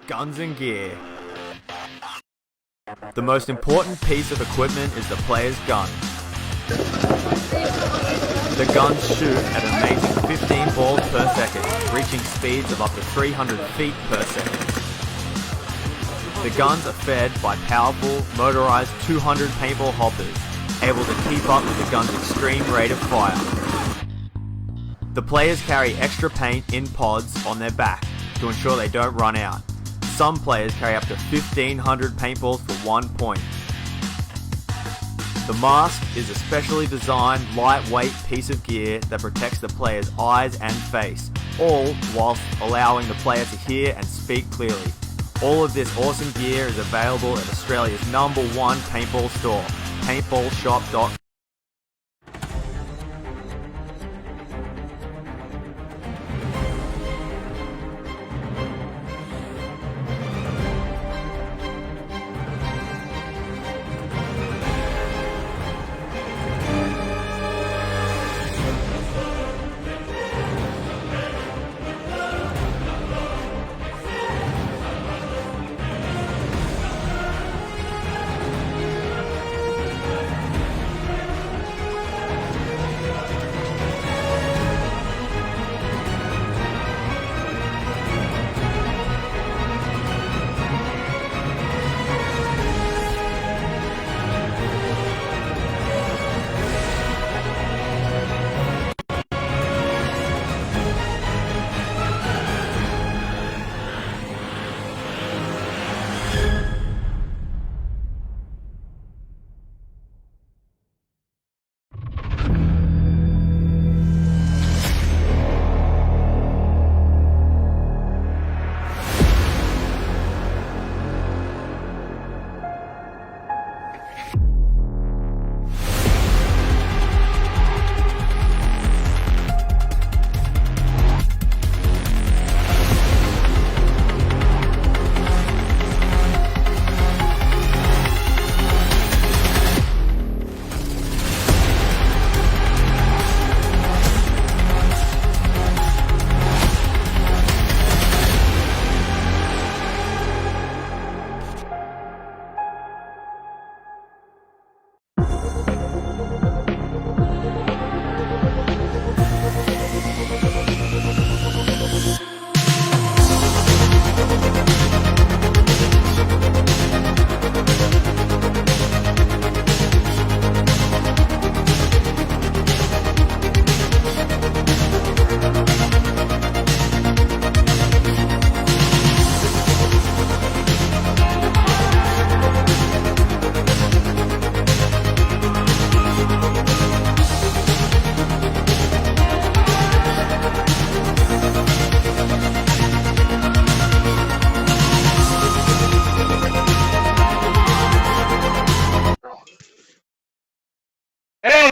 Guns and gear. The most important piece of equipment is the player's gun. The guns shoot at an amazing 15 balls per second, reaching speeds of up to 300 feet per second. The guns are fed by powerful, motorized 200 paintball hoppers, able to keep up with the gun's extreme rate of fire. The players carry extra paint in pods on their back to ensure they don't run out. Some players carry up to 1,500 paintballs for 1 point. The mask is a specially designed, lightweight piece of gear that protects the player's eyes and face, all whilst allowing the player to hear and speak clearly. All of this awesome gear is available at Australia's #1 paintball store, paintballshop.com.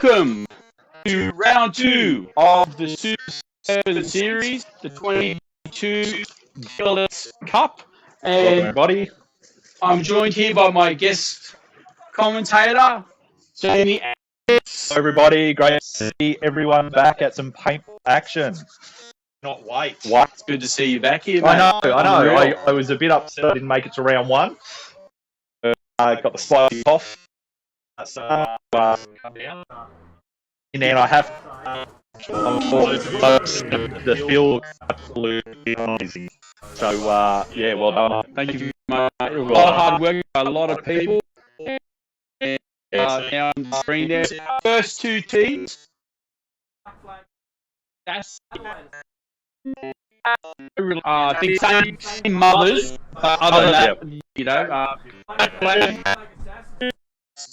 Welcome to round 2 of the Super 7 series, the 22 DLX Cup. And Welcome, everybody. I'm joined here by my guest commentator, Jamie. Hello, everybody. Great to see everyone back at some paint action. Not wait. What? It's good to see you back here, mate. I know. I was a bit upset I didn't make it to round 1. I got the slightly off. So, come down. And then I have the field absolutely amazing. So, yeah, well done. Thank you, mate. A lot of hard work by a lot of people. Now on the screen there. First 2 teams. That's I think same mothers, but other than that, you know,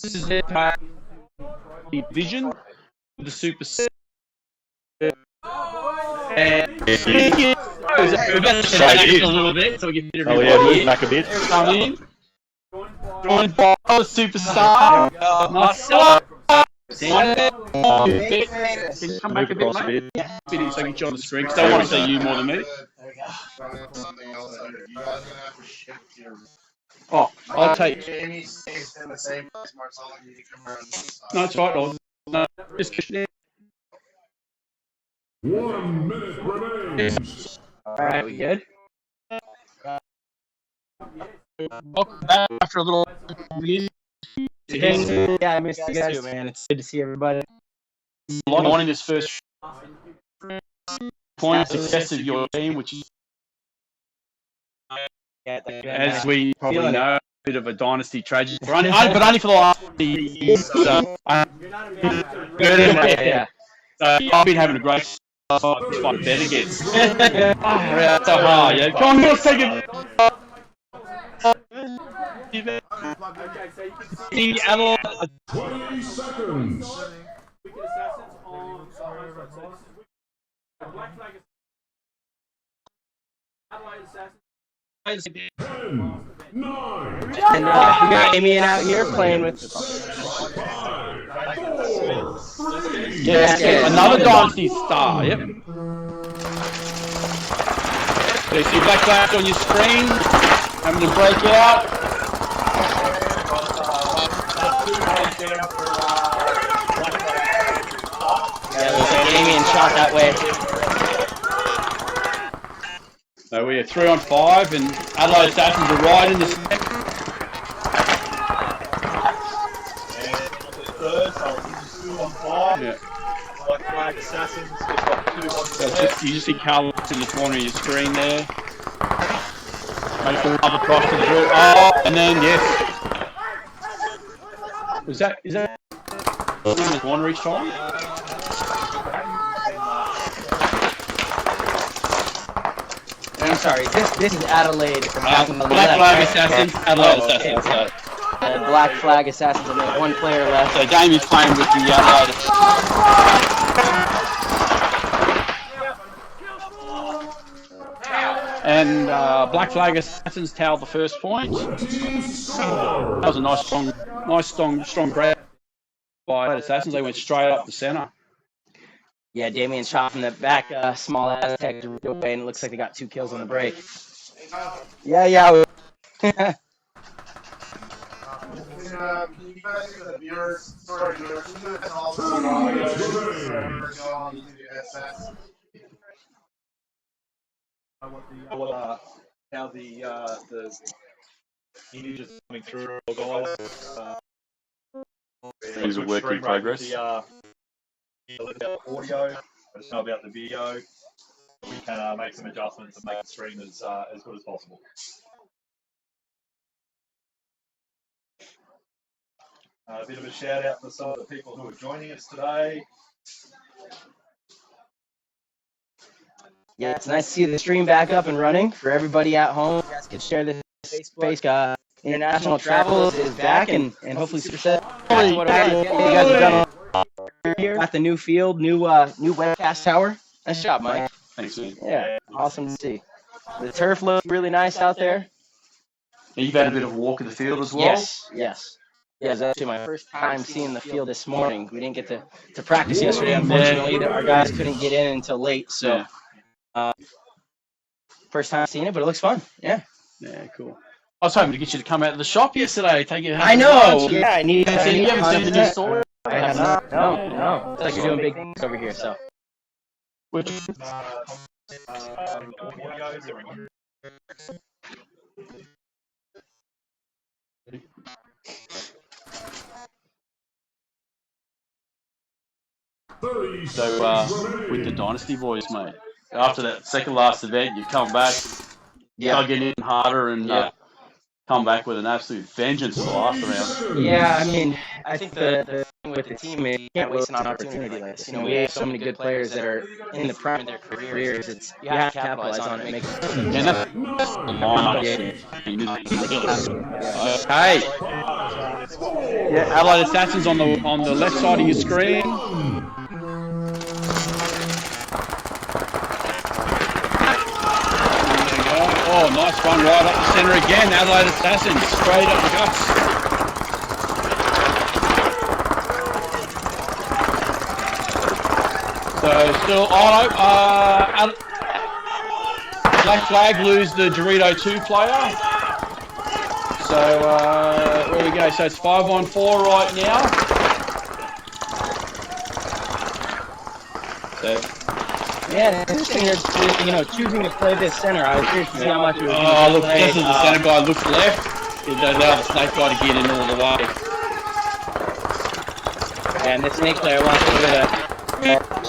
this is their division, the Super 7. And we're about to back a little bit, so we can get everybody back a bit. come in. Joined by the superstar, myself. Can you come back a bit, mate? So I can get you on the screen, because I want to see you more than me. Oh, I'll take. No, it's right. No, just kidding. 1 minute remains. Alright, we good? Welcome back after a little. Yeah, I missed you guys too, man. It's good to see everybody. Wanting this first point of success of your team, which is, as we probably know, a bit of a dynasty tragedy. But only for the last years. So, I've been having a great fight bet against. That's so hard, yeah. Come on, let's take it. The 20 seconds. Ten, 9. And we got Damien out here playing with. Yeah, another dynasty star, yep. So you see Black Flag on your screen, having to break out. Yeah, looks like Damien shot that way. So we are 3 on 5, and Adelaide Assassins are right in the set. Yeah. You just see Carl in the corner of your screen there. Make a love across to the group. Oh, and then yes. Is that in the corner each time? I'm sorry, this is Adelaide. Black Flag Assassins, Adelaide Assassins. So. Black Flag Assassins, and one player left. So Jamie's playing with the Adelaide. And Black Flag Assassins towed the first point. That was a nice strong grab by Assassins. They went straight up the center. Yeah, Damien shot from the back, small Aztec away, and it looks like they got 2 kills on the break. Yeah. How the images coming through, guys. Things are work in progress. The audio, let us know about the video. We can make some adjustments and make the stream as good as possible. A bit of a shout out for some of the people who are joining us today. Yeah, it's nice to see the stream back up and running for everybody at home. You guys can share this Facebook. International travel is back, and hopefully Super 7. That's what you guys have done here. Got the new field, new webcast tower. Nice job, Mike. Thanks, man. Yeah, awesome to see. The turf looks really nice out there. You've had a bit of a walk in the field as well? Yes. Yeah, it was actually my first time seeing the field this morning. We didn't get to practice yesterday, unfortunately. Our guys couldn't get in until late, so first time seeing it, but it looks fun. Yeah. Yeah, cool. I was hoping to get you to come out to the shop yesterday, take you. I know. Yeah, I need. You haven't seen the new store. I have not. No. It's like you're doing big things over here, so. Which with the Dynasty boys, mate. After that second last event, you come back, dug in harder, and come back with an absolute vengeance in the last round. Yeah, I mean, I think the thing with the team is you can't waste an opportunity like this. You know, we have so many good players that are in the prime of their careers. It's you have to capitalize on it and make it. And that's the lineup. Hey, yeah, Adelaide Assassins on the left side of your screen. Oh, nice one right up the centre again. Adelaide Assassins straight up the guts. So still, Black Flag lose the Dorito 2 player. So where we go? So it's 5-on-4 right now. So. Yeah, it's interesting. You're choosing to play this center. I was curious to see how much it was. Oh, look, this is the center guy looks left. He does allow the snake guy to get in all the way. And the snake player wants to get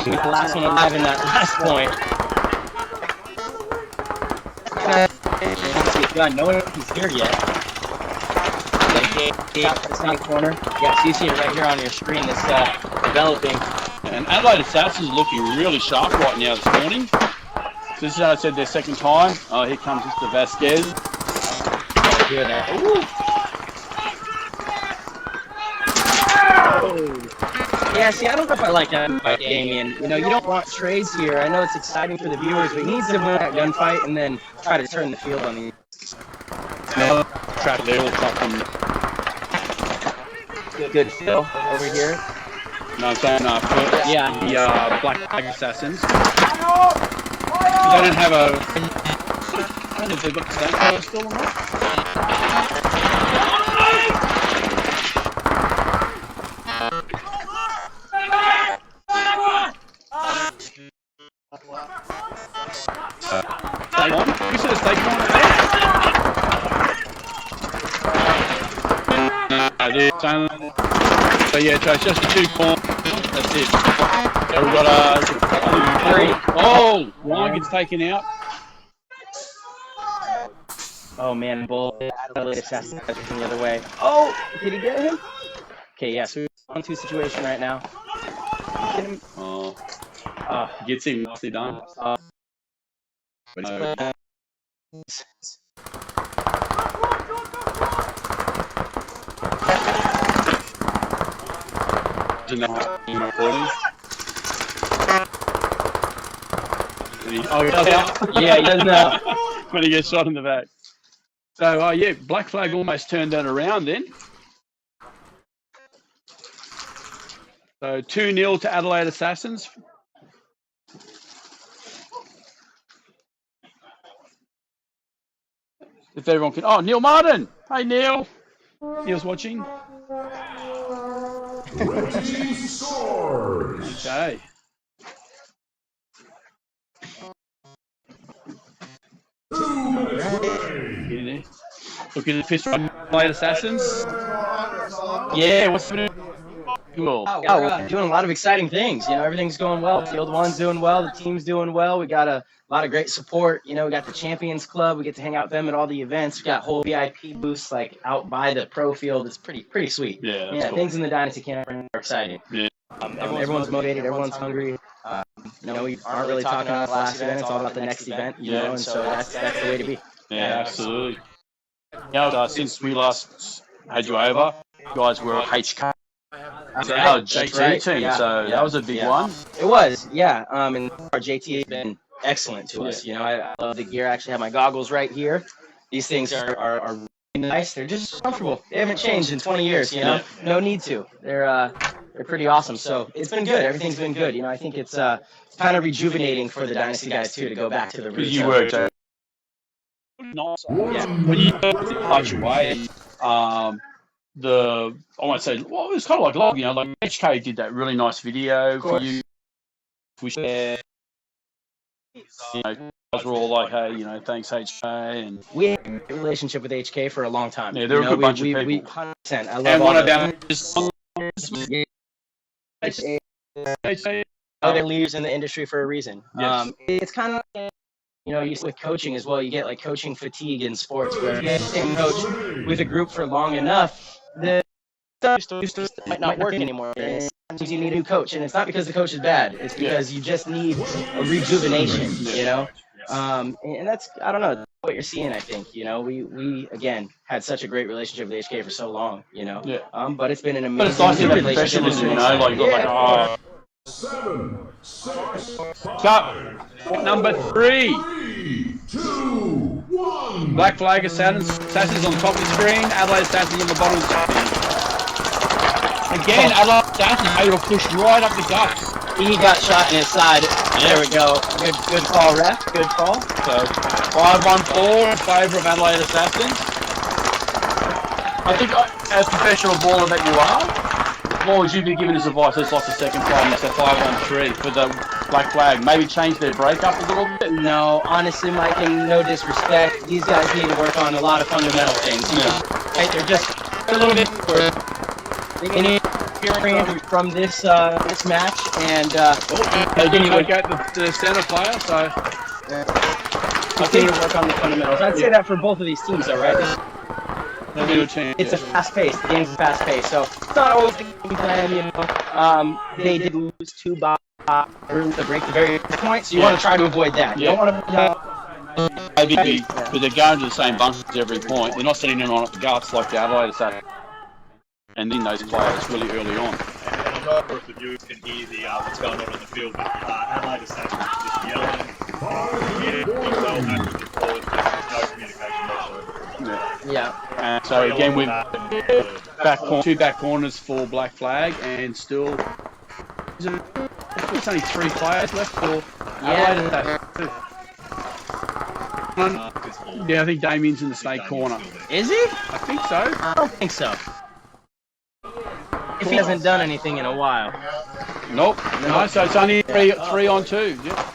the last one alive in that last point. God, no one is here yet. The snake corner. Yeah, so you see it right here on your screen. It's developing. And Adelaide Assassins looking really sharp right now this morning. So this is how I said their second time. Oh, here comes Mr. Vasquez. Yeah, see, I don't know if I like that fight, Damien. You know, you don't want trades here. I know it's exciting for the viewers, but he needs to win that gunfight and then try to turn the field on the. No, trap there will come. Good Phil over here. No, I'm saying yeah, the Black Flag Assassins. They don't have a. I don't know if they've got the same color still or not. Stay on. You said stay on. So yeah, so it's just the 2 corners. That's it. So we've got oh, one gets taken out. Oh man, bull. Adelaide Assassin the other way. Oh, did he get him? Okay, yeah, so we're 1-2 situation right now. Get him. Oh, gets him. What's he done? Yeah, he does now. When he gets shot in the back. So, yeah, Black Flag almost turned that around then. So 2-0 to Adelaide Assassins. If everyone can. Oh, Neil Martin. Hey, Neil. Neil's watching. Okay. Look at the fist right Adelaide Assassins. Yeah, what's happening? Cool. Yeah, we're doing a lot of exciting things. You know, everything's going well. Field 1's doing well. The team's doing well. We got a lot of great support. You know, we got the Champions Club. We get to hang out with them at all the events. We got whole VIP booths like out by the pro field. It's pretty sweet. Yeah, cool. Things in the Dynasty camp are exciting. Yeah. Everyone's motivated. Everyone's hungry. You know, we aren't really talking about the last event. It's all about the next event. You know, and so that's the way to be. Yeah, absolutely. Now, since we last had you over, you guys were HK. Our JT team, so that was a big one. It was, yeah. And our JT has been excellent to us. You know, I love the gear. I actually have my goggles right here. These things are nice. They're just comfortable. They haven't changed in 20 years, you know? No need to. They're pretty awesome. So it's been good. Everything's been good. You know, I think it's kind of rejuvenating for the Dynasty guys, too, to go back to the roots. You were, Jay. Nice. Yeah. When you touch away, I want to say, well, it was kind of like love, you know, like HK did that really nice video for you. We shared, you know, guys were all like, hey, you know, thanks HK. And we had a relationship with HK for a long time. Yeah, they're a good bunch of people. 100%. I love and all one of them. They're leaders in the industry for a reason. Yes. It's kind of like, you know, you see with coaching as well, you get like coaching fatigue in sports where if you have the same coach with a group for long enough, the stuff might not work anymore. And sometimes you need a new coach, and it's not because the coach is bad. It's because you just need a rejuvenation, you know? And that's, I don't know, what you're seeing, I think. You know, we again, had such a great relationship with HK for so long, you know? Yeah. But it's been an amazing But it's nice to have relationship. professionalism, you know, like, you're like, oh. 7, 6, 5, Cut. Number 3. 2, 1. Black Flag Assassins on the top of the screen. Adelaide Assassins on the bottom of the screen. Again, Adelaide Assassins able to push right up the guts. He got shot in his side. There we go. Good call, ref. Good call. So 5-1-4 in favour of Adelaide Assassins. I think, as professional baller that you are, what would you be giving as advice? It's like the second time, it's a 5-1-3 for the Black Flag. Maybe change their breakup a little bit. No, honestly, Mike, and no disrespect, these guys need to work on a lot of fundamental things. You know, right? They're just a little bit. They need experience from this match, and They didn't get the centre player, so continue to work on the fundamentals. I'd say that for both of these teams, though, right? It's a fast pace. The game's fast paced, so it's not always the game plan. You know, they did lose 2 by to break the very point, so you want to try to avoid that. You don't want to. Maybe, but they're going to the same bunkers every point. They're not sitting in on the guts like the Adelaide Assassins. And then those players really early on. And I'm not sure if the viewers can hear what's going on the field, but Adelaide Assassins just yelling. Well, backwards and forwards, there's no communication whatsoever. Yeah. And so again, with two back corners for Black Flag, and still, it's only 3 players left for Adelaide Assassins. Yeah, I think Damien's in the snake corner. Is he? I think so. I don't think so. If he hasn't done anything in a while. Nope. No, so it's only 3 on 2. Yeah.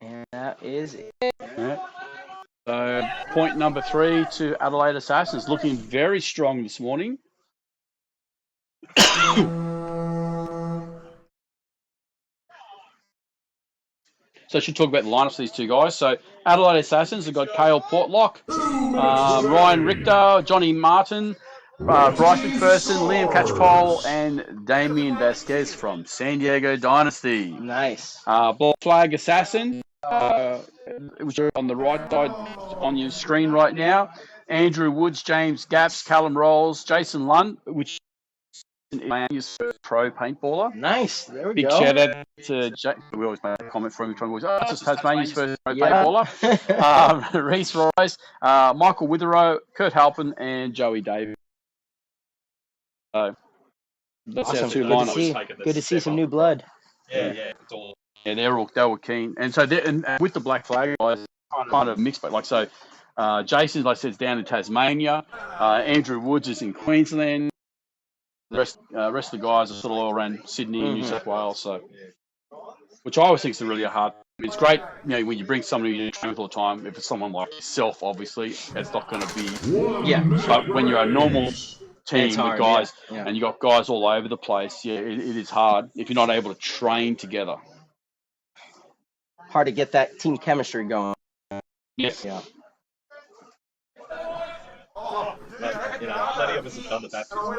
And that is it. Yeah. So point number 3 to Adelaide Assassins, looking very strong this morning. So I should talk about the lineups of these two guys. So Adelaide Assassins have got Cale Portlock, Ryan Richter, Johnny Martin, Bryce McPherson, Liam Catchpole, and Damien Vasquez from San Diego Dynasty. Nice. Black Flag Assassin, which are on the right side on your screen right now. Andrew Woods, James Gaps, Callum Rolls, Jason Lund, which is pro paintballer. Nice. There we Big go. shout out to Jake. We always make a comment from him. It's just Tasmania's first pro paintballer. Reese Rice, Michael Witherow, Kurt Halpin, and Joey Davis. So that's Awesome. our 2 Good lineups. to see. Good to see some new blood. Yeah, it's all. Yeah, they were keen, and so and with the Black Flag guys, kind of mixed, but like so, Jason, like I said, is down in Tasmania. Andrew Woods is in Queensland. The rest of the guys are sort of all around Sydney and New South Wales. So, which I always think is really hard. It's great, you know, when you bring somebody you train with all the time. If it's someone like yourself, obviously, it's not going to be. Yeah. But when you're a normal team hard, with guys, yeah. and you got guys all over the place, yeah, it is hard if you're not able to train together. Hard to get that team chemistry going. Yes. Yeah. But, you know, plenty of us have done the baptism,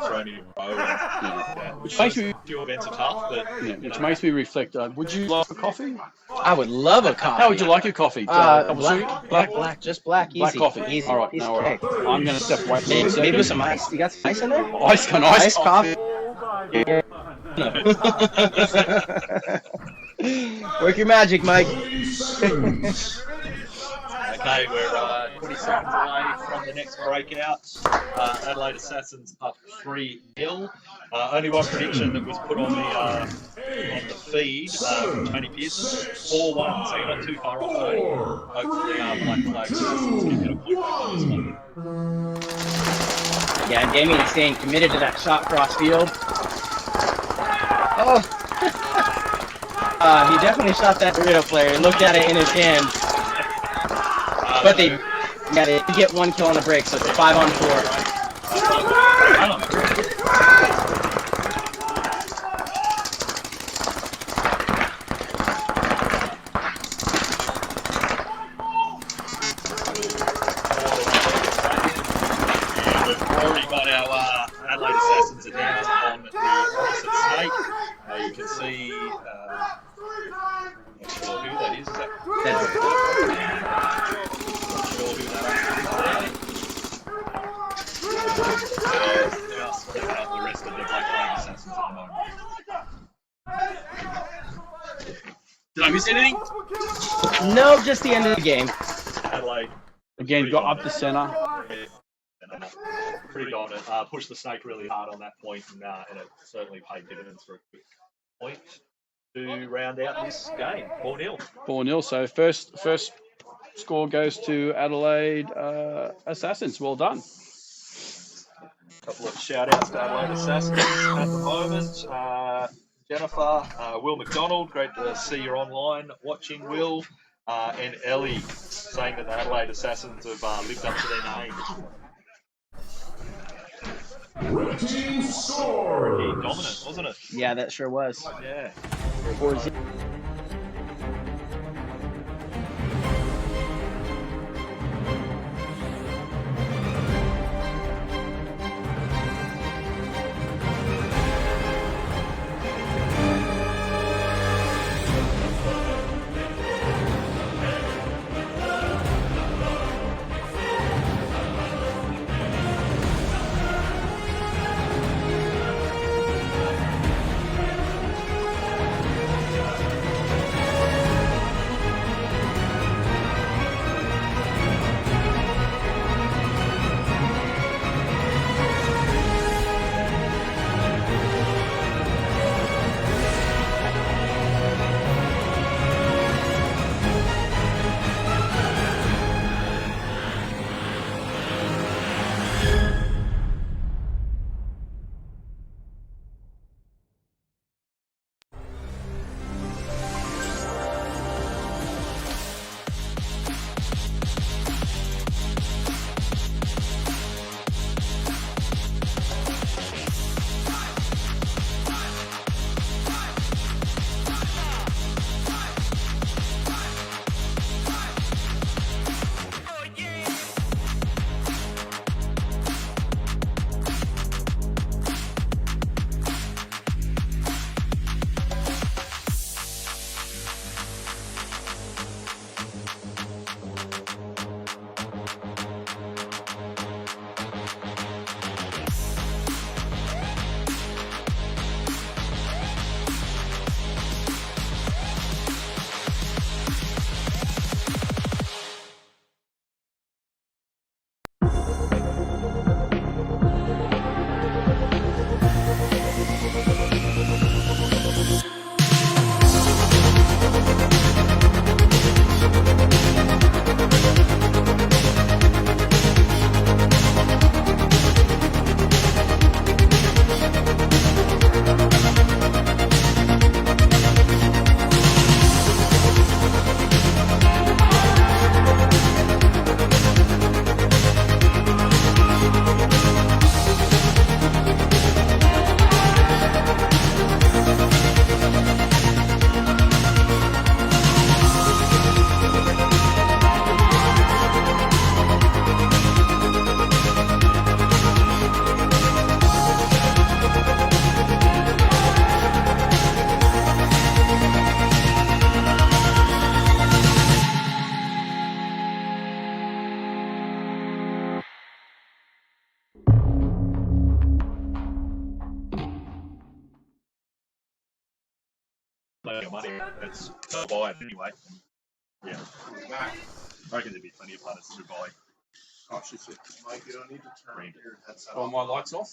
thrown in a row. Which makes me, A few events are tough, but which makes me reflect. Would you like a coffee? I would love a coffee. How would you like your coffee? Double Black, sweet? black, just black, easy. Black coffee. Easy. All right, Easy. no worries. I'm going to step away for a Maybe second. with some ice. You got some ice in there? Ice coffee. Work your magic, Mike. Okay, we're 20 seconds away from the next breakout. Adelaide Assassins up 3-0. Only one prediction that was put on the feed from Tony Pearson, 4-1. So you're not too far off, Tony. Hopefully, Black Flag Assassins can get a point back on this one. Yeah, and Damien staying committed to that shot cross field. Oh! He definitely shot that burrito player and looked at it in his hand. But they did get one kill on the break, so it's 5-on-4. We've already got our Adelaide Assassins are down on the opposite snake. You can see, not sure who that is. Is that? Not sure who that is. Now splitting up the rest of the Black Flag Assassins at the moment. Did I miss anything? No, just the end of the game. Adelaide. Again, got up the centre. Pretty dominant. Pushed the snake really hard on that point, and it certainly paid dividends for a quick point to round out this game. 4-0. 4-0. So first score goes to Adelaide Assassins. Well done. A couple of shout outs to Adelaide Assassins at the moment. Jennifer, Will McDonald, great to see you online watching, Will, and Ellie saying that the Adelaide Assassins have lived up to their name. Red team score. Pretty dominant, wasn't it? Yeah, that sure was. Yeah. 4-0. Money. It's so wide anyway. Yeah. I reckon there'd be plenty of punters to buy. Oh, shit. Mike, you don't need to turn your headset Oh, my lights off?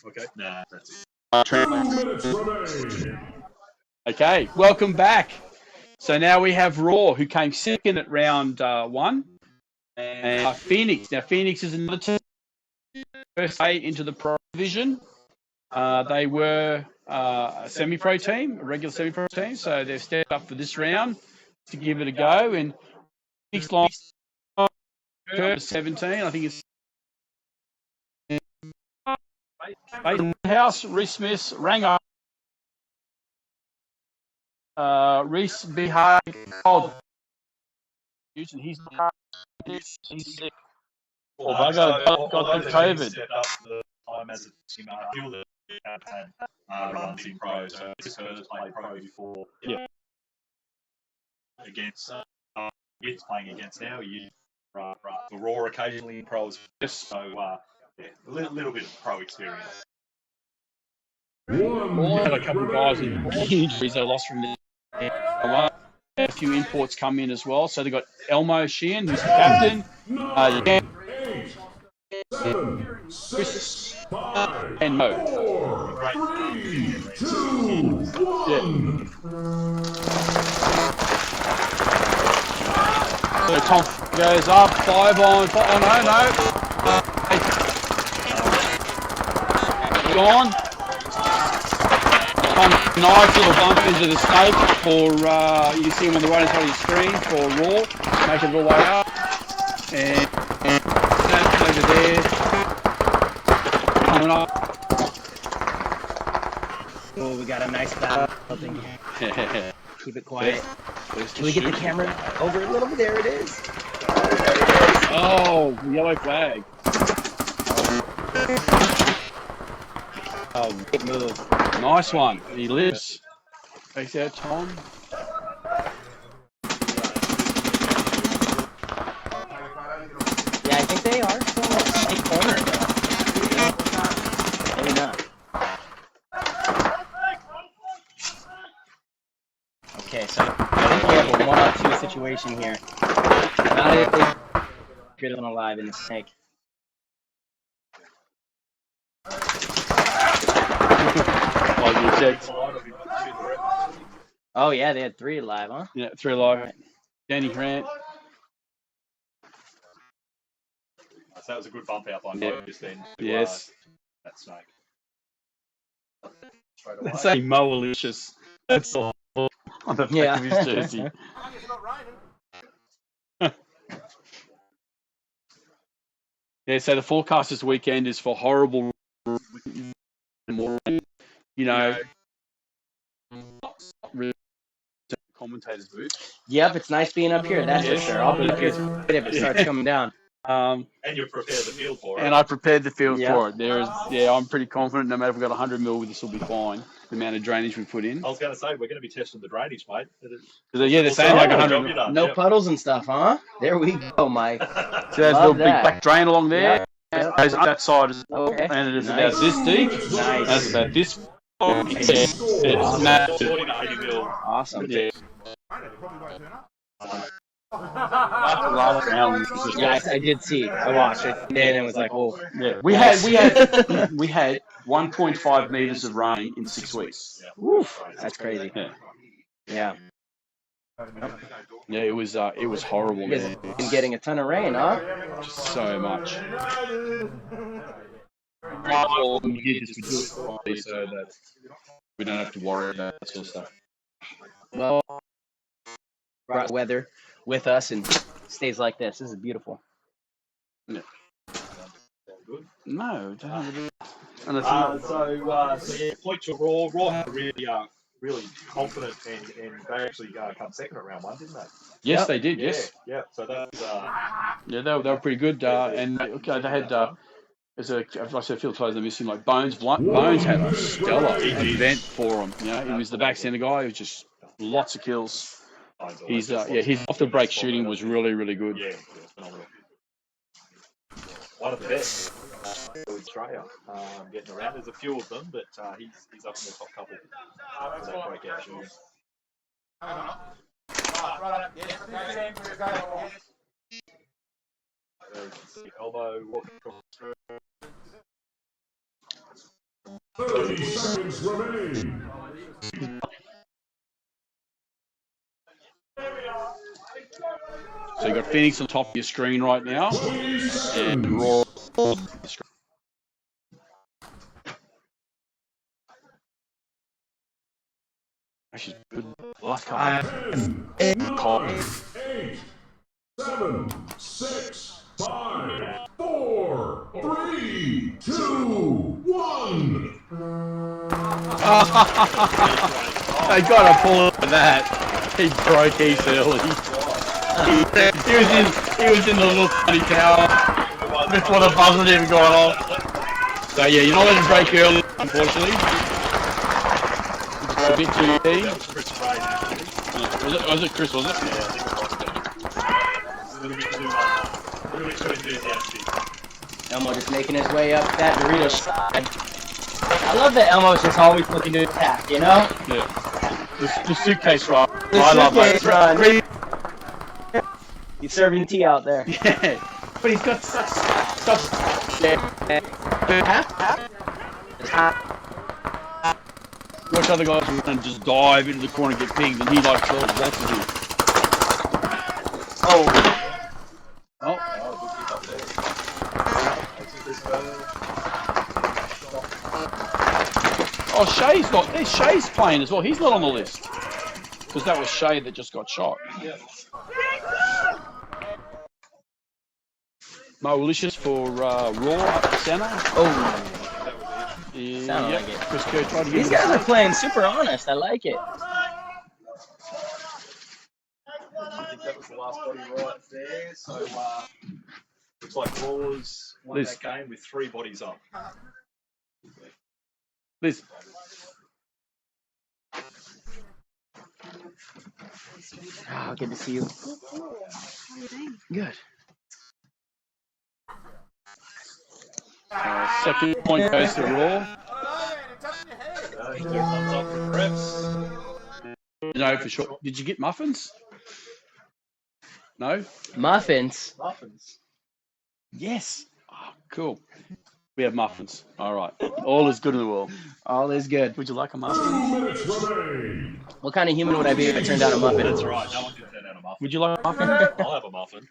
Okay. Nah, that's it. 2 minutes remaining. Okay, welcome back. So now we have Raw, who came second at round 1. And Phoenix. Now, Phoenix is another team. First day into the pro division. They were a semi-pro team, a regular semi-pro team. So they've stepped up for this round to give it a go. And Phoenix line 17, I think it's House, Reese Smith, Rango, Reese Bihag, he's sick. Or Bugger got the COVID. Set up the time as a team, feel that had runs in pro, so it's her to play pro before. Yeah. Against with playing against now, you the Raw occasionally in pros. Yes. So yeah, a little bit of pro experience. All had a couple of guys with injuries they lost from the a few imports come in as well. So they got Elmo Sheehan, who's the captain. 8, 7, 6, 5, And Mo. 4, 3, 2, 1. So Tom goes up, 5 on. Oh no. Gone. Nice little bump into the snake for, you can see him on the right hand side of your screen for Raw. Make it all the way up. And that's over there. Coming up. Oh, we got a nice battle. Keep it quiet. Can we get the camera over a little bit? There it is. Oh, yellow flag. Oh, big move. Nice one. He lives. Thanks out, Tom. Yeah, I think they are still in the same corner, though. Maybe not. Okay, so I think we have a 1-on-2 situation here. Not a good one alive in the snake. Like you said. Oh yeah, they had 3 alive, huh? Yeah, 3 alive. Danny Grant. So that was a good bump out by Yeah. Mo just then. To, Yes. that snake. They say Mo-alicious. That's all on the back of his jersey. Yeah, so the forecast this weekend is for horrible, you know, commentators' booth. Yep, it's nice being up here, that's for sure. I'll be up here if it starts coming down. And you prepare the field for it. And I prepared the field for it. I'm pretty confident no matter if we've got 100 mil, this will be fine. The amount of drainage we put in. I was going to say, we're going to be testing the drainage, mate. Yeah, they're saying like 100 mil. No puddles and stuff, huh? There we go, Mike. So there's a little big black drain along there. Yep. Goes up that side, Okay. and it is Nice. about this deep. Nice. That's about this. It's massive. 40 to 80 mil. Awesome. Yeah. That's the last round. Yeah, I did see. I watched it and it was like, oh. Yeah, we had 1.5 meters of rain in 6 weeks. Woof, that's crazy. Yeah, Yeah. it was horrible, You guys man. have been getting a ton of rain, huh? Just so much. Well, we did just do it quietly so that we don't have to worry about that sort of stuff. Well, brought weather with us and stays like this. This is beautiful. Yeah. No, don't have to do So yeah, point to Raw. Raw had a really confident and they actually come second at round 1, didn't they? Yes, they did. Yes. Yeah. So that was Yeah, they were pretty good. And okay, they had as I said, field players are missing like Bones. Bones had a stellar event for him. You know, he was the back centre guy. He was just lots of kills. His off the break shooting was really, really good. Yeah, phenomenal. One of the best in Australia getting around. There's a few of them, but he's up in the top couple for that breakout shooting. Elbow walking across the 30 seconds remain. So you got Phoenix on top of your screen right now, 20 and seconds. Raw. She's good. Last couple. 10, 9, 8, 7, 6, 5, 4, 3, 2, 1. I gotta pull up with that. He broke East early. He was in the little funny tower before the buzzer had even gone off. So yeah, you're not letting break early, unfortunately. A bit too keen. Was it Chris, was it? Yeah, I think it was. A little bit too enthusiastic. Elmo just making his way up that Dorito side. I love that Elmo's just always looking to attack, you know? Yeah. The suitcase run. The I love suitcase that. run. He's serving tea out there. Yeah. But he's got such watch other guys run and just dive into the corner and get pinged, and he like sort of lots of it. Oh, Shay's not. There's Shay's playing as well. He's not on the list because that was Shay that just got shot. Malicious for Raw up the center. Oh, Yeah, sounded like it. Chris Kerr tried to get These him. guys are playing super honest. I like it. I think that was the last body right there. So looks like Raw's won Liz. that game with 3 bodies up. Liz. Oh, good to see you. Good. Second point goes to Raw. Thumbs up for Preps. No, for sure. Did you get muffins? No? Muffins. Muffins. Yes. Oh, cool. We have muffins. All right. All is good in the world. All is good. Would you like a muffin? 2 minutes remain. What kind of human would I be if I turned out a muffin? That's right. No one can turn out a muffin. Would you like a muffin? I'll have a muffin.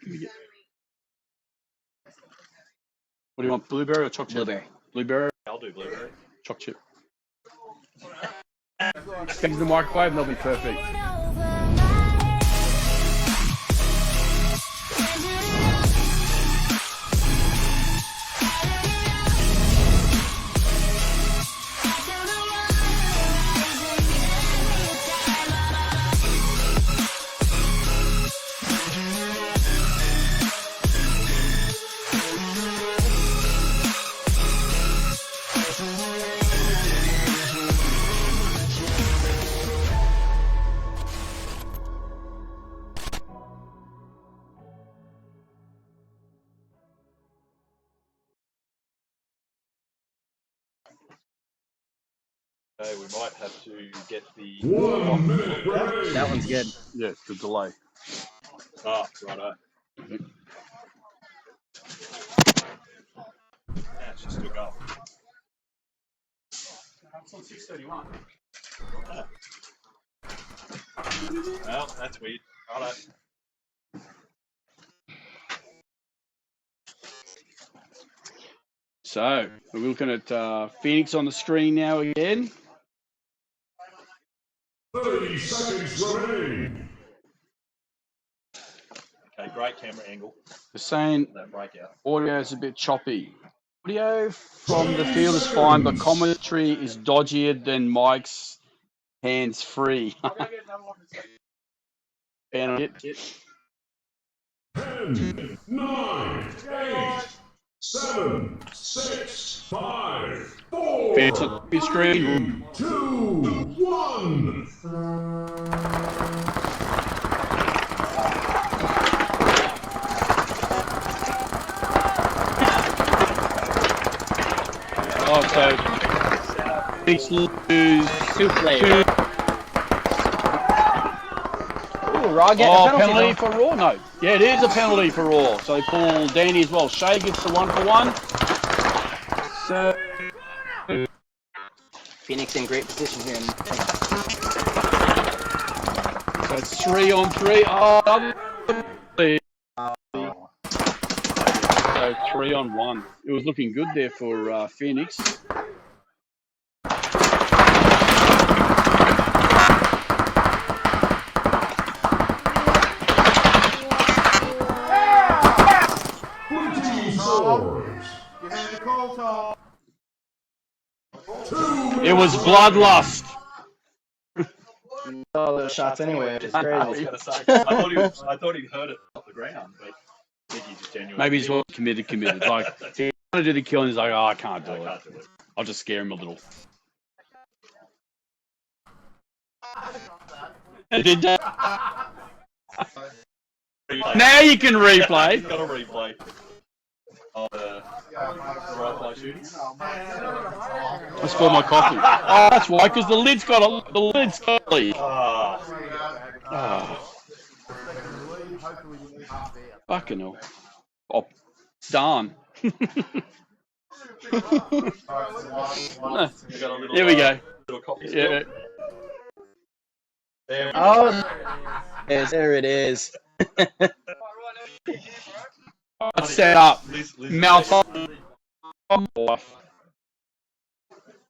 What do you want, blueberry or chocolate chip? Blueberry. Blueberry, I'll do blueberry. chocolate chip. Stick in the microwave and they'll be perfect. Okay, we might have to get the. 1 minute remains. That one's good. Yeah, the delay. Ah, righto. Yeah, it's just took up. It's on 6:31. Well, that's weird. Righto. So, we're looking at Phoenix on the screen now again. 30 seconds remain. Okay, great camera angle. They're saying That breakout. audio is a bit choppy. Audio from the field is fine, but commentary is dodgier than Mike's hands free. And it, 10, 9, 8, 7, 6, 5, 4, Phoenix on the screen. 2, 1. Oh, so Phoenix lose Souffle. 2. Ooh, Raw getting Oh, a penalty. penalty for Raw? No. Yeah, it is a penalty for Raw. So they pull Danny as well. Shea gets the 1-for-1. So Phoenix in great position here. So it's 3-on-3. Oh, so 3-on-1. It was looking good there for Phoenix. It was bloodlust. All those shots anyway, which is I was crazy. gonna say, I thought he'd heard it off the ground, but I think he just genuinely. Maybe he's committed. Like, he wanted to do the kill and he's like, oh, I can't do I it. can't do it. I'll just scare him a little. Did you? Now you can replay. Got a replay. Of the drive-by shooting. I spilled my coffee. Oh, that's why, because the lid's got a leak. Oh. Fucking hell. Oh, darn. Here we go. Yeah. There it is. Set up. Mouth off.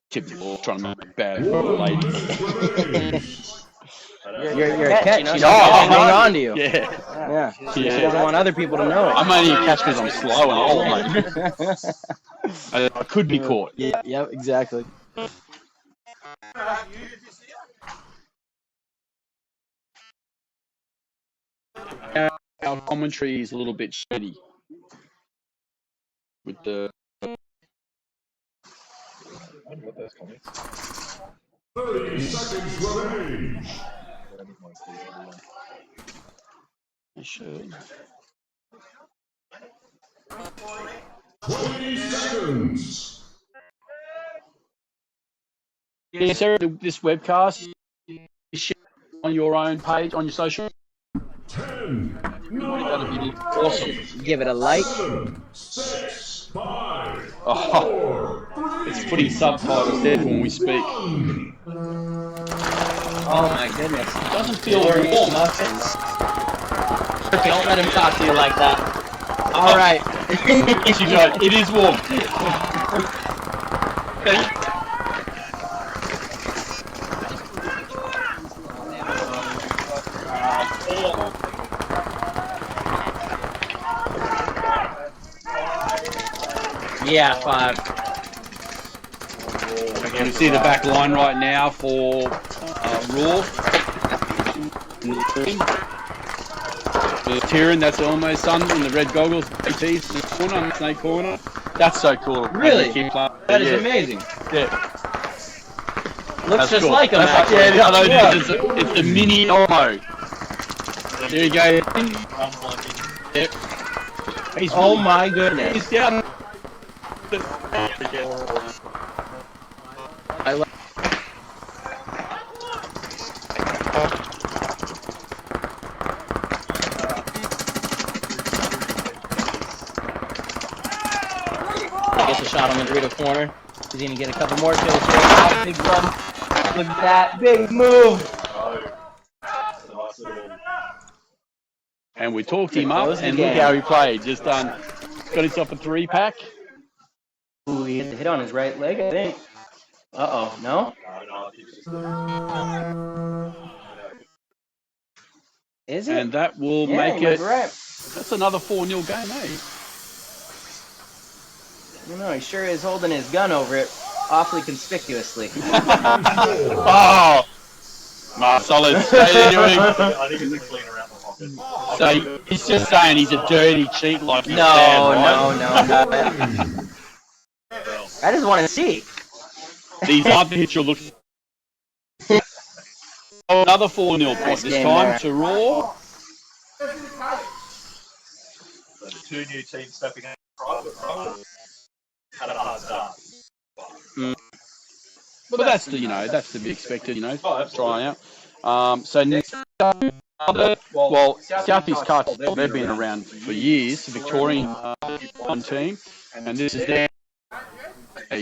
Typical trying to make bad for the ladies. You're a catch, you know, she's Oh, hanging on to you. Yeah. Yeah. She doesn't want other people to know it. I'm only a catch because I'm slow and old, mate. I could be caught. Yeah, yep, exactly. Our commentary is a little bit shitty with the 30 seconds remain. I should. 20 seconds. Yeah, Sarah, this webcast you share on your own page on your social. 10, That'd 9, be awesome. Give it a like. 7, 6, 5, Oh, 4, 3, it's putting subtitles there when we speak. 1. Oh my goodness. It doesn't feel Glorious warm. muffins. Don't let him talk to you like that. All right. Yes, you go. It is warm. Yeah, 5. You can see the back line right now for Raw. Tyrion, that's almost son in the red goggles, ATs in the corner, snake corner. That's so cool. Really? That is Yeah. amazing. Yeah. Looks That's just cool. like him, That's actually. yeah, no, it's the mini Elmo. There you go. Yep. He's Oh my goodness. He's down. I love Gets a shot on the Dorito corner. He's gonna get a couple more kills here. Oh, big run. Look at that big move. And we talked him up, Close the and look game. how he played. Just got himself a 3-pack. Ooh, he hit the hit on his right leg, I think. Uh-oh, no? Is it? And that will Yeah, make you might it. be right. That's another 4-0 game, eh? I don't know, he sure is holding his gun over it awfully conspicuously. Oh! Solid. I think it's a clean around the pocket. So he's just saying he's a dirty cheat like you No, said, right? no. I just want to see. These other hits you're looking. Another 4-0 point. Nice This game time there. to Raw. So the two new teams stepping out. Had a hard start. But that's the, that's to be expected, Oh, absolutely. trying out. So next up, Well, Southeast Cartel, they've been around for years, the Victorian one team, and this is their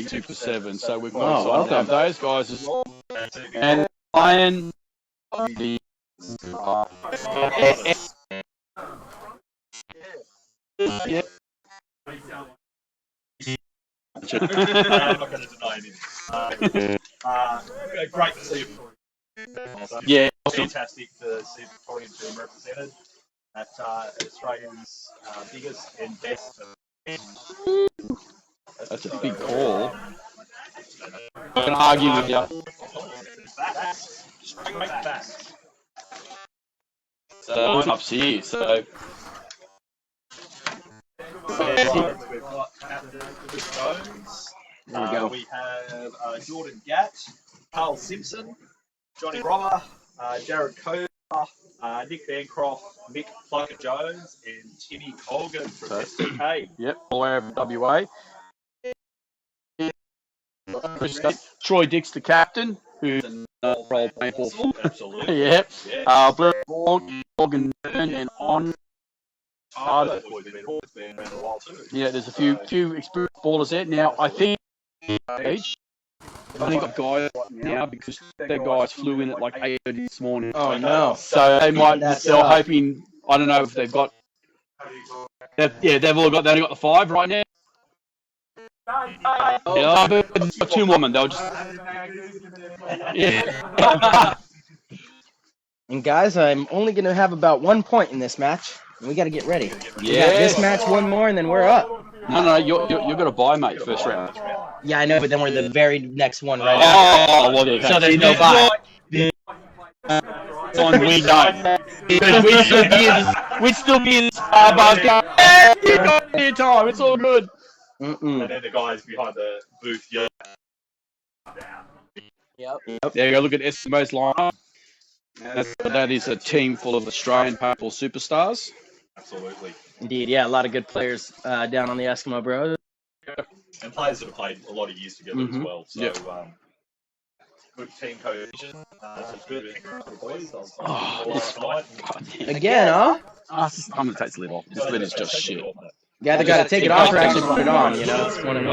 Super 7. So we've got excited to have those guys as well. And Iron, the yeah. I'm not going to deny anything. Great to see you. Yeah, Fantastic to see the Victorian team represented at Australia's biggest and best. That's a big call. I'm going to argue with you. Straight facts. So I'm up here, so. We've got Captain Chris Jones. There we go. We have Jordan Gatt, Carl Simpson, Johnny Robber, Jared Coder, Nick Bancroft, Mick Plucker Jones, and Timmy Colgan from SDK. Yep, all over WA. Troy Dix, the captain, who's an role playing for. Absolutely. Yep. Blair Morgan and On. Yeah, there's a few experienced ballers there. Now, I think got guys now because their guys flew in at like 8:30 this morning. Oh no! So they're hoping. I don't know if they've got. They've only got the 5 right now. Yeah, but 2 women. They'll just. Yeah. And guys, I'm only going to have about 1 point in this match. And we got to get ready. We got this match, 1 more, and then we're up. No, you're going to buy, mate, first round. Yeah, I know, but then we're the very next one right Oh, well, okay. So there's no buy. One we don't. Because we'd still be in the Starbucks going, hey, you got your time, it's all good. And then the guys behind the booth yell. Yep. There you go, look at Eskimo's lineup. That is a team full of Australian paintball superstars. Absolutely. Indeed, yeah, a lot of good players down on the Eskimo Bros. And players that have played a lot of years together as well. So, good team cohesion. Good boys. Again, huh? I'm going to take the lid off. This lid is just shit. You either got to take it off or actually put it on, you know? It's one of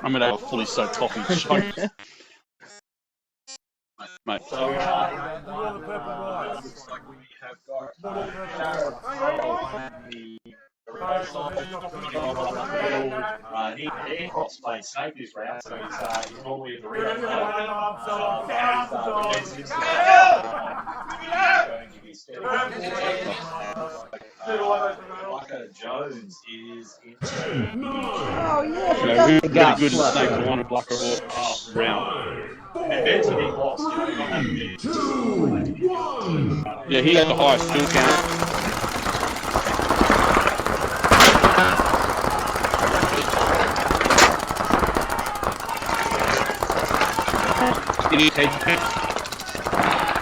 I'm going to have a fully soaked coffee show. Mate. So, looks like we have got he cross play snake this round, so he's normally in the ring. Plucker Jones is in. Oh, yeah. Really good snake to want to block her round. And Benson, he lost. 2, 1. Yeah, he had the highest kill count.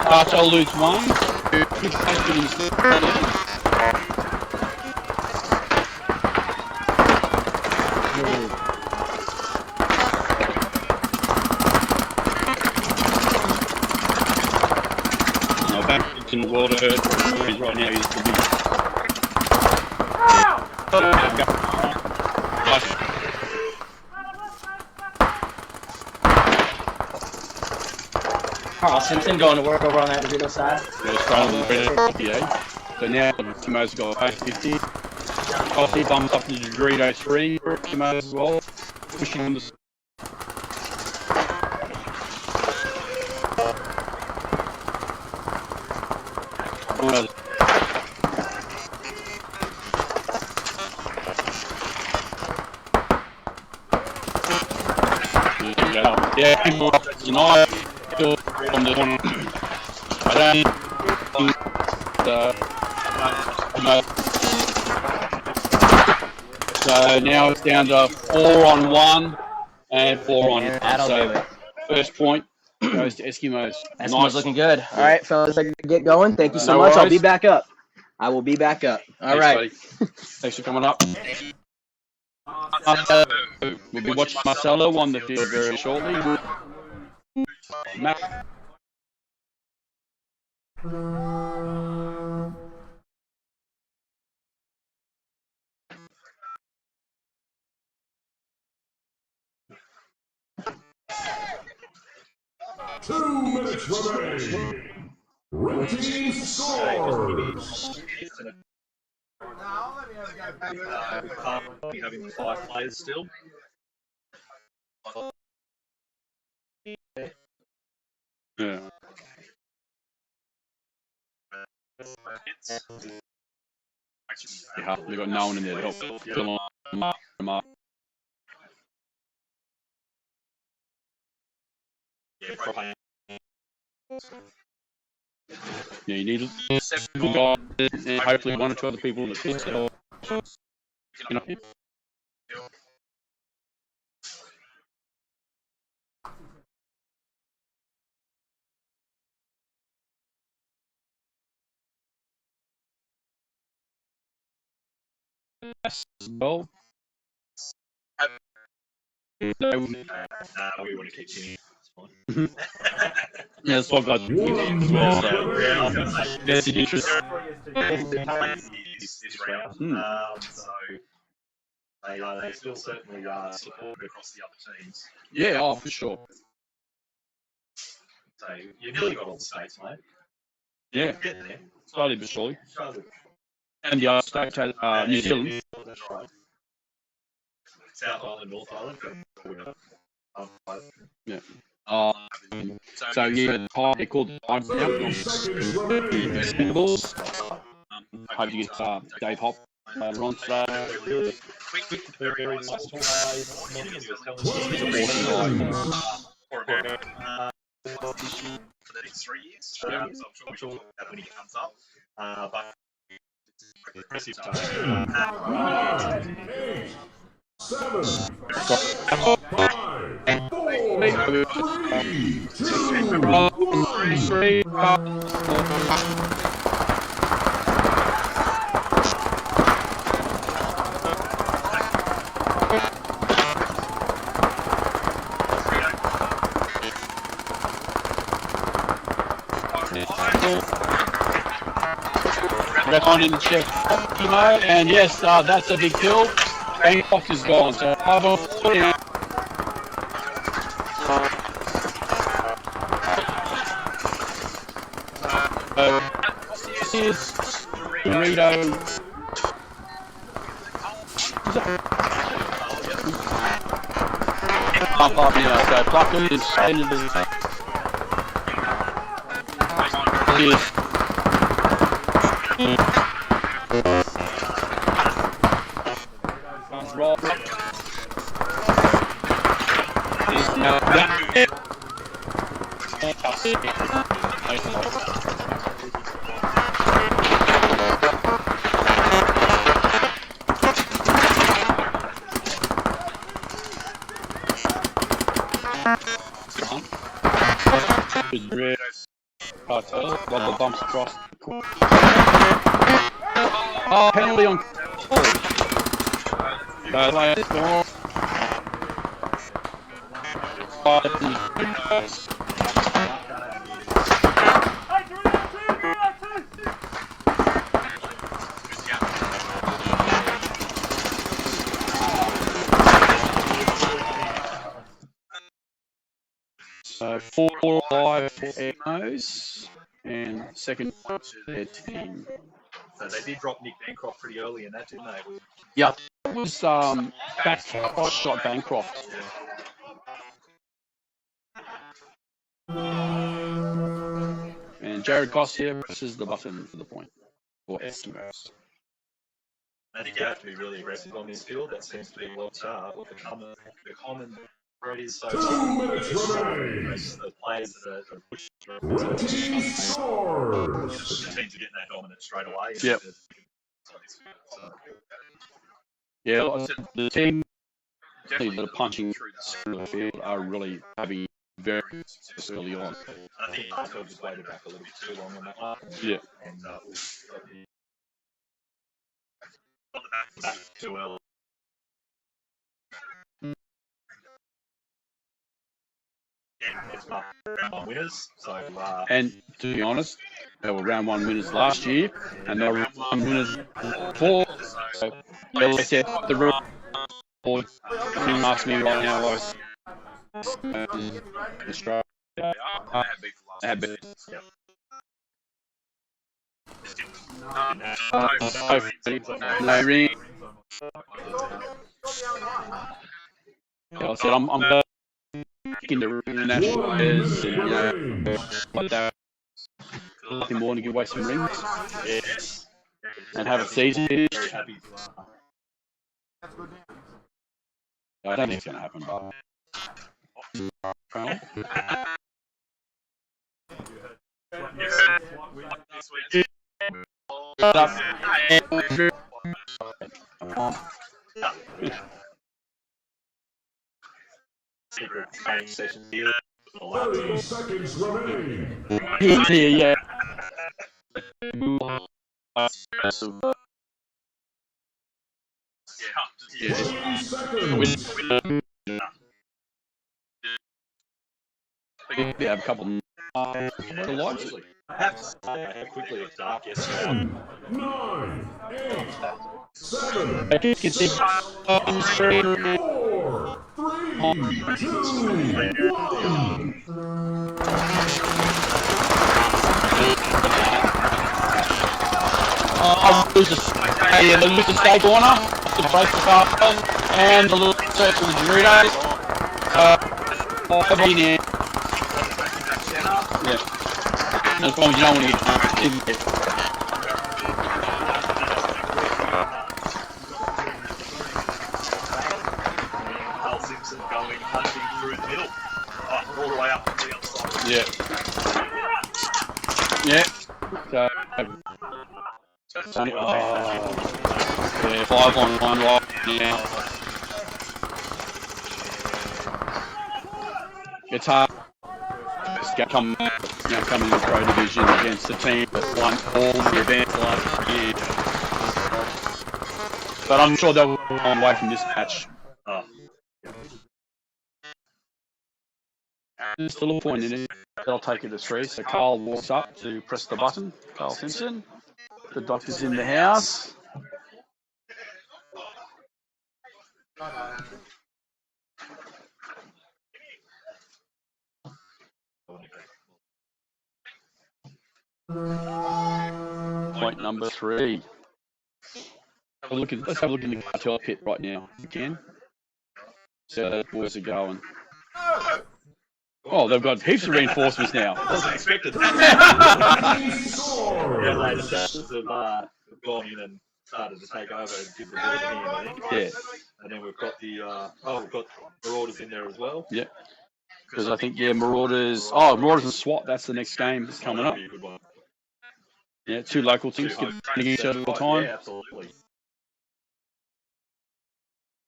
Cartel lose 1. Back in the world of hurt. Right now he's the biggest. Carl Simpson going to work over on that Dorito side. So now Timo's got 50. Obviously bumps up to the Dorito 3 for Timo as well. Pushing on the yeah, people tonight from the corner. I don't so now it's down to 4 on 1 and 4 on 1. That'll do it. First point goes to Eskimos. Eskimos looking good. All right, fellas, I can get going. Thank you so much. I'll be back up. I will be back up. All right. Thanks for coming up. We'll be watching Marcelo on the field very shortly. Matt. 2 minutes remaining. Red team scores. We can't be having 5 players still. Yeah. Yeah, they've got no one in there to help fill them up. Yeah, you need 7 guys and hopefully 1 or 2 other people in the field. You know. Well, We want to continue. yeah, that's what guys One as well. So minute. that's the interest. This round. So they still certainly supported across the other teams. Yeah, oh, for sure. So you nearly got all the states, mate. Yeah, Getting there. slowly but surely. Australia. And the other states had New Zealand. That's right. South Island, North Island. Yeah. So yeah, they called the time 30 seconds remaining. Expendables. Hope you get Dave Hop later on today. Quick, very nice talk this morning, and he was telling us 20 for the next 3 years. So I'm sure we'll talk about when he comes up. But impressive. 9, 8, 7, 6, 5, 4, 3, 2, 1. Back on in the check, and yes, that's a big kill. Bangkok is gone. So here's Dorito. Pump up now. So Plucker is into the. Here's the bumps across. Oh, penalty on. So 4-5 for Emos, and second point to their team. So they did drop Nick Bancroft pretty early in that, didn't they? Yeah, it was Bancroft shot Bancroft. And Jared Goss here presses the button for the point for Eskimos. I think you have to be really aggressive on this field. That seems to be what the common thread is. So 2 minutes remaining. the players that are pushing Red team scores. the teams are getting that dominant straight away. Yep. So, Yeah, like I said, the team that are punching through the center of the field are really having very success early on. I think Nashville just waited back a little bit too long on that one. Yeah. And back too early. it's round one winners. So And to be honest, they were round one winners last year, and they were round one winners before. So they said the rule board can ask me right now. Australia. Have been. No ring. I said I'm going into international players, and, you know, like that. Nothing more to give away some rings. yes, And have a season. very happy. I don't think it's going to happen, but. Secret training session here. 30 seconds remaining. Yeah. Yeah. 20 seconds. We have a couple to watch. I have to say how quickly it's dark yesterday. 9, 8, 7, I think it's 4, 3, 2, 1. I'll lose the steak corner, the break the car, and the little search for the Doritos. I've been here. Yeah. As long as you don't want to get in there. Al Simpson going hunting through the middle. All the way up to the other side. Yeah. Yeah, 5 on 1 right now. It's hard to come in the pro division against a team that won all the events last year. But I'm sure they'll come away from this match. Oh. There's still a point in it. They'll take it to 3. So Carl walks up to press the button. Carl Simpson. The doctor's in the house. Point number 3. Let's have a look in the cartel pit right now, if we can. See how those boys are going. Oh, they've got heaps of reinforcements now. Wasn't expected. Yeah, later sessions have gone in and started to take over and give the ball to him, I think. Yeah. And then we've got we've got Marauders in there as well. Yeah. Because I think, Marauders. Oh, Marauders and SWAT, that's the next game that's coming up. That'd be a good one. Yeah, 2 local teams getting each other all the time. Yeah, absolutely.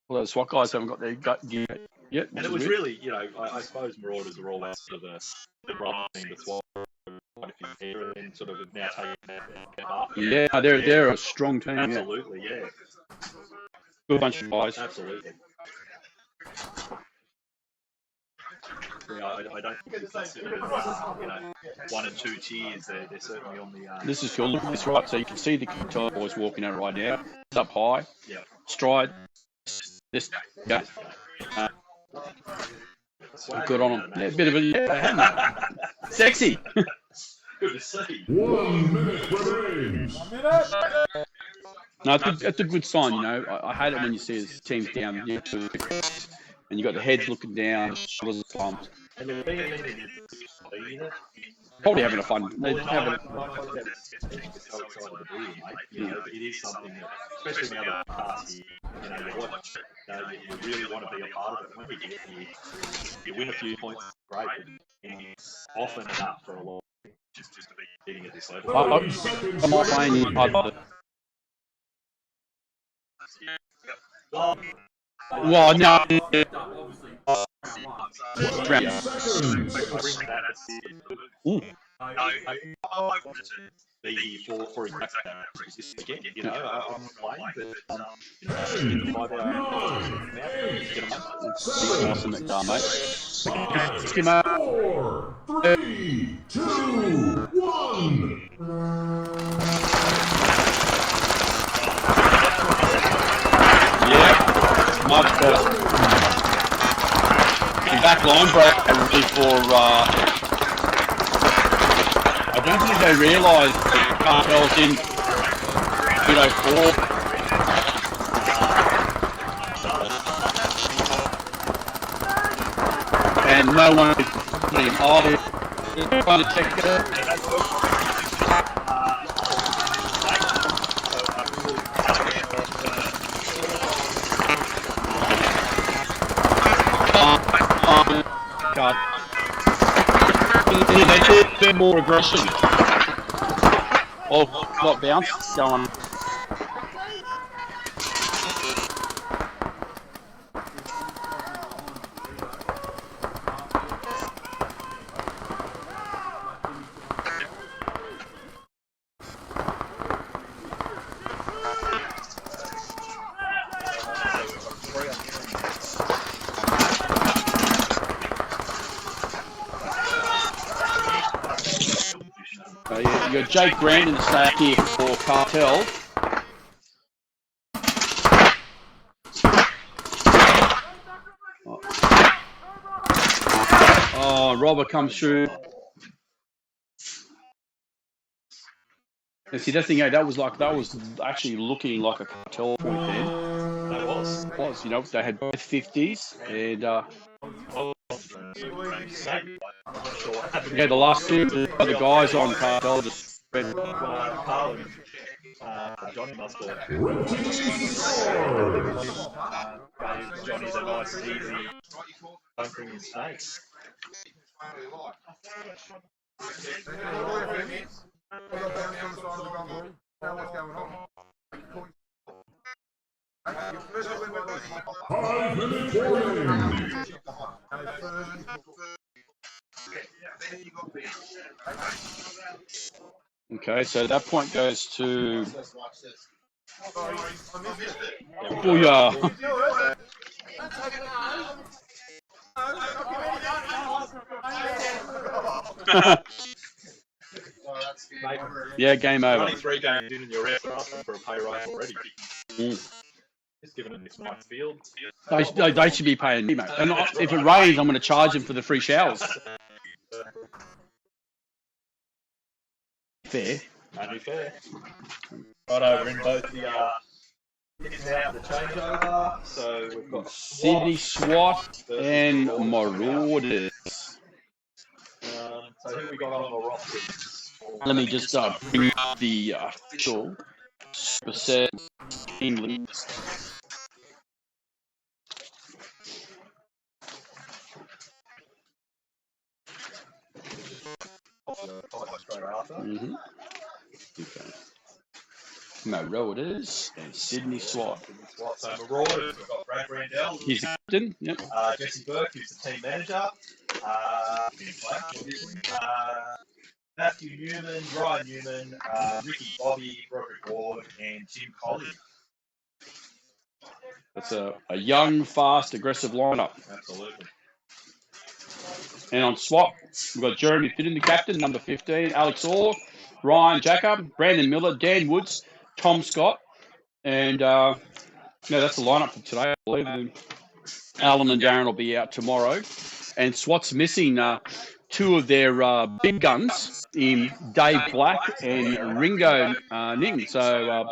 Well, the SWAT guys haven't got their gut gear yet. And it was really, I suppose Marauders are always sort of the right thing to swap quite a few here and then sort of now taking that step up. Yeah, they're a strong team. Absolutely, yeah. Good bunch of guys. Absolutely. I don't think it's considered 1 and 2 tiers. They're certainly on the. This is your this right, so you can see the Kentucky boys walking out right now. It's up high. Yeah. Stride. This. Yeah. Good on them. Yeah, a bit of a sexy. Good to see. 1 minute remains. No, it's a good sign, I hate it when you see teams down, and you got the heads looking down, shoulders slumped. And they're being in it. Probably having a fun. They're having. So excited to be here, mate. It is something that, especially now that past year, you watch, you really want to be a part of it. When we get here, you win a few points, great. And it's often enough for a lot just to be getting at this level. I'm not playing you. Well, no. I wanted to be for his background this weekend. You know, I'm playing, but get the 5 hour. It's awesome that car, mate. 4, 3, 2, 1. Yeah, much better. The back line break really for. I don't think they realised that Cartel's in 804. And no one is putting him either. They're trying to check it. God. Yeah, they should be more aggression. Oh, not bounce going. You got Jake Brandon stack here for Cartel. Oh, Robert comes through. And see, that thing, that was actually looking like a Cartel point then. That was. It was, you know, they had both 50s and yeah, the last two other guys on Cartel just went. Johnny must have gave Johnny the nice easy bunkering his face. Okay, so that point goes to Booyah. Yeah, game over. 23 games in and you're asking for a pay rise already. Just giving them this nice field. They should be paying me, mate. And if it rains, I'm going to charge them for the free showers. Fair. Only fair. Right over in both the out the changeover. So we've got Sydney SWAT and Marauders. So who we got on the roster? Let me just bring up the official Super 7 team list. Mm-hmm. Okay. Marauders and Sydney SWAT. So Marauders, we've got Brad Randell. He's the captain. Yep. Jesse Burke, who's the team manager. Matthew Newman, Brian Newman, Ricky Bobby, Roderick Ward, and Jim Colley. That's a young, fast, aggressive lineup. Absolutely. And on SWAT, we've got Jeremy Fitton, the captain, number 15, Alex Orr, Ryan Jacob, Brandon Miller, Dan Woods, Tom Scott, and that's the lineup for today, I believe. Alan and Darren will be out tomorrow. And SWAT's missing two of their big guns in Dave Black and Ringo Ning. So,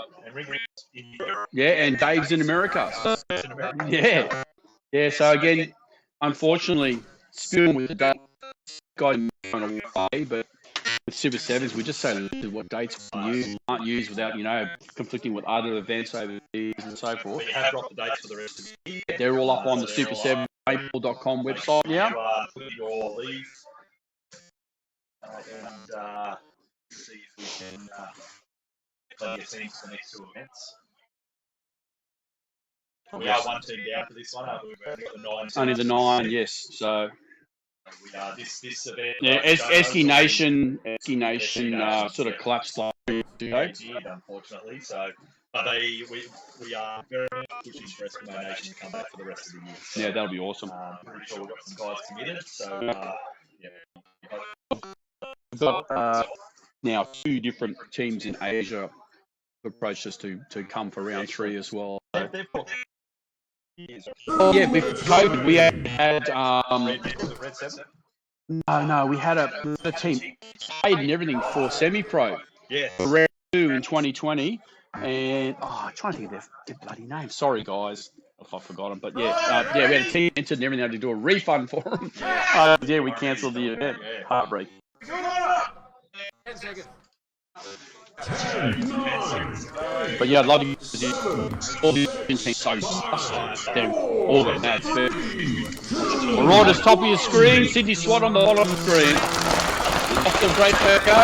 yeah, and Dave's in America. So, yeah. Yeah, so again, unfortunately, spilling with the date guy going away, but with Super 7s, we just say what dates aren't used without, conflicting with other events overseas and so forth. But you have dropped the dates for the rest of the year. They're all up on the Super7April.com website now. Put your leave and see if we can play your teams for the next two events. We are one team down for this one. We've only got the 9. Only the 9, yes. So This event. Yeah, Esky Nation sort of collapsed like did, unfortunately. So, but we are very much pushing for Eskimo Nation to come back for the rest of the year. So, yeah, that'll be awesome. Pretty sure we've got some guys committed. So, yeah. We've got now 2 different teams in Asia approached us to come for round 3 as well. They've got Yeah, with COVID, we had Red Seven. no, we had a team played and everything for semi-pro. Yeah. For round 2 in 2020, and I'm trying to think of their bloody name. Sorry, guys, if I forgot them. But yeah, we had a team entered and everything. Had to do a refund for them. Yeah, we cancelled the event. Heartbreak. 10 seconds. 10, 9, But yeah, I'd love you to do all the teams so fast. They're all their nads. Marauders top of your screen. Sydney SWAT on the bottom of the screen. Off the great go.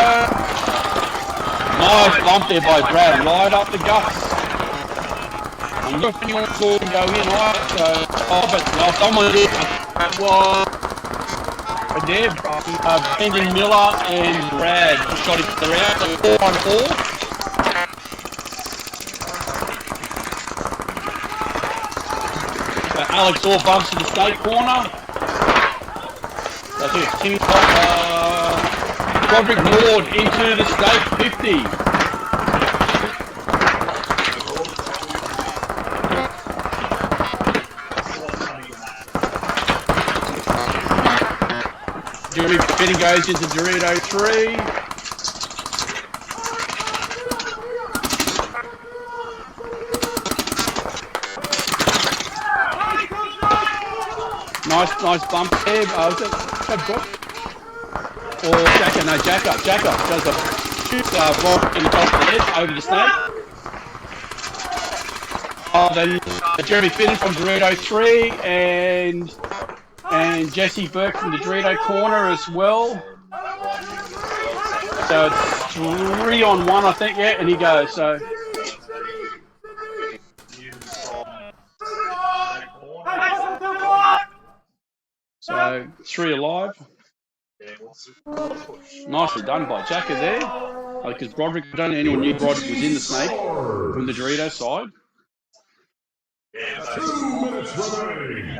Nice bump there by Brad. Right up the guts. I'm not if anyone saw him go in, right? So, but someone did. But there, Brendan Miller and Brad shot it around. So 4-on-4. So Alex all bumps to the state corner. That's it. Timmy Broderick Ward into the state 50. Jeremy Fitting goes into Dorito 3. Nice bump there. Was that Brock? Or Jacker? No, Jacker. Jacker does a shoot Brock in the top of the head over the snake. Then Jeremy Fitting from Dorito 3 and Jesse Burke from the Dorito corner as well. So it's 3-on-1, I think, yeah, and he goes. So 3 alive. Nicely done by Jacker there. Because Broderick, I don't know anyone knew Broderick was in the snake from the Dorito side. 2 minutes remaining.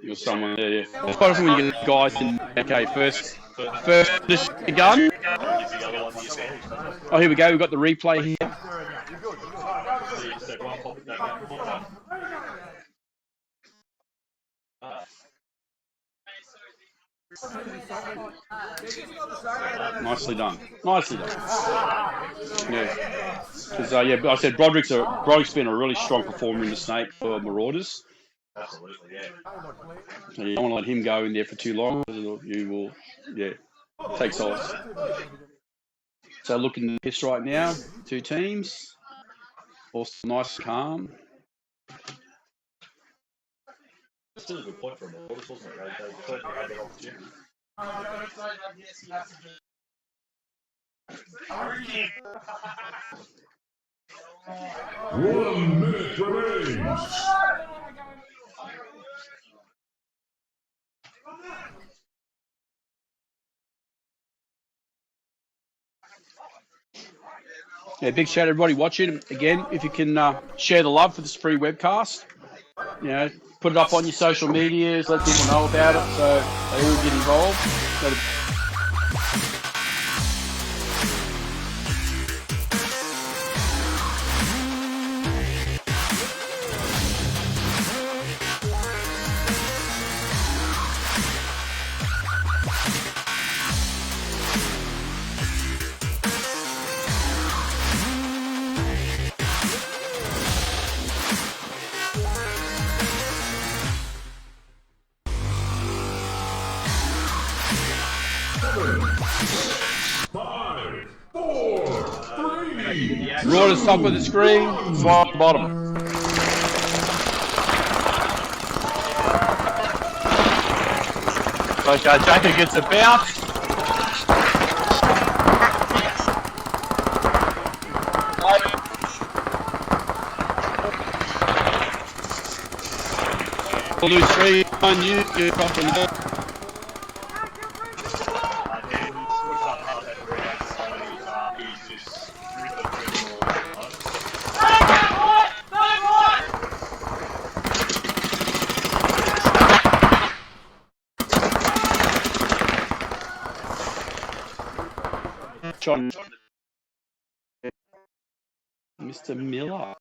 You're someone there, yeah. It's quite often when you get guys in, okay, first the gun. Oh, here we go, we've got the replay here. Nicely done. Nicely done. Yeah. Because I said Broderick's been a really strong performer in the snake for Marauders. Absolutely, yeah. So you don't want to let him go in there for too long. You will, take sides. So looking at this right now, 2 teams. Also nice, calm. Still a good point for Marauders, wasn't it? They certainly had that opportunity. 1 minute remains. Yeah, big shout out to everybody watching. Again, if you can share the love for this free webcast, put it up on your social medias, let people know about it so they all get involved. Marauders top of the screen, SWAT bottom. Okay, Jacker gets a bounce. We'll lose 3 on you. You're dropping it. He's just driven John. Mr. Miller.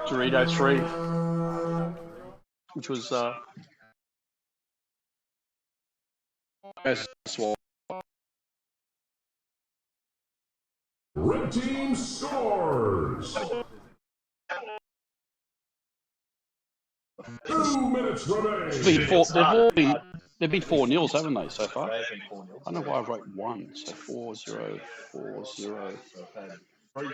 Dorito 3, which was swap. Red team scores. 2 minutes remaining. They've been 4-0, haven't they, so far? They've been 4-0. I don't know why I wrote 1, so 4-0, 4-0. 3-4. You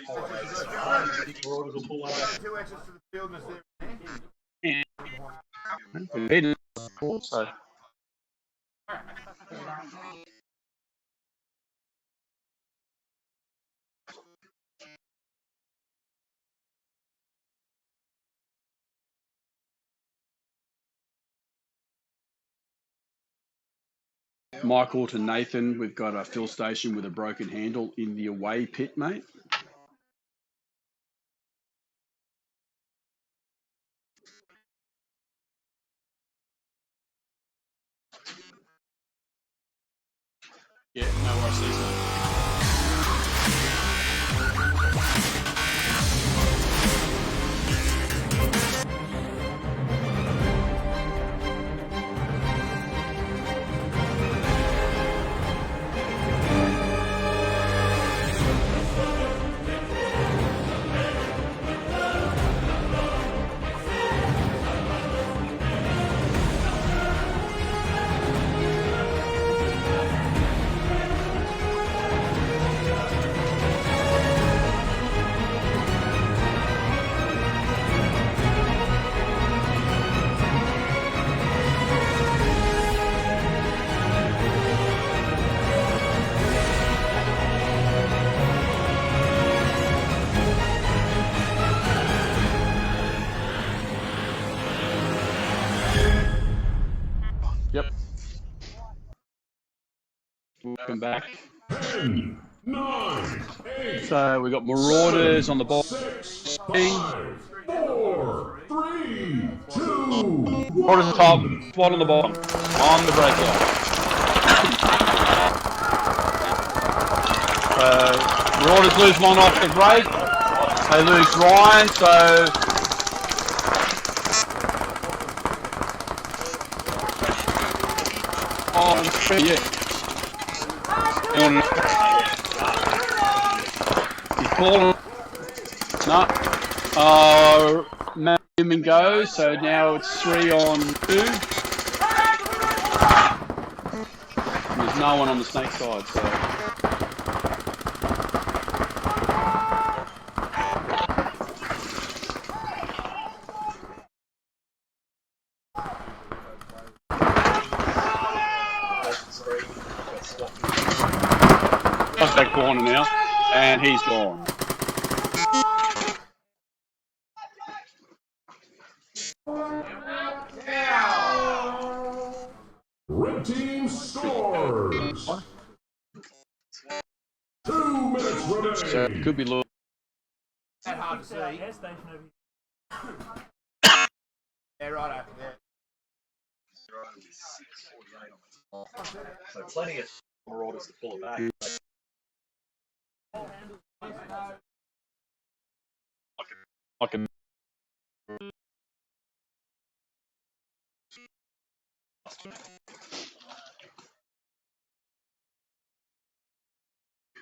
think Marauders will pull one out? 2 exits to the field and We've beaten so. Michael to Nathan, we've got a fill station with a broken handle in the away pit, mate. Yeah, no worries, mate. Yep. Welcome back. 10, 9, 8, So we got Marauders on the ball. 6, 5, 4, 3, 2, Marauders on the top, SWAT on the bottom. On the breakout. Marauders lose one off the break. They lose Ryan, so yeah. He's calling. No. Matt Newman goes, so now it's 3 on 2. There's no one on the snake side, so. That corner now, and he's gone. Red team scores. 2 minutes So remaining. it could be low. hard to see. Yeah, right. Yeah. So plenty of Marauders to pull it back. I can.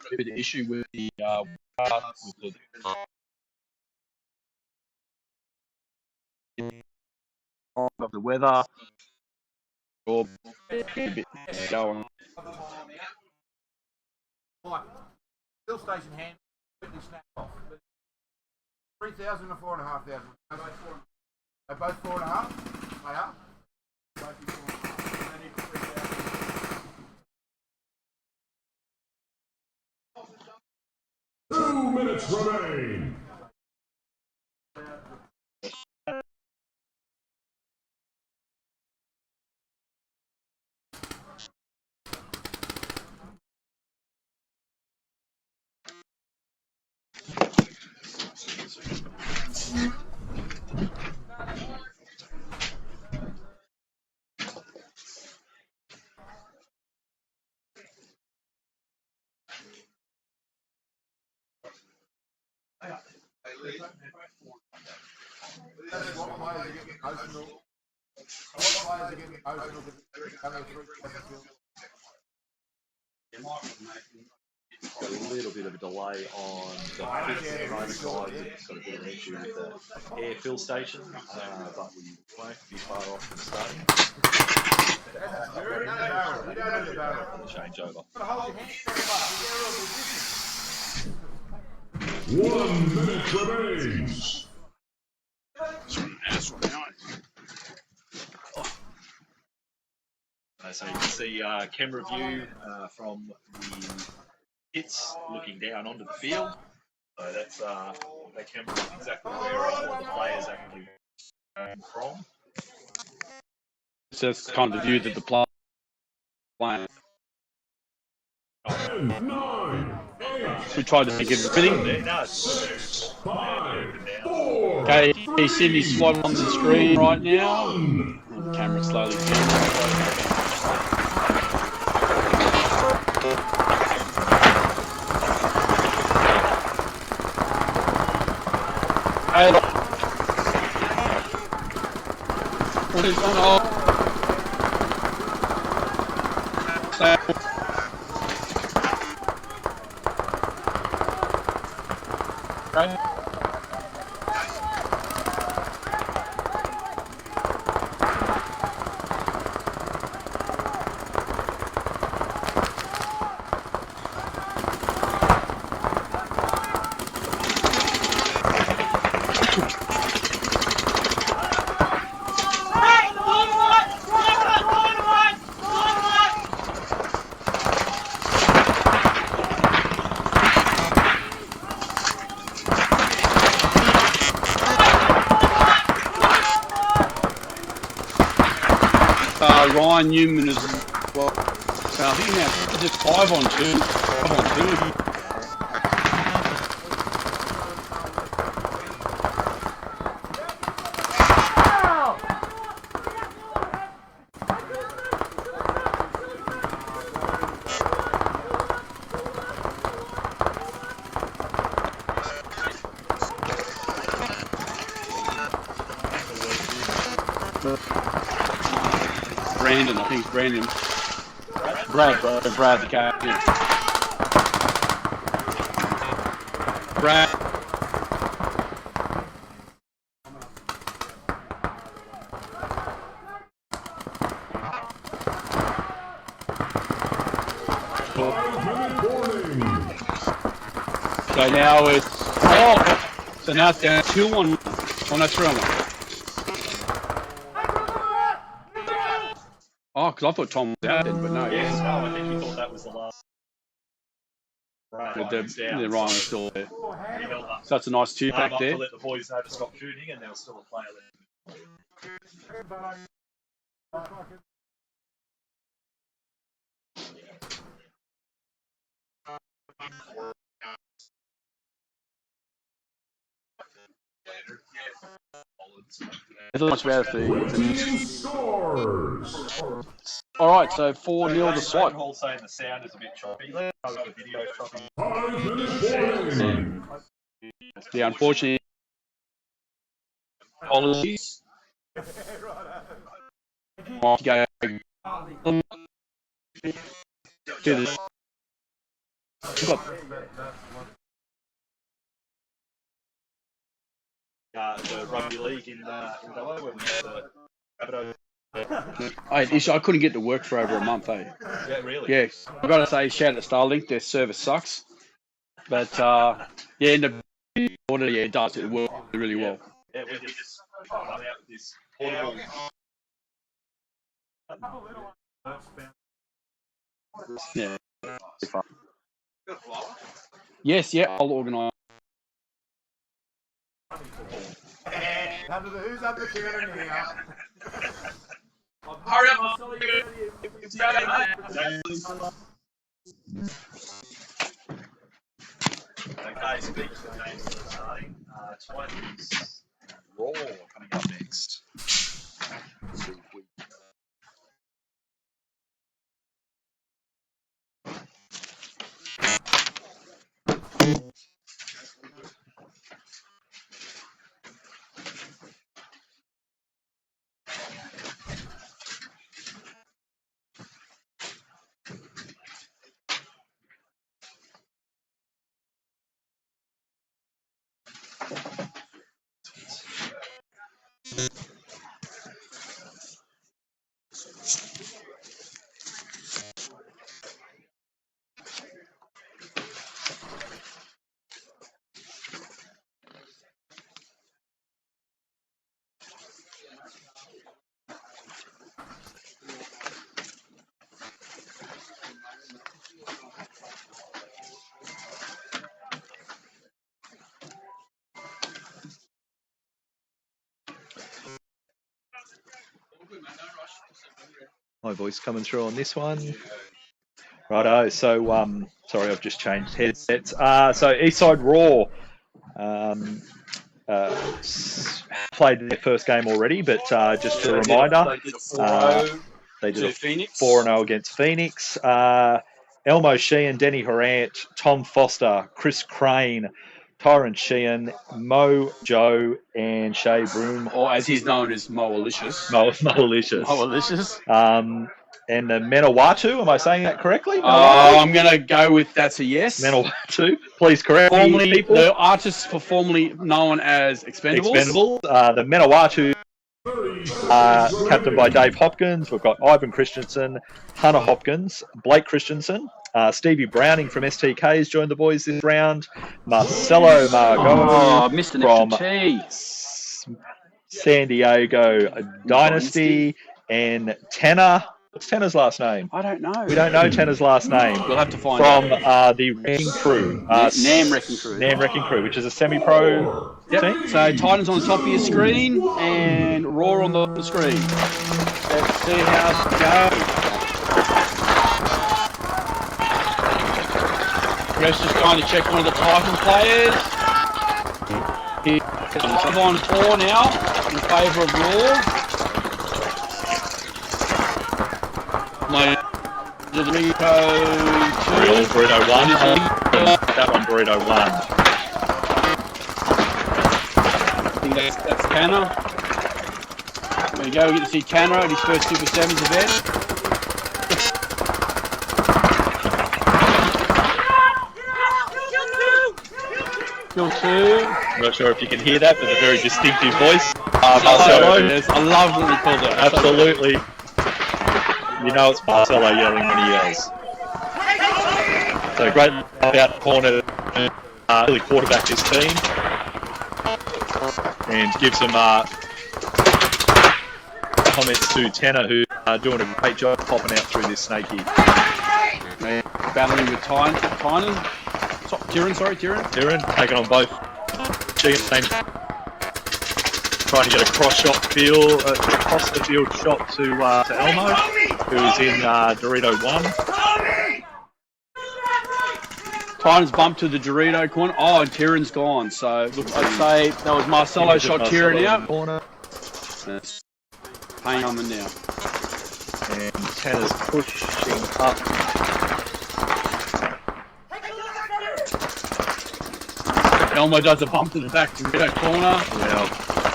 A bit of issue with the of the weather. Or a bit going. Mike, fill station hand completely snapped off. 3,000 and 4,500. They're both 4.5. They are. Both be 4.5. They need 3,000. 2 minutes remain. What players are getting emotional? What players are getting emotional because it's only a 3,000 field? Got a little bit of a delay on the fifth moment, guys. It's got a bit of an issue with the air fill station, but we won't be far off from starting. You're in the barrel. You don't need a barrel. Change over. Hold your hands up. You 1 minute remains. So you can see camera view from the pits looking down onto the field. So that's that camera is exactly where all the players actually came from. So that's kind of the view that the player playing. 10, 9, 8, We tried to think of everything. There, no, 6, 5, 4, Okay, Sydney's slot on the screen right now. 1. And the camera slowly turns. Hey, what is going on? Okay. Ryan Newman is well. So I think now just 5 on 2. 5 on 2. Brandon, I think it's Brandon. Brad the captain. Brad. So now it's so now it's down 2-1. Oh no, 3-1. Oh, because I thought Tom was out then, but no. Yes, no, I think you thought that was the last. Right, The Ryan was still there. He held up. So that's a nice 2-pack Up there. to let the boys know to stop shooting, and there was still a player left. It's not much better for Team scores. Alright, so 4-0 the SWAT. Hall saying the sound is a bit choppy. The video choppy. 5 minute warning. Yeah, unfortunately, policies. Go to this. The rugby league in Delo when we had the Rabbitohs. I couldn't get to work for over a month, eh? Yeah, really? Yeah, I've got to say, shout out to Starlink, their service sucks. But, yeah, in the order, yeah, it does. It works really well. Yeah, we just come out with this portable. Yeah. Yes, yeah, I'll organise. Who's up the counter now? Hurry up! Okay, speaking of games that are starting, Titans Raw coming up next. My voice coming through on this one. Righto. So, sorry, I've just changed headsets. So Eastside Raw played their first game already, but just a reminder, they did a 4-0 against Phoenix. Elmo Sheehan, Denny Horant, Tom Foster, Chris Crane, Tyron Sheehan, Mo Joe, and Shay Broom. Or as he's known as Moalicious. Moalicious. Moalicious. And the Menawatu, am I saying that correctly? I'm going to go with that's a yes. Menawatu, please correct me, people. The artists formerly known as Expendables. The Menawatu, captained by Dave Hopkins. We've got Ivan Christensen, Hunter Hopkins, Blake Christensen, Stevie Browning from STK has joined the boys this round. Marcelo Margot from San Diego Dynasty, and Tanner. What's Tanner's last name? I don't know. We don't know Tanner's last name. We'll have to find from out. The Wrecking Crew. NAM Wrecking Crew. NAM Wrecking Crew, which is a semi-pro team. So Titans on the top of your screen and Raw on the screen. Let's see how it goes. Chris just trying to check one of the Titan players. He's 5 on 4 now in favour of Raw. Dorito 2. Burrito 1. That one, Burrito 1. I think that's Tanner. There you go, we get to see Tanner at his first Super 7s event. Kill 2. I'm not sure if you can hear that, but a very distinctive voice. Marcelo. I love when we call that. Absolutely. You know it's Marcelo yelling when he yells. So great about corner, really quarterback his team, and give some comments to Tanner, who are doing a great job popping out through this snake here. Battling with Tyron. Tyron taking on both. Trying to get a across the field shot to Elmo, who's in Dorito 1. Tyron's bumped to the Dorito corner. Oh, and Tyron's gone. So look, I'd say that was Marcelo shot Tyron out. Corner. Paying on them now. And Tanner's pushing up. Elmo does a bump to the back Dorito corner. Yeah.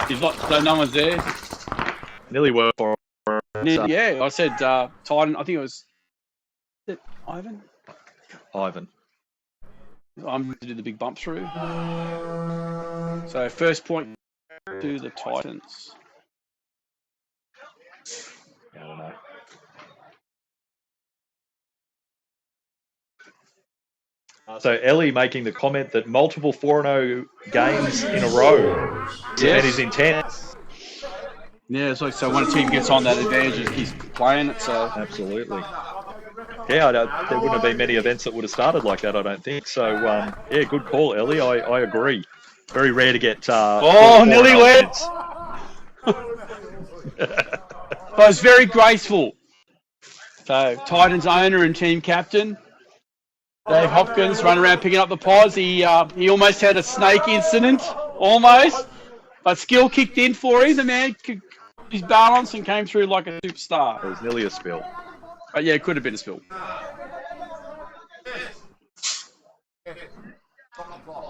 He's not, so no one's there. Nearly worked for him. Yeah, I said Titan. I think it was Ivan. I'm going to do the big bump through. So first point to the Titans. I don't know. So Ellie making the comment that multiple 4-0 games in a row. That is intense. Yeah, so when a team gets on that advantage, it keeps playing it. So absolutely. Yeah, there wouldn't have been many events that would have started like that, I don't think. So yeah, good call, Ellie. I agree. Very rare to get. Nearly went. But it's very graceful. So Titans owner and team captain Dave Hopkins running around picking up the pods. He almost had a snake incident, almost, but skill kicked in for him. The man could his balance and came through like a superstar. It was nearly a spill. Yeah, it could have been a spill.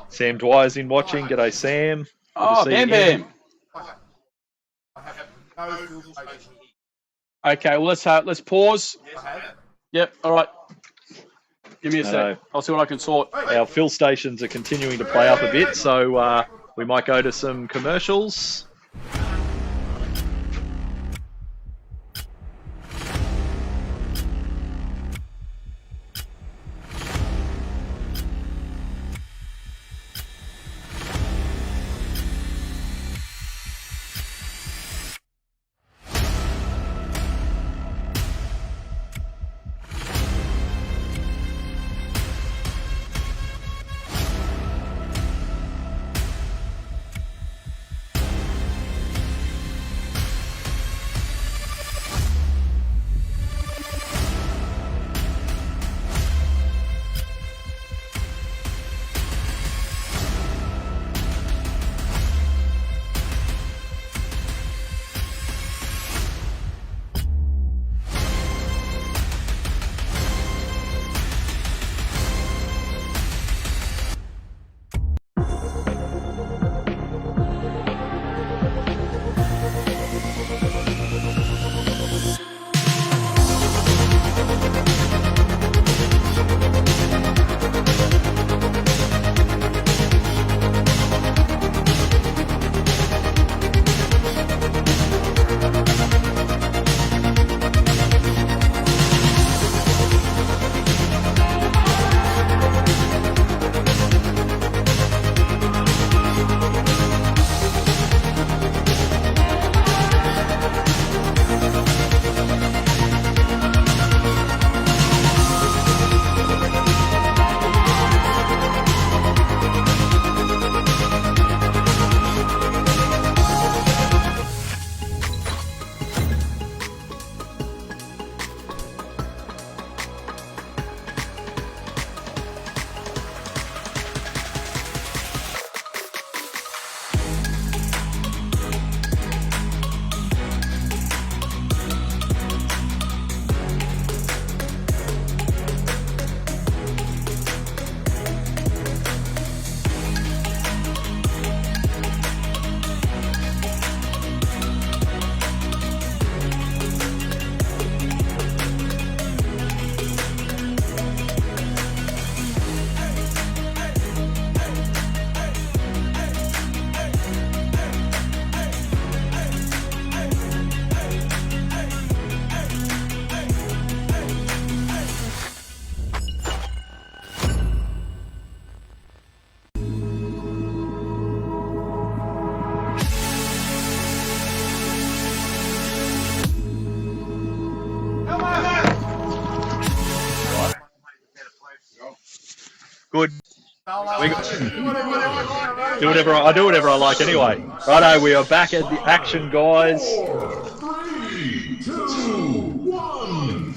Sam Dwyer's in watching. G'day, Sam. Good Bam Bam. Okay, well let's pause. Yep. All right. Give me a sec. I'll see what I can sort. Our fill stations are continuing to play up a bit, so we might go to some commercials. We got, do whatever I do whatever I like anyway. Righto, we are back at the action, guys. 3, 2, 1.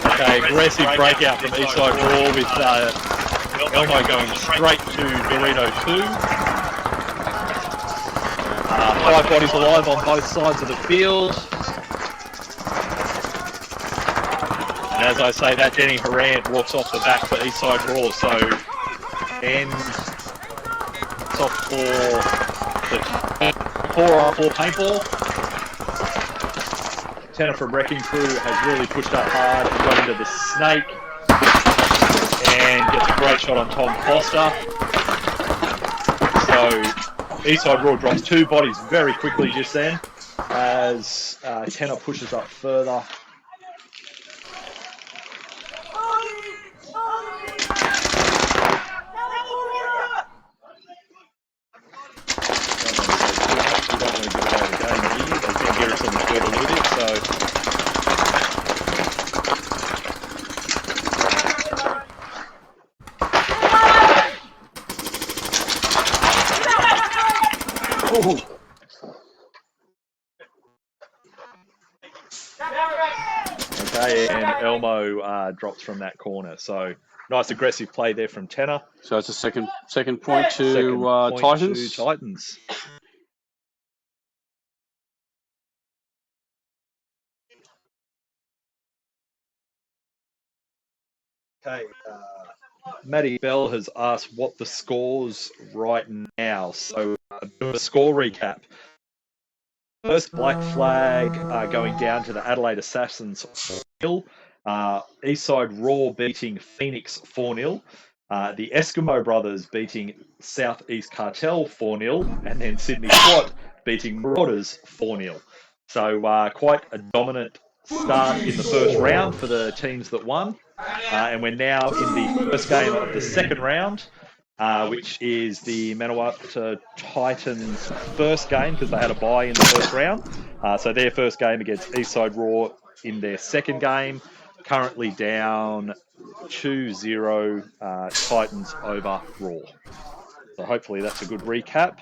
Okay, aggressive breakout from Eastside Raw with Elmo going straight to Dorito 2. 5 bodies alive on both sides of the field. And as I say that, Denny Harant walks off the back for Eastside Raw, so ends off for the 4-on-4 paintball. Tanner from Wrecking Crew has really pushed up hard and got into the snake and gets a great shot on Tom Foster. So Eastside Raw drops 2 bodies very quickly just then as Tanner pushes up further. Okay, and Elmo drops from that corner. So nice aggressive play there from Tanner. So it's a second point to Second point Titans. to Titans. Okay, Maddie Bell has asked what the scores right now. So a score recap. First Black Flag going down to the Adelaide Assassins 4-0. Eastside Raw beating Phoenix 4-0. The Eskimo Brothers beating Southeast Cartel 4-0. And then Sydney SWAT beating Marauders 4-0. So quite a dominant start in the first round for the teams that won. And we're now in the first game of the second round, which is the Manawatu Titans' first game because they had a bye in the first round. So their first game against Eastside Raw in their second game, currently down 2-0 Titans over Raw. So hopefully that's a good recap.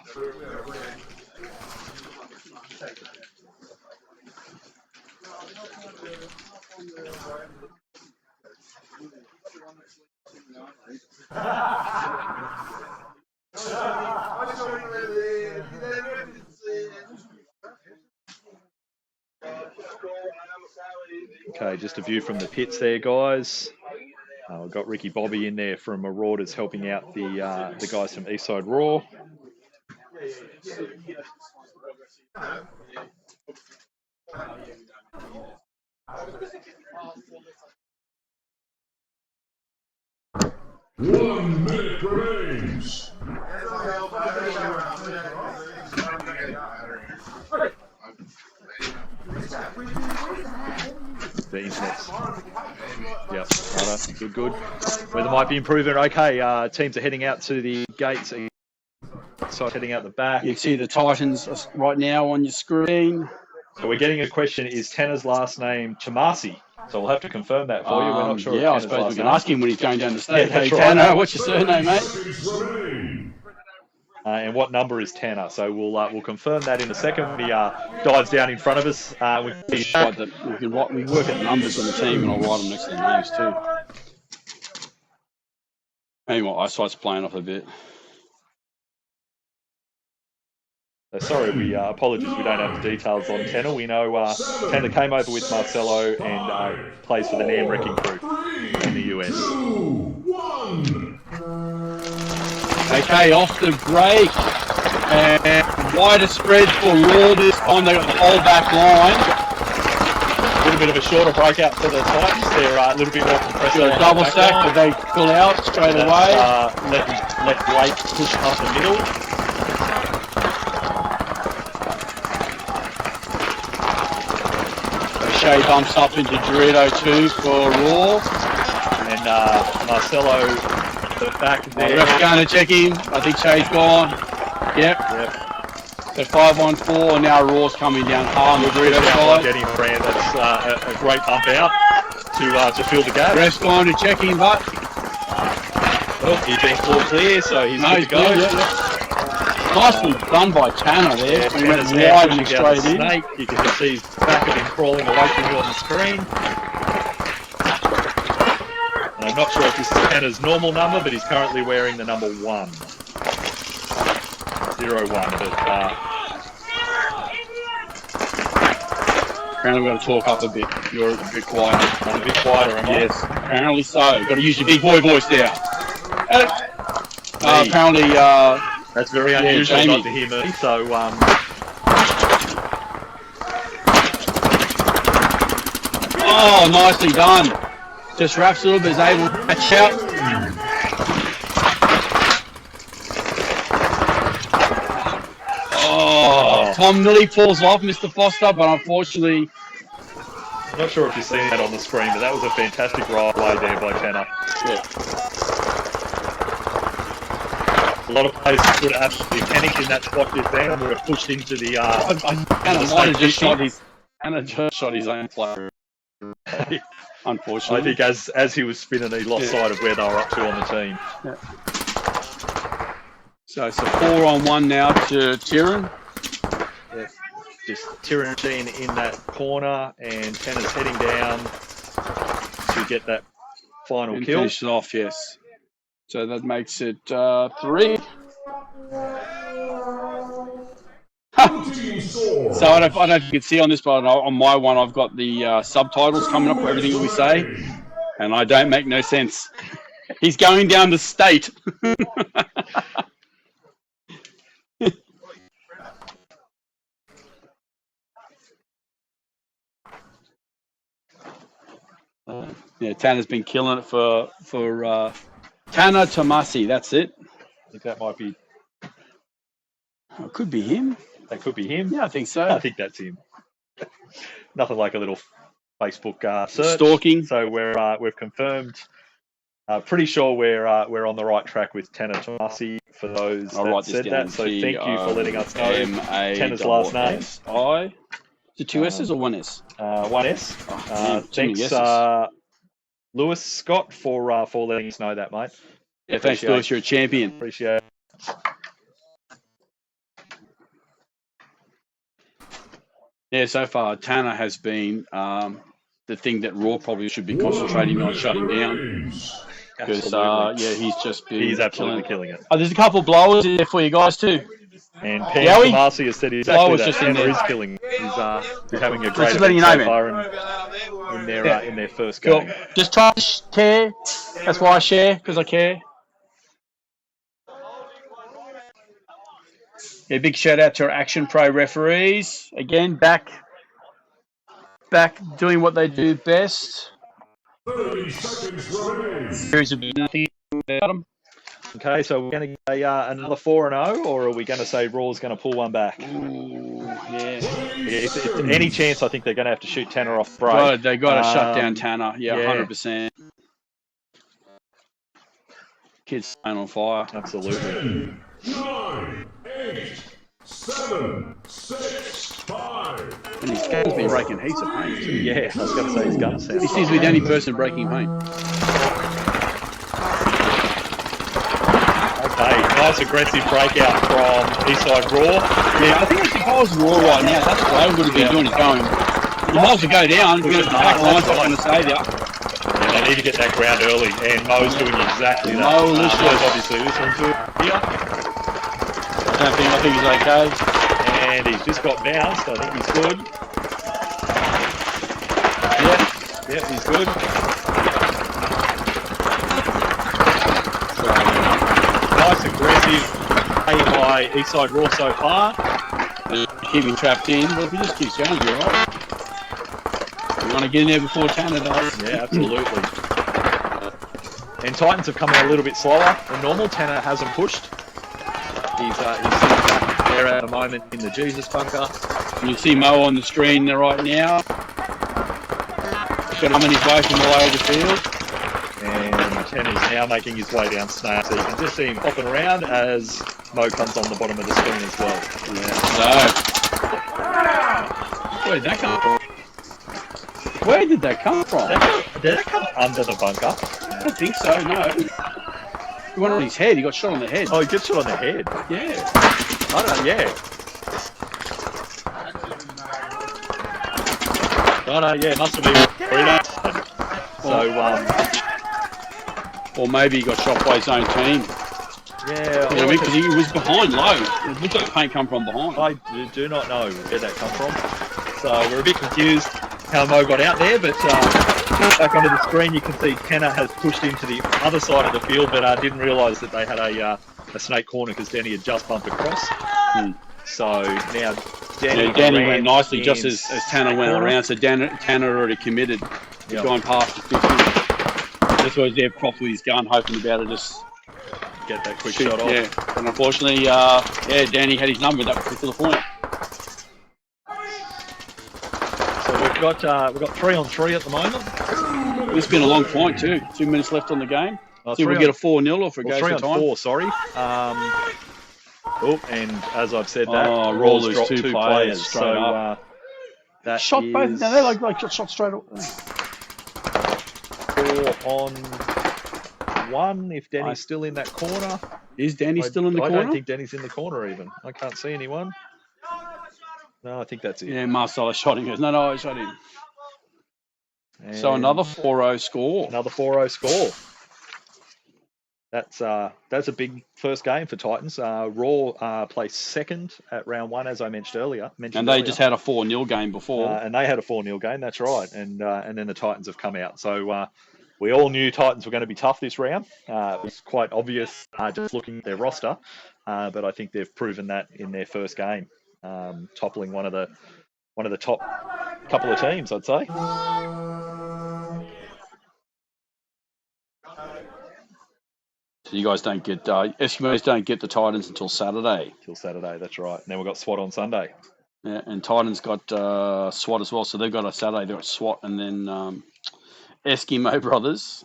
Okay, just a view from the pits there, guys. We've got Ricky Bobby in there from Marauders helping out the guys from Eastside Raw. One minute remains. The internet's. Yep, good. Weather might be improving. Okay, teams are heading out to the gates. So heading out the back. You can see the Titans right now on your screen. So we're getting a question: is Tanner's last name Chamasi? So we'll have to confirm that for you. We're not sure. Yeah, I suppose we can ask him when he's going down the stage. Hey, Tanner, what's your surname, mate? And what number is Tanner? So we'll confirm that in a second when he dives down in front of us. We work at numbers on the team, and I'll write them next to the names too. Anyway, eyesight's playing off a bit. So sorry, we apologies. We don't have the details on Tanner. We know Tanner came over with Marcelo and plays for the NAM Wrecking Crew in the US. 2, 1. Okay, off the break. And wider spread for Raw this time. They got the whole back line. A little bit of a shorter breakout for the Titans. They're a little bit more compressed. Got a double stack, but they pull out straight away. Let Blake push up the middle. Shea bumps up into Dorito 2 for Raw. And Marcelo back there. Ref's going to check him. I think Shea's gone. Yep. So 5-1-4, and now Raw's coming down hard on the Dorito side. Getting Brand. That's a great bump out. to fill the gap. Ref's going to check him, but Well, he's been all clear, so he's good to go. Nicely done by Tanner there. Yeah, He went Tanner's wide now and pushing down the straight in. snake. You can just see his back of him crawling away from you on the screen. And I'm not sure if this is Tanner's normal number, but he's currently wearing the number 1. 0-1, but Apparently we've got to talk up a bit. You're a bit quiet. I'm a bit quieter, am I? Yes, apparently so. Got to use your big boy voice there. Apparently, That's very unusual Jamie. not to hear me, so oh, nicely done. Just Raph's a little bit is able to catch out. Oh, Tom nearly falls off, Mr. Foster, but unfortunately, I'm not sure if you've seen that on the screen, but that was a fantastic ride away there by Tanner. yeah. A lot of players would have absolutely panicked in that spot just then and would have pushed into the Anna might have just shot his. Anna just shot his own player. I Unfortunately, think as he was spinning, he lost sight of where they were up to on the team. so it's a 4-on-1 now to Tyrone. Yeah. Just Tyrantine in that corner, and Tanner's heading down to get that final And kill. finish it off, yes. So that makes it 3. Team score. So I don't know if you can see on this, but on my one, I've got the subtitles coming up for everything that we say, and I don't make no sense. He's going down the state. Yeah, Tanner's been killing it for Tanner Tomasi. That's it. I think that might be. It could be him. That could be him. Yeah, I think so. I think that's him. Nothing like a little Facebook search. Stalking. So we've confirmed. Pretty sure we're on the right track with Tanner Tomasi for those I'll that write this said down. that. So thank you for letting us know Tanner's last name. I. Is it 2 S's or 1 S? 1 S. Man, too many Thanks, S's. Lewis Scott, for letting us know that, mate. Yeah, thanks, Lewis. You're a champion. Appreciate it. Yeah, so far Tanner has been the thing that Raw probably should be concentrating on shutting down. Because yeah, he's just been He's absolutely killing it. Oh, there's a couple blowers in there for you guys too. And Pam Yowie? Tomasi has said exactly was that. just in Tanner there. is killing it. He's having a great Just letting event you so know, far in their first Cool. game. Just try to care. That's why I share, because I care. Yeah, big shout out to our Action Pro referees. Again, back doing what they do best. 30 seconds remaining. There's a bit nothing about them. Okay, so we're going to get another 4-0, or are we going to say Raw's going to pull one back? Ooh, yeah. If any chance, I think they're going to have to shoot Tanner off break. Right, they got to shut down Tanner. Yeah, yeah. 100%. Kid's staying on fire. Absolutely. 9, 8, 7, 6, 5. And his gun's been breaking heaps of paint too. Yeah, I was going to say his gun sounds. He seems to be the only person breaking paint. Okay, nice aggressive breakout from Eastside Raw. Yeah, I think if I was Raw right now, that's what I would have been doing is going. You might as well go down because the back line's not going to save you. Yeah, they need to get that ground early, and Mo's doing exactly that. Mo, Mo's obviously listening to it here, I think he's okay. and he's just got bounced. I think he's good. Yeah, he's good. Nice aggressive play by Eastside Raw so far. Keep him trapped in, but if he just keeps going, you're right. You want to get in there before Tanner does. Yeah, absolutely. And Titans have come in a little bit slower than normal. Tanner hasn't pushed. He's sitting back there at the moment in the Jesus bunker. You see Mo on the screen there right now. Got him in his way from all over the field. And Tanner's now making his way down Snake. So you can just see him hopping around as Mo comes on the bottom of the screen as well. Yeah. So, where did that come from? Where did that come from? Did that come under the bunker? I don't think so, no. He went on his head. He got shot on the head. Oh, he gets shot on the head. Yeah. I don't know, yeah. Yeah, must have been Burrito. So, or maybe he got shot by his own team. yeah. You know what I mean? Because he was behind low. It looked like paint come from behind. I do not know where that come from. So we're a bit confused how Mo got out there, but back onto the screen you can see Tanner has pushed into the other side of the field, but didn't realise that they had a snake corner because Danny had just bumped across. So now Danny went nicely just as Tanner went around, so Tanner already committed. He's gone past the 50. That's why he's there propped with his gun, hoping to be able to just get that quick shot off. Yeah, but unfortunately, Danny had his number at that particular point. So we've got 3-on-3 at the moment. It's been a long point too. 2 minutes left on the game. See if we get a 4-0 or if it goes to time. 3-on-4, sorry. And as I've said that, Rawlers dropped two two players players. straight So up. that Shot is both. No, they like shot straight up. 4-on-1 if Danny's still in that corner. Is Danny still in the corner? I don't think Danny's in the corner even. I can't see anyone. No, I think that's it. Yeah, Marcelo shot him. He goes, no, I shot him. And So another 4-0 score. Another 4-0 score. That's a big first game for Titans. Raw placed second at round 1, as I mentioned earlier. And they just had a 4-0 game before. And they had a 4-0 game, that's right. And then the Titans have come out. So we all knew Titans were going to be tough this round. It was quite obvious just looking at their roster. But I think they've proven that in their first game, toppling one of the top couple of teams, I'd say. So you guys don't get Eskimos don't get the Titans until Saturday. Till Saturday, that's right. And then we've got SWAT on Sunday. Yeah, and Titans got SWAT as well. So they've got a Saturday. They've got SWAT and then Eskimo Brothers.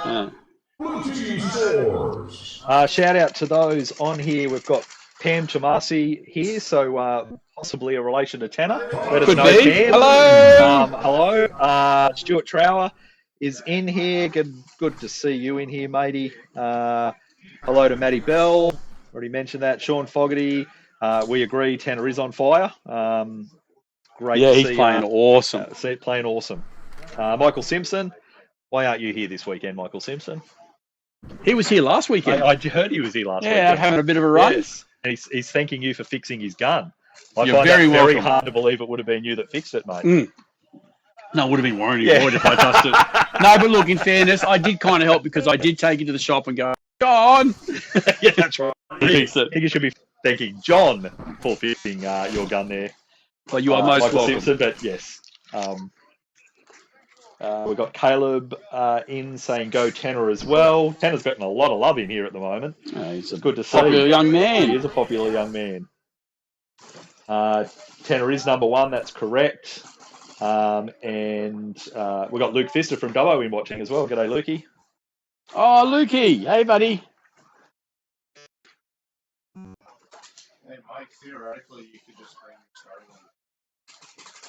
Yeah. Shout out to those on here. We've got Pam Tomasi here, so possibly a relation to Tanner. Let us know, Pam. Hello. Hello. Stuart Trower is in here. Good to see you in here, matey. Hello to Matty Bell. Already mentioned that. Sean Fogarty. We agree Tanner is on fire. Great to see. He's playing awesome. Playing awesome. Michael Simpson. Why aren't you here this weekend, Michael Simpson? He was here last weekend. I heard he was here last weekend. Yeah, having a bit of a run. Yes. And he's thanking you for fixing his gun. You're find very that very welcome. hard to believe it would have been you that fixed it, mate. No, it would have been worrying if I touched it. No, but look, in fairness, I did kind of help because I did take you to the shop and go on. Yeah, that's right. I Fix it. think you should be thanking John for fixing your gun there. But you are most Michael welcome. Simpson, but yes. We've got Caleb in saying go Tanner as well. Tanner's gotten a lot of love in here at the moment. He's It's good to see. popular young man. He is a popular young man. Tanner is number 1, that's correct. And we've got Luke Pfister from Dubbo in watching as well. G'day, Lukey. Oh, Lukey. Hey, buddy. Hey, Mike, theoretically, you could just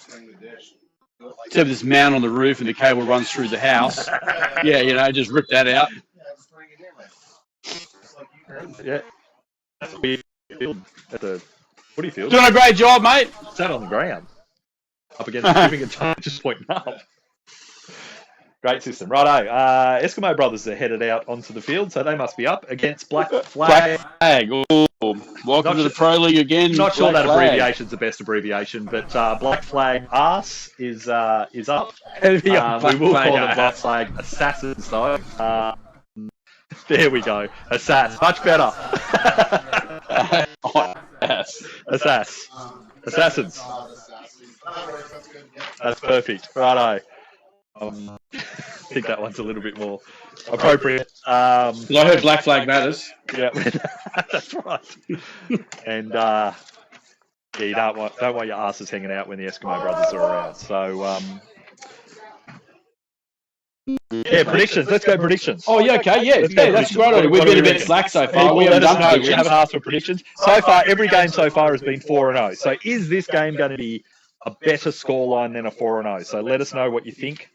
bring the dish. Except this mount on the roof and the cable runs through the house. Yeah, just rip that out. Yeah. That's a weird field. That's a footy field. Doing a great job, mate. Sat on the ground. Up against the giving and time, just pointing up. Great system. Righto. Eskimo Brothers are headed out onto the field, so they must be up against Black Flag. Black Flag. Ooh. Welcome to the Pro League again. Not sure Black that Flag. abbreviation's the best abbreviation, but Black Flag Arse is up. We will Black call Flag them Black Flag Assassins, though. There we go. Assass. Much better. Yes. Assassins. That's perfect. Righto. I think that one's a little bit more appropriate. I heard Black Flag matters. Yeah, that's right. And you don't want your asses hanging out when the Eskimo Brothers are around. So predictions. Let's go predictions. Oh, yeah, okay, yeah, that's great idea. We've been a bit slack so far. We haven't done predictions. We haven't asked for predictions. So far, every game so far has been 4-0. So is this game going to be a better scoreline than a 4-0. So let us know what you think.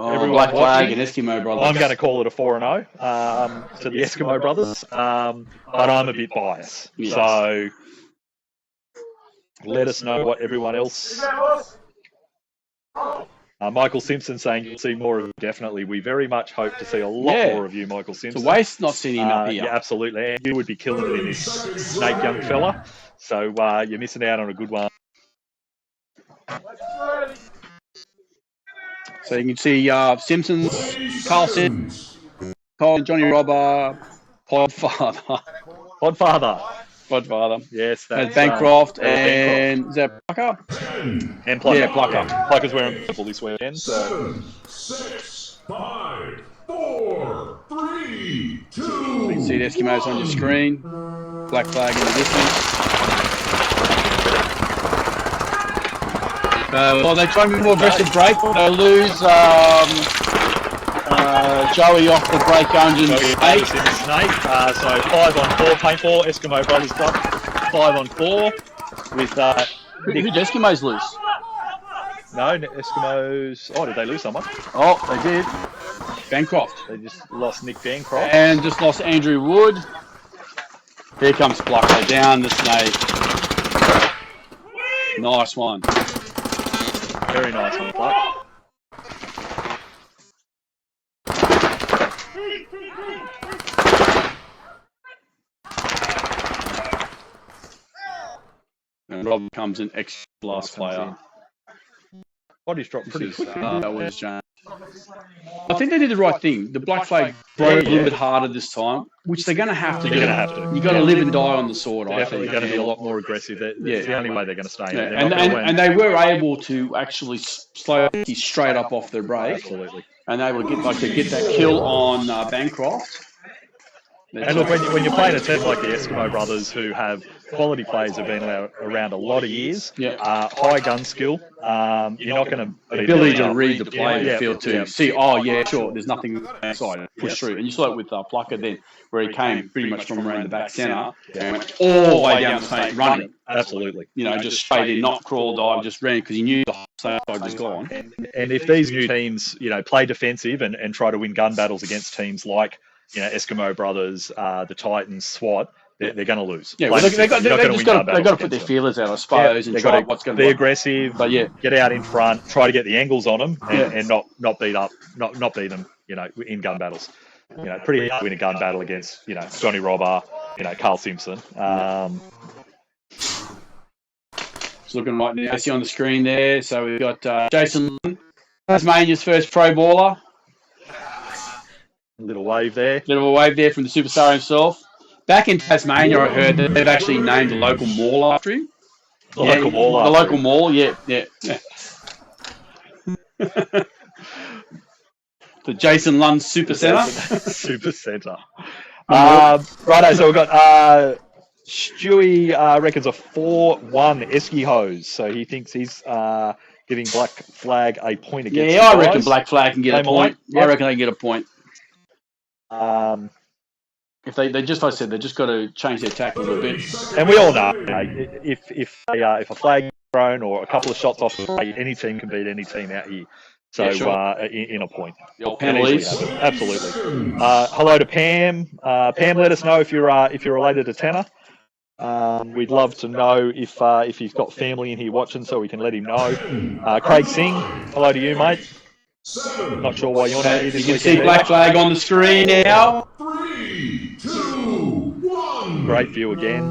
Everyone Black Flag and Eskimo Brothers. I'm going to call it a 4-0 to the Eskimo Brothers, but I'm a bit biased. Yes. So let us know what everyone else. Michael Simpson saying you'll see more of him. Definitely. We very much hope to see a lot more of you, Michael Simpson. It's a waste not seeing him up here. Yeah, absolutely. And you would be killing it in this snake young fella. So you're missing out on a good one. So you can see Simpsons, Carlson, Johnny Robber, Podfather. Yes, that's Bancroft and is that Plucker? And Plucker. Yeah, Plucker. Plucker's wearing purple this weekend. So. 7, 6, 5, 4, 3, 2. You can see the Eskimos on your screen. Black Flag in the distance. Well, they try to be more aggressive break. They lose Joey off the break going to 8. Snake. So 5 on 4 paintball. Eskimo Brothers got 5 on 4 with Who did Eskimos lose? No, Eskimos. Oh, did they lose someone? Oh, they did. Bancroft. They just lost Nick Bancroft. And just lost Andrew Wood. Here comes Plucker down the snake. Nice one. Very nice one, Pluck. And Rob comes in extra last player. Body's dropped pretty quick. That was James. I think they did the right thing. The Black Flag broke a little bit harder this time, which they're going to have to do. They're going to have to. You got to live and die on the sword. I think Definitely going to be a lot more aggressive. That's the only way they're going to stay. Yeah. And they were able to actually slow straight up off their break. Absolutely. And they would get that kill on Bancroft. And look, when you're playing a team like the Eskimo Brothers, who have quality players who've been around a lot of years, high gun skill, you're not going to ability to read the play in the field too. Yeah. See, sure, there's nothing inside, push through, and you saw it with Plucker then, where he came pretty much from around the back centre and went all the way down the snake running. Absolutely. Just straight in, not crawl dive, just ran because he knew the side was gone. And if these new teams, play defensive and try to win gun battles against teams like Eskimo Brothers, the Titans, SWAT, they're going to lose. Yeah, well, they've got to put their feelers out, I suppose, and try what's going to be aggressive. But get out in front, try to get the angles on them, and not beat them. In gun battles. Pretty hard to win a gun battle against Johnny Robber, Carl Simpson. It's looking right now. See on the screen there. So we've got Jason, Tasmania's first pro baller. A little wave there. Little wave there from the superstar himself. Back in Tasmania, I heard that they've actually named a local mall after him. The local mall, yeah. The Jason Lund Super Centre. Super Centre. Righto, so we've got Stewie reckons a 4-1 Esky Hose. So he thinks he's giving Black Flag a point against I reckon Black Flag can get a point. I reckon they can get a point. If they just, like I said, they just got to change their tack a little bit. And we all know, if a flag is thrown or a couple of shots off the plate, any team can beat any team out here. So in a point, penalties, absolutely. Hello to Pam. Pam, let us know if you're related to Tanner. We'd love to know if he's got family in here watching, so we can let him know. Craig Singh, hello to you, mate. Not sure why you're not here this weekend. You can see Black Flag on the screen now. 3, 2, 1. Great view again.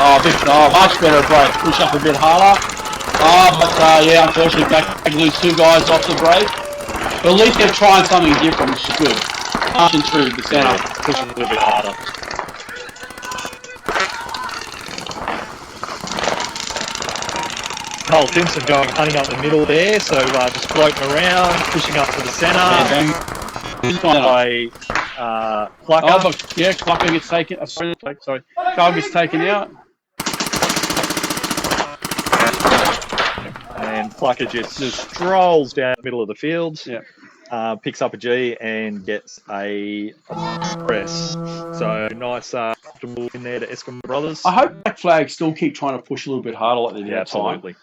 Much better break. Push up a bit harder. But unfortunately, Black Flag lose 2 guys off the break. But at least they're trying something different, which is good. Pushing through the centre. Pushing a little bit harder. Carl Simpson going hunting up the middle there, so just floating around, pushing up to the centre. By Plucker. Plucker gets taken. Sorry, Carl gets taken out. And Plucker just strolls down the middle of the field. Yeah. picks up a G and gets a press. So nice comfortable in there to Eskimo Brothers. I hope Black Flag still keep trying to push a little bit harder like they did Yeah, that time. absolutely.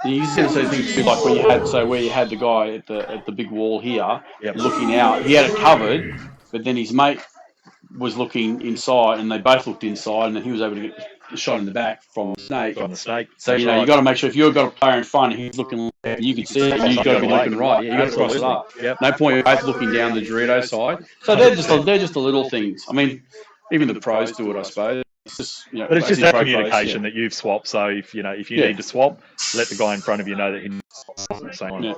You see those things too, like where you had the guy at the big wall here, looking out. He had it covered, but then his mate was looking inside, and they both looked inside, and then he was able to get a shot in the back from the snake. From the snake. So you got to make sure if you've got a player in front and he's looking, you can see it. You've got to be looking right. Yeah, you got to cross it up. Yep. No point both looking down the Dorito side. So they're just the little things. I mean, even the pros do it, I suppose. It's just, but it's just that communication that you've swapped. So if you need to swap, let the guy in front of you know that he needs to swap at the same time. Yeah.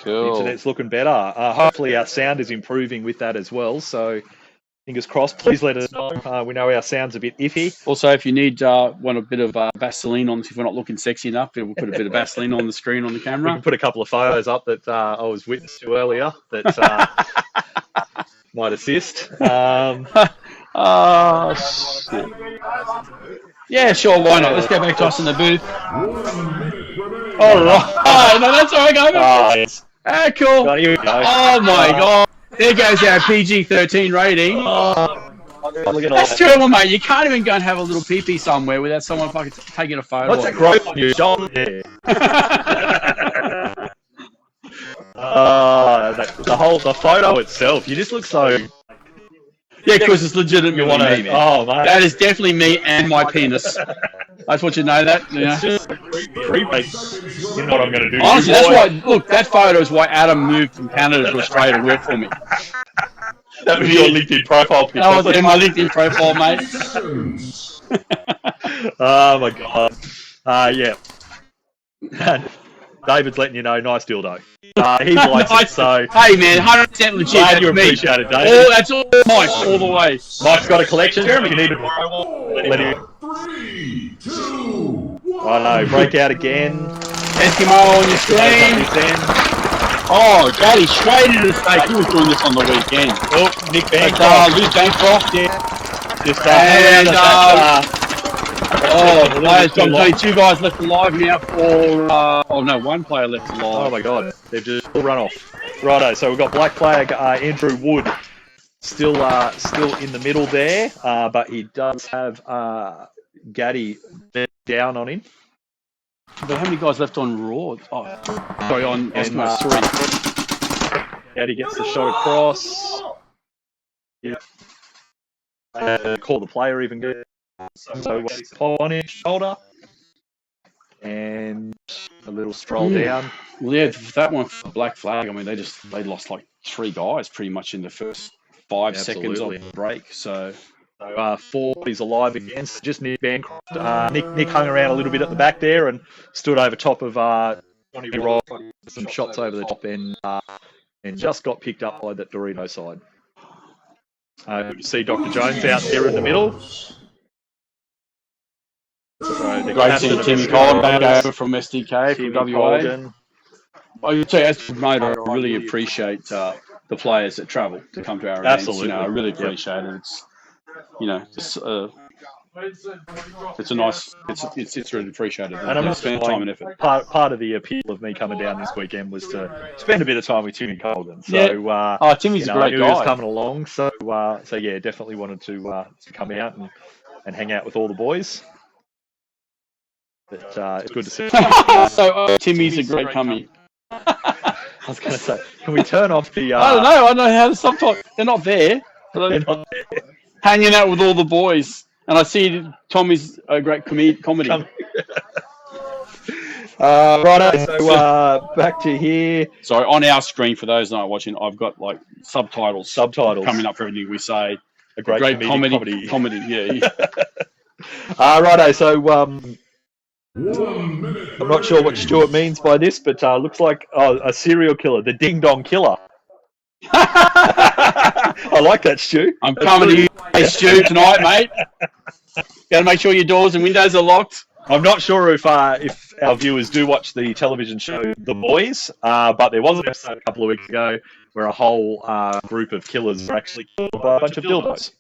Cool. The internet's looking better. Hopefully our sound is improving with that as well. So fingers crossed. Please let us know. We know our sound's a bit iffy. Also, if you want a bit of Vaseline on, if we're not looking sexy enough, we'll put a bit of Vaseline on the screen on the camera. We can put a couple of photos up that I was witness to earlier that might assist. Oh, shit. Yeah, sure, why not? Let's get back to us in the booth. All right. Oh, no, that's all right. Yes. Cool. God, here we go. Oh, my God. There goes our PG-13 rating. Look at That's terrible, mate. You can't even go and have a little pee-pee somewhere without someone fucking taking a photo. What's that growth on your shoulder there? The photo itself, you just look so... Yeah, because it's legitimately me, man. Oh, man. That is definitely me and my penis. I just want you to know that. You know? It's just creepy. You know what I'm going to do. Honestly, that's why. Look, that photo is why Adam moved from Canada to Australia to work for me. That was your LinkedIn profile picture. That was my LinkedIn profile, mate. Oh my god. Yeah. David's letting you know, nice dildo. He likes it, so... Hey man, 100% legit. Glad you appreciate it, David. Oh, that's all Mike, all the way. Mike's got a collection. If you need to borrow one, let him... 3, 2, 1. I know, break out again. Eskimo on your screen. Oh, Daddy straight into the snake. He was doing this on the weekend. Oh, Nick Bancroft. Luke Bancroft, yeah. Just, players, I'm telling you, 2 guys left alive now for... oh no, 1 player left alive. Oh my god, they've just all run off. Righto, so we've got Black Flag, Andrew Wood, still in the middle there, but he does have Gaddy down on him. But how many guys left on Raw? Oh, sorry, on Eskimo 3. Gaddy gets the shot across. Yeah. Call the player even good. So on his shoulder. And a little stroll down. Well, yeah, that one for Black Flag, I mean, they lost like 3 guys pretty much in the first 5 seconds of the break. So 4 is alive again. So just Nick Bancroft. Nick hung around a little bit at the back there and stood over top of Johnny Rock, some shots over the top end, and just got picked up by that Dorito side. You see Dr. Jones out there in the middle. So great seeing Timmy Colden back over from SDK from WA. I tell you, as a promoter, I really appreciate the players that travel to come to our events. Absolutely. You know, I really appreciate it. It's a nice. It's really appreciated. And I'm spend time and effort. Part of the appeal of me coming down this weekend was to spend a bit of time with Timmy Colden. So, Timmy's a great I knew guy. he was coming along. So yeah, definitely wanted to come out and hang out with all the boys. But it's good to see. Timmy's a great coming. I was going to say, can we turn off the... I don't know how to sometimes... They're not there. They're not there. Hanging out with all the boys. And I see Tommy's a great comedy. Righto, so back to here. Sorry, on our screen, for those not watching, I've got like subtitles coming up for everything we say. A great comedy. Yeah. Righto, so... I'm not sure what Stuart means by this, but looks like a serial killer, the Ding Dong Killer. I like that, Stu. I'm coming to you, Stu, tonight, mate. Got to make sure your doors and windows are locked. I'm not sure if our viewers do watch the television show The Boys, but there was an episode a couple of weeks ago where a whole group of killers were actually killed by a bunch of dildos.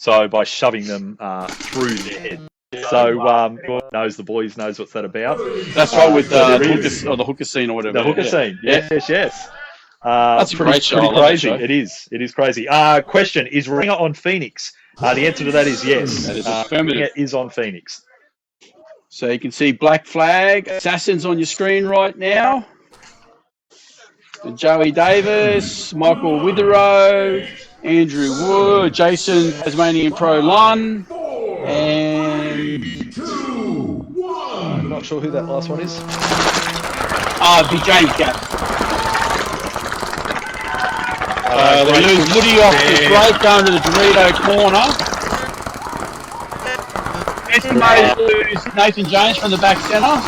So by shoving them through their head. So God knows the boys knows what's that about. That's right, with So the there is hooker scene or whatever. the hooker scene. Yes, yes. That's a great show. I Pretty love that crazy. show. It is. It is crazy. Question: is Ringer on Phoenix? The answer to that is yes. That is affirmative. Ringer is on Phoenix. So you can see Black Flag, Assassins on your screen right now. Joey Davis, Michael Witherow, Andrew Wood, Jason Tasmanian Pro Lun, and I'm not sure who that last one is. Big James Gap. They lose Woody off the break going to the Dorito corner. Estimated to lose Nathan Jones from the back centre.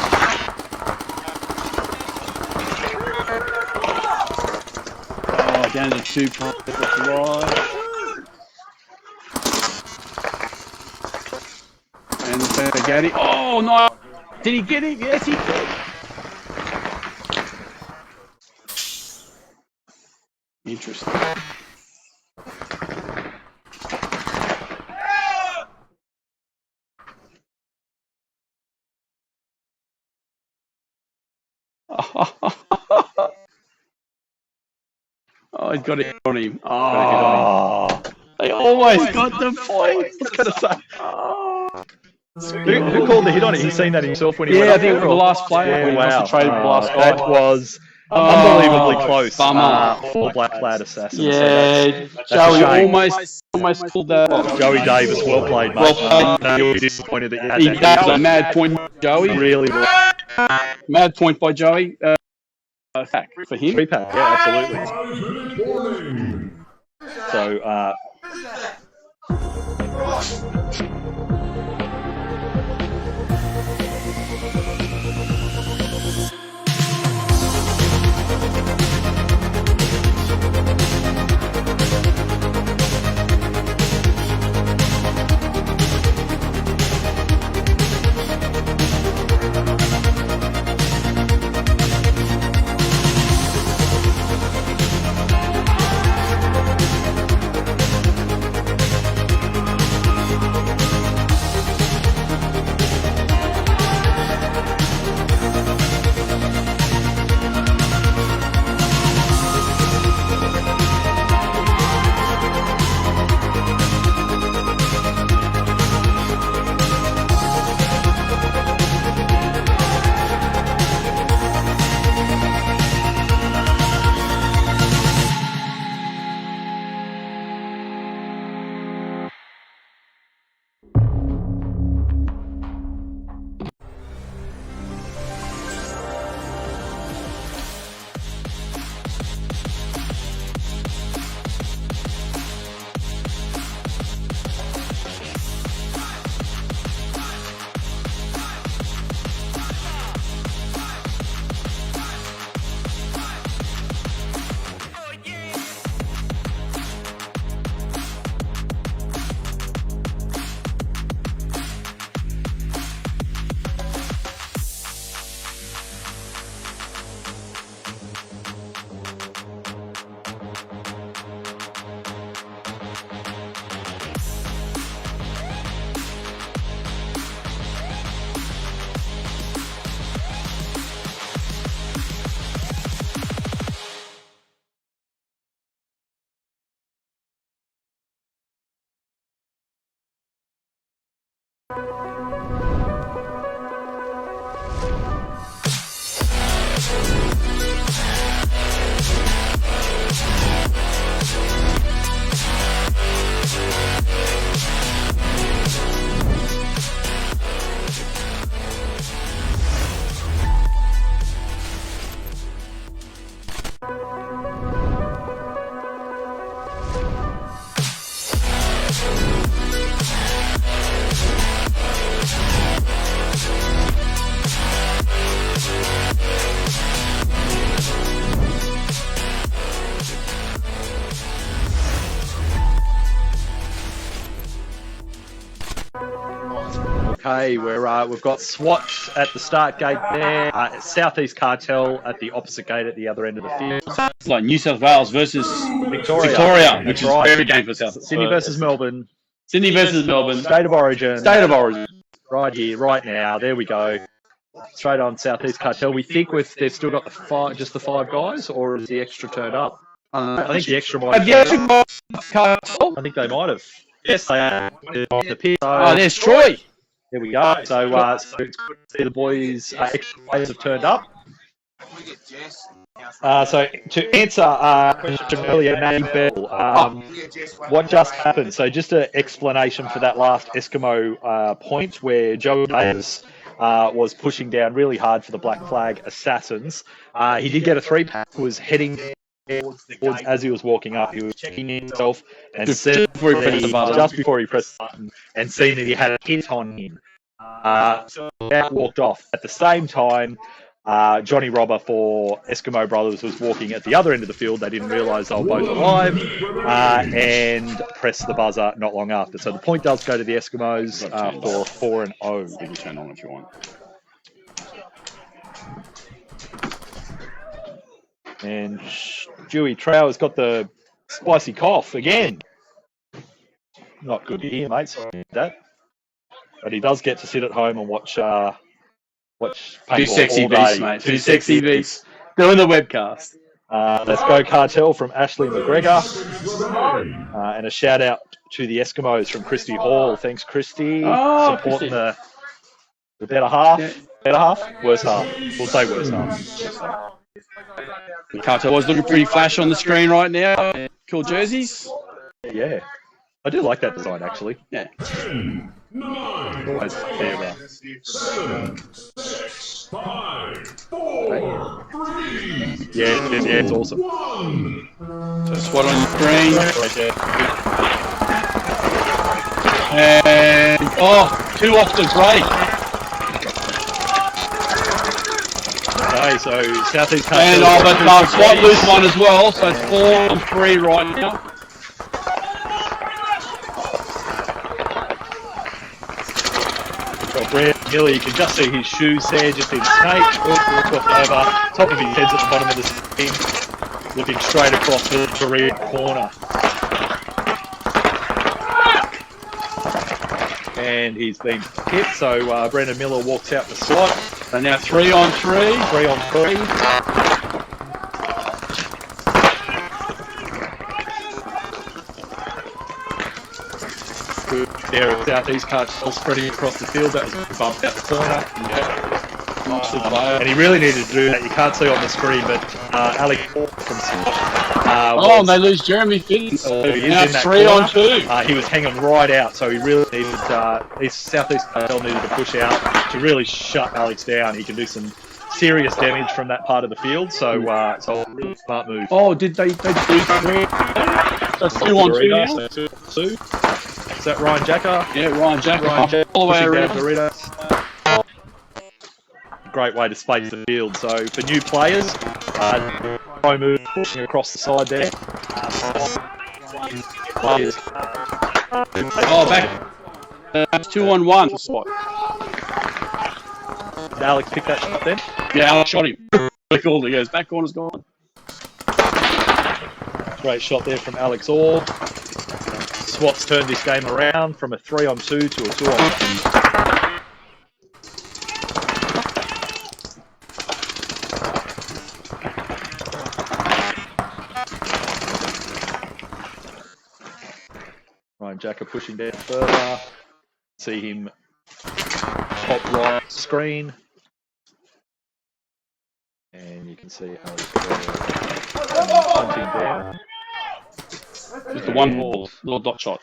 Down to 2 points right. And Gaddy. Oh, no. Did he get him? Yes, he did. Interesting. Oh, he's got it on him. Oh, they always got the point. I was going to say. Oh. Who called the hit on it? He's seen that himself when he went I up think there, the or- last player. Yeah, He must have wow. traded with the last guy. That was unbelievably close bummer. for Black Flag Assassins. Yeah, that's a Joey shame. almost pulled that. Joey Davis, well played, mate. You were disappointed that you had that. That was a mad point, Joey. Really was. Mad point by Joey. Fact for him. 3-pack, yeah, absolutely. So, Okay, we've got SWAT at the start gate there. Southeast Cartel at the opposite gate at the other end of the field. It's like New South Wales versus Victoria, which is right. very game for South. Sydney versus Melbourne. Sydney versus Melbourne. State of origin. State of origin. Right here, right now. There we go. Straight on Southeast Cartel. We think they've still got just the 5 guys, or is the extra turned up? I think the extra might have. I think they might have. Yes, they are. The pit. Oh, there's Troy. There we go. So it's good to see the boys, extra players have turned up. So to answer a question earlier, Natty Bell, what just happened? So just an explanation for that last Eskimo point where Joe Davis was pushing down really hard for the Black Flag Assassins. He did get a 3-pack, was heading towards as he was walking up. He was checking himself and just before he pressed the button and seen that he had a hit on him. So that walked off. At the same time, Johnny Robber for Eskimo Brothers was walking at the other end of the field. They didn't realise they were both alive and pressed the buzzer not long after. So the point does go to the Eskimos for 4-0. You can turn on if you want. And Dewey Trower's got the spicy cough again. Not good to hear, mate. Sorry about that. But he does get to sit at home and watch Two sexy beasts, mate. Two sexy beasts. Doing the webcast. Let's go Cartel from Ashley McGregor. And a shout out to the Eskimos from Christy Hall. Thanks, Christy. Supporting the better half. Yeah. Better half? Worse half. We'll say worse half. Cartel was looking pretty flash on the screen right now. Cool jerseys. Yeah. I do like that design, actually. Yeah. 10, 9, 8, 7, 6, 5, 4, 3, yeah, it's awesome. 1. So SWAT on the screen. Right there. And, 2 off to Drake. Okay, so Southeast Cartel. And, but SWAT lose 1 as well, so it's 4-3 right now. Brand Miller, you can just see his shoes there, just in snake, over, top of his head's at the bottom of the screen, looking straight across the rear corner. And he's been hit, so Brandon Miller walks out the slot. So now 3-on-3. 3-on-3. There at Southeast Cartel spreading across the field. That was bumped out the corner. Yeah. And he really needed to do that. You can't see on the screen, but Alex from and they lose Jeremy Fitz. So now 3-on-2. He was hanging right out, so he really needed. Southeast Cartel needed to push out to really shut Alex down. He can do some serious damage from that part of the field. So a really smart move. Oh, did they do 3? So 2-on-2 now? 2. Is that Ryan Jacker? Yeah, Ryan Jacker. All the way around. Great way to space the field. So for new players, pro move pushing across the side there. Back. That's 2-on-1. Did Alex pick that shot then? Yeah, Alex shot him. Really cool. He goes, back corner's gone. Great shot there from Alex Orr. SWAT's turned this game around from a 3-on-2 to a 2-on-1. Ryan Jacker pushing down further. See him top right screen. And you can see Alex punching down. Just the one ball, little dot shot.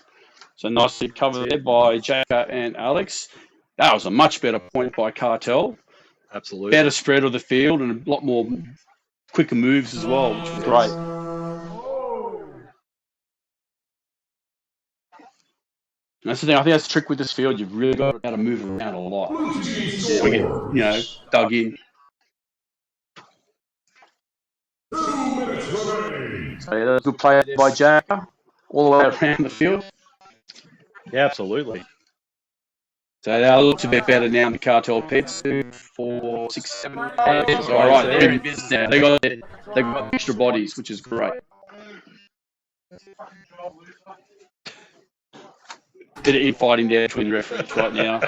So nicely covered there by Jacker and Alex. That was a much better point by Cartel. Absolutely. Better spread of the field and a lot more quicker moves as well, which was great. That's the thing. I think that's the trick with this field. You've really got to move around a lot. We get, dug in. 2 minutes remaining. So that's a good play by Jacker, all the way around the field. Yeah, absolutely. So that looks a bit better now in the Cartel pits. 2, 4, 6, 7, 8. All right, they're in business now. They got extra bodies, which is great. Bit of infighting there between referees right now.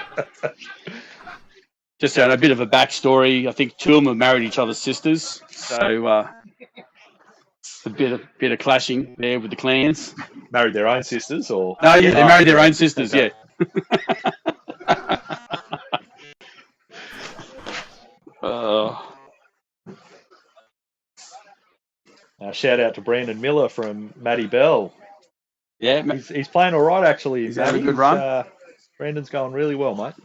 Just a bit of a backstory. I think two of them have married each other's sisters, so a bit of clashing there with the clans. Married their own sisters, or No, yeah, they married their own sisters. Yeah. Shout out to Brandon Miller from Matty Bell. Yeah, he's playing all right actually. He's having a good run. Brandon's going really well, mate.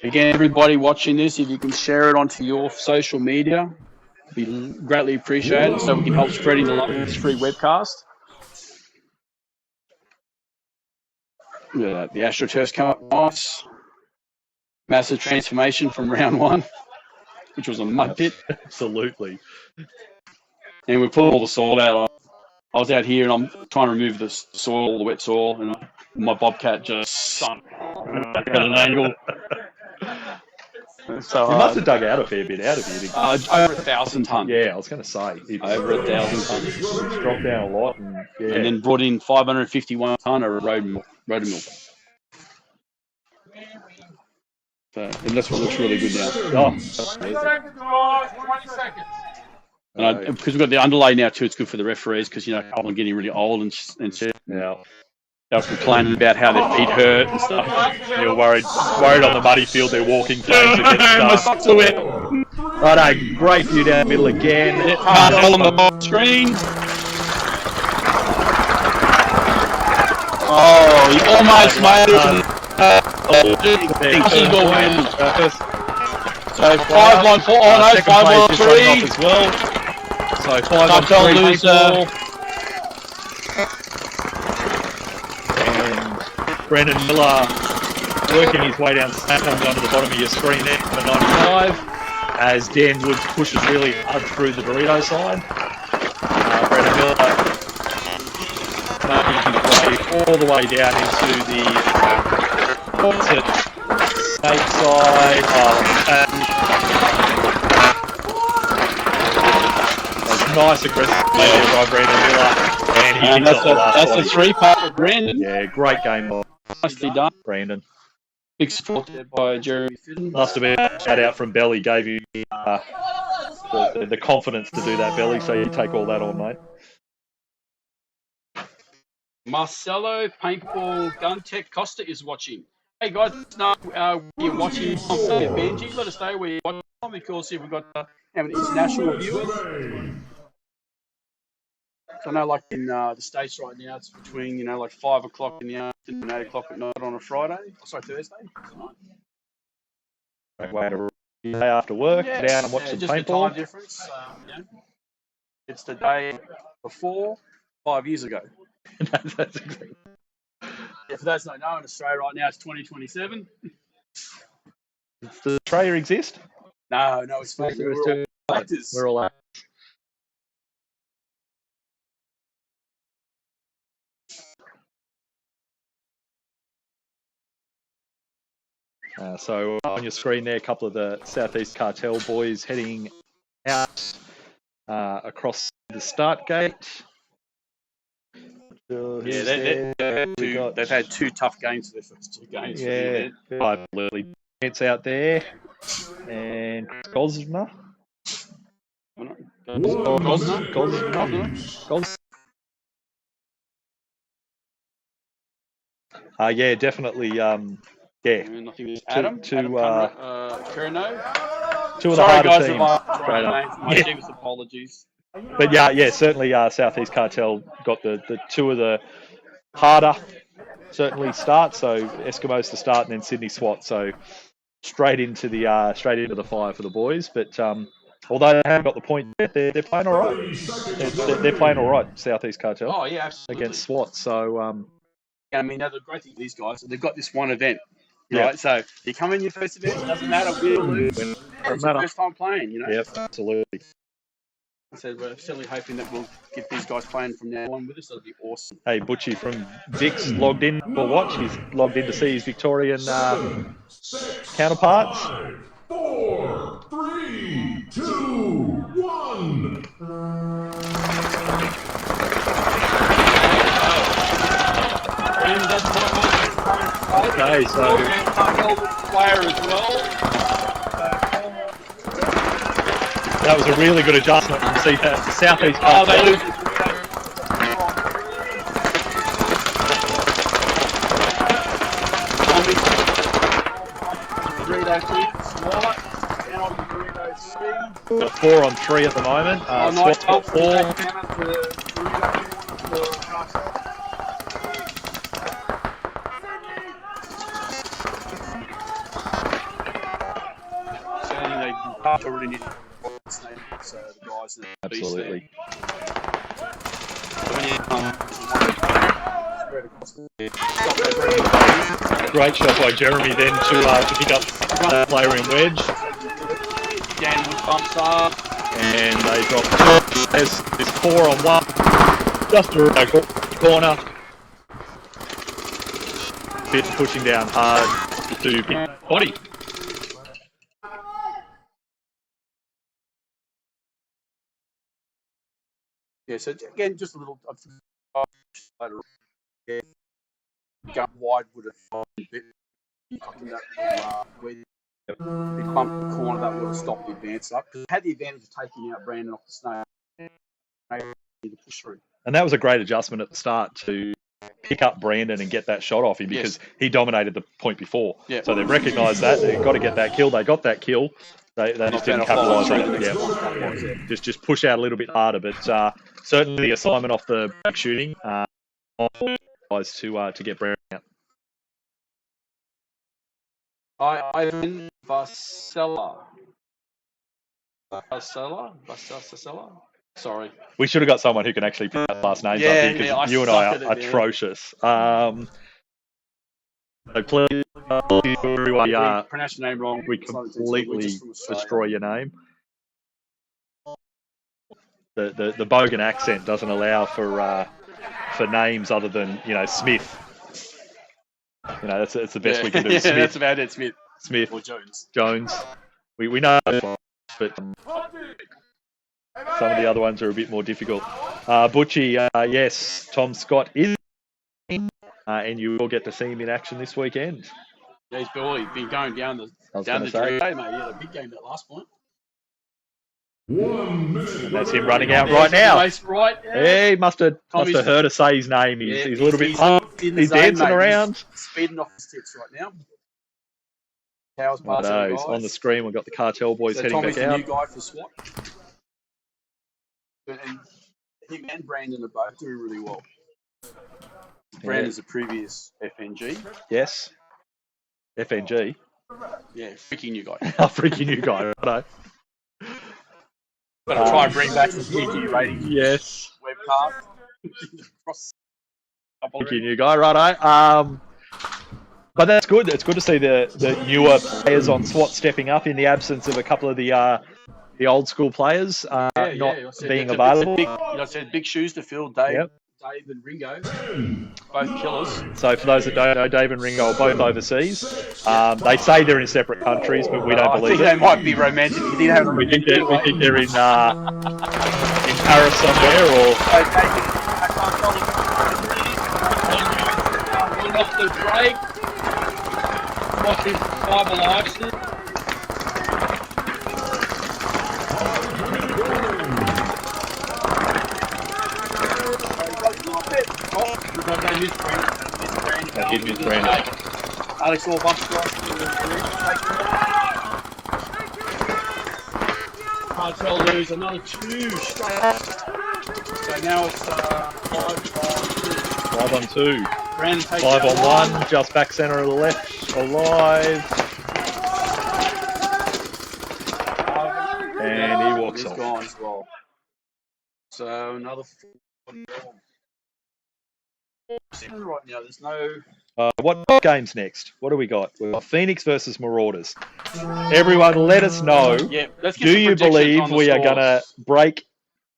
Again, everybody watching this, if you can share it onto your social media, it'd be greatly appreciated, so we can help spreading the love of this free webcast. Yeah, the AstroTurf's come up nice. Massive transformation from round one, which was a mud pit. Absolutely. And we put all the soil out. I was out here and I'm trying to remove the soil, the wet soil, and my bobcat just sunk at an angle. So you must have dug out a fair bit out of here. Over 1,000 tonnes. Yeah, I was going to say. Over 1,000 tonnes. It's dropped down a lot. And then brought in 551 tonne of road milk. So, and that's what looks really good now. Because we've got the underlay now too, it's good for the referees because, you know, a couple are getting really old and shit. Yeah. They were complaining about how their feet hurt and stuff. You're worried on the muddy field they're walking playing to get My socks are wet. Righto, great view down the middle again. Can't tell them the screen. Oh, he almost made it. So 5-1-4. Oh no, 5-1-3 as well. So 5-1-3 loser. And Brandon Miller working his way down snap comes onto the bottom of your screen there for 95 as Dan Woods pushes really hard through the Dorito side. Brandon Miller making his way all the way down into the Snake side. Nice aggressive play there by Brandon Miller. And that's a 3-part for Brandon. Yeah, great game. Nicely done, Brandon. Big support there by Jeremy Fidden. Must have been a shout out from Belly, gave you the confidence to do that, Belly, so you take all that on, mate. Marcelo Paintball Gun Tech Costa is watching. Hey guys, know you're watching on Benji. Let us know where you're watching from because we've got international viewers. So I know, like in the States right now, it's between, you know, like 5 o'clock in the afternoon and 8 o'clock at night on a Friday. Sorry, Thursday. Great way to day after work, down and watch some just paintball. The time difference. You know, it's the day before 5 years ago. That's exactly. Yeah, for those that don't know, in Australia right now, it's 2027. Does Australia exist? No, it's fake. We're all actors. So on your screen there, a couple of the Southeast Cartel boys heading out across the start gate. Yeah, they've had 2 tough games for their first 2 games. Yeah, 5 Lily Pants out there, and Gosner. Yeah, definitely. Adam Carino. 2 of the Sorry, guys, harder teams. my deepest apologies. But yeah, certainly Southeast Cartel got the 2 of the harder certainly start. So Eskimos to start, and then Sydney SWAT. So straight into the fire for the boys. But although they haven't got the point yet, they're playing all right. They're playing all right. Southeast Cartel. Oh yeah, absolutely. Against SWAT. So I mean, the great thing with these guys, they've got this one event. Right, so you come in your first event, it doesn't matter win or lose. It's your first time playing, you know. Yep, absolutely. So we're certainly hoping that we'll get these guys playing from now on with us. That'll be awesome. Hey, Butchie from Vic's logged in for watch. He's logged in to see his Victorian counterparts. 5, 4, 3, 2, 1. Okay, so player as well. that was a really good adjustment from Southeast. Oh, they lose. Got 4 on 3 at the moment. Squat's got 4. Absolutely. Great shot by Jeremy then to pick up that player in wedge. Dan bumps up. And they drop 2. There's 4 on 1. Just a corner. Bit pushing down hard to pick body. Yeah, so again, just a little later. Yeah, going wide would have been a bit where the bump corner that would have stopped the advance up. Because it had the advantage of taking out Brandon off the snake. The push through. And that was a great adjustment at the start to pick up Brandon and get that shot off him because he dominated the point before. Yeah. So they've recognised that. They've got to get that kill. They got that kill. They just didn't capitalise on it. Yeah. Just push out a little bit harder. But certainly the assignment off the back shooting was to get Brandon out. Ivan Vasella. Sorry. We should have got someone who can actually put that last names up here because you and I are atrocious. So please, pronounce your name wrong. We completely destroy your name. The Bogan accent doesn't allow for names other than Smith. That's the best we can do. Yeah, Smith. that's about it. Smith or Jones. We know, but some of the other ones are a bit more difficult. Butchie, yes, Tom Scott is in, and you will get to see him in action this weekend. Yeah, he's been going down the say. GA, mate. He had a big game that last point. 1 minute. And that's him running out right now. Yeah. He must have heard us say his name. He's a little bit pumped. He's dancing around. He's speeding off his tips right now. Towers I know, he's on the screen. We've got the cartel boys heading Tommy's back out. the new guy for SWAT. And him and Brandon are both doing really well. Brandon's a previous FNG. Yes. FNG. Yeah, freaking new guy. Freaking new guy, right? Got to try and bring back some PG ratings. Yes. Webcast. Freaking new guy, righto. But that's good. It's good to see the newer players on SWAT stepping up in the absence of a couple of the old school players not being available. I said big shoes to fill. Dave and Ringo, both killers. So for those that don't know, Dave and Ringo are both overseas. They say they're in separate countries, but we don't believe it. I think they might be romantic. We think they're in Paris somewhere or. Off the break. Watching Bible Live. Alex Orr bumps Cartel lose another 2 straight. So now it's 5 on 2. 5 on 1, just back centre of the left, alive. And he walks off. Gone as well. So another 4 right now. There's no. What game's next? What do we got? We've got Phoenix versus Marauders. Everyone, let us know. Do you believe we are going to break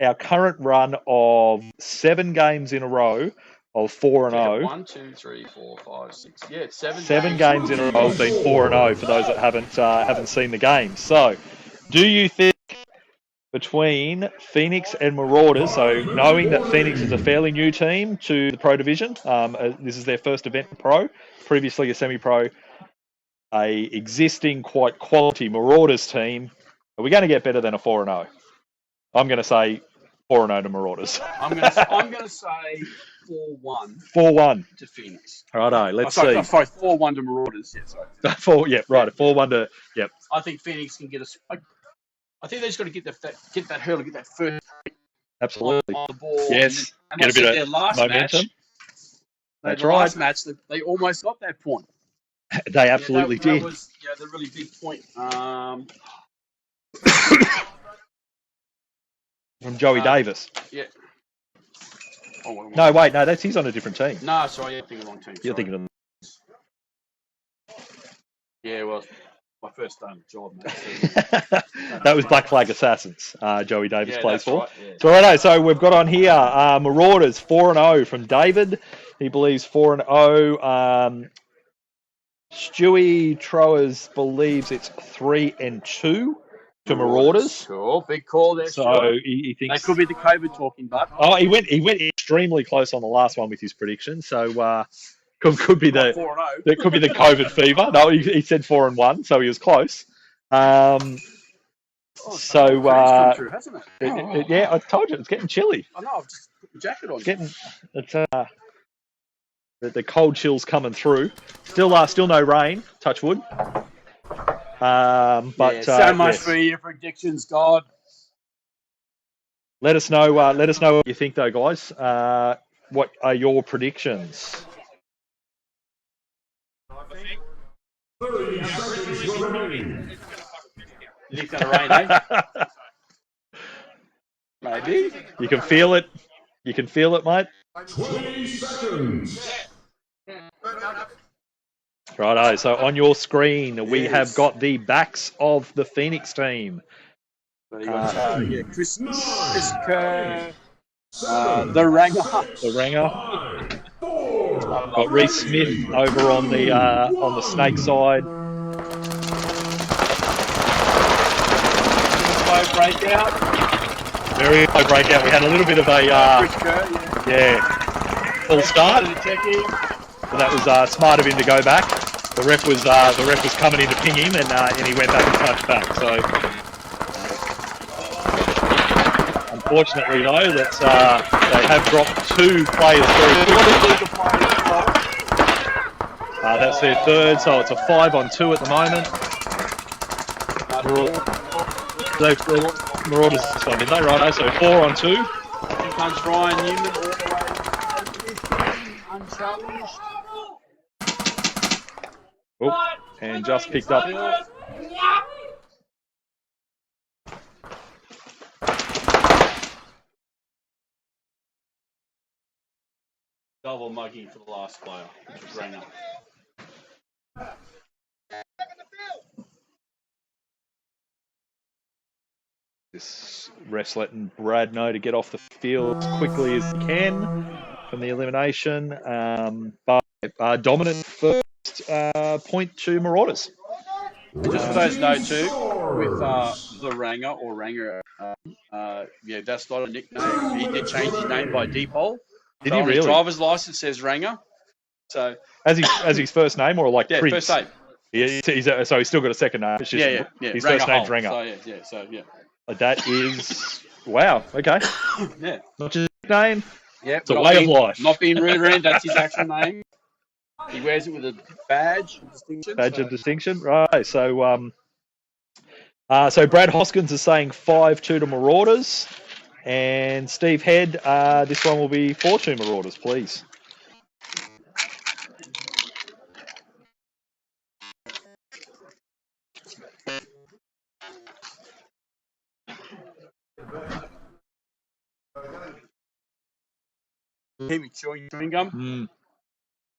our current run of 7 games in a row of 4-0? 1, 2, 3, 4, 5, 6. Yeah, it's 7 games in a row have been 4-0 for those that haven't seen the game. So, do you think between Phoenix and Marauders. So knowing that Phoenix is a fairly new team to the Pro Division, this is their first event in Pro, previously a semi-pro, a existing quite quality Marauders team. Are we going to get better than a 4-0? I'm going to say 4-0 to Marauders. I'm gonna say 4-1. 4-1 to Phoenix. Righto, let's sorry, see. Sorry, 4-1 to Marauders. Yeah, sorry. 4-1 to, yep. I think Phoenix can get us. I think they just got to get that hurdle, get that first Absolutely. on the ball. Yes, and get a bit their of last momentum. That's right. Last match, they almost got that point. They absolutely did. That was the really big point. From Joey Davis. Yeah. Oh, no, wait, no, he's on a different team. No, sorry, you're thinking of the wrong team. You're thinking of. Yeah, well, my first day on the job, mate. So, that was Black Flag Assassins. Joey Davis plays for. Right, yeah. So righto, so we've got on here Marauders 4-0 from David. He believes 4-0. Stewie Troers believes it's 3-2 to Marauders. Cool, big call there. So he thinks that could be the COVID talking, but he went extremely close on the last one with his prediction. So could be the 4-0. That could be the COVID fever. No, he said 4-1, so he was close. True, hasn't it? Yeah, I told you it's getting chilly. I know. I've just put the jacket on. It's the cold chills coming through. Still no rain. Touch wood. But so much for your predictions, God. Let us know. Let us know what you think, though, guys. What are your predictions? 30 seconds remaining. You think it's going to rain, eh? Maybe. You can feel it. You can feel it, mate. 20 seconds. Righto. So on your screen, we have got the backs of the Phoenix team. So you got Chris Kerr, the Ranger. Got Reese Smith over on the Snake side. Slow breakout. Very low breakout. We had a little bit of a full start. But that was smart of him to go back. The ref was coming in to ping him, and he went back and touched back. So unfortunately, though, that's they have dropped 2 players very quickly. That's their third, so it's a 5-on-2 at the moment. Marauders this one, didn't they? Right, so 4-on-2. Here comes Ryan Newman all the way unchallenged. Oh, and just picked up. Double mugging for the last player, which was Ranger. This ref's letting Brad know to get off the field as quickly as he can from the elimination. But dominant first point to Marauders. Just for those know too, with the Ranger or Ranger, that's not a nickname. He did change his name by default. Did he really? His driver's license says Ranger. So as his first name or like Prince? First name. So he's still got a second name. It's just his first name's Ranger. So That is wow. Okay. Yeah. Not just a nickname. Yeah. It's a way of life. Not being rude around. That's his actual name. He wears it with a badge of distinction. Of distinction, right? So, so Brad Hoskins is saying 5-2 to Marauders, and Steve Head, this one will be 4-2 Marauders, please. Keep me chewing gum.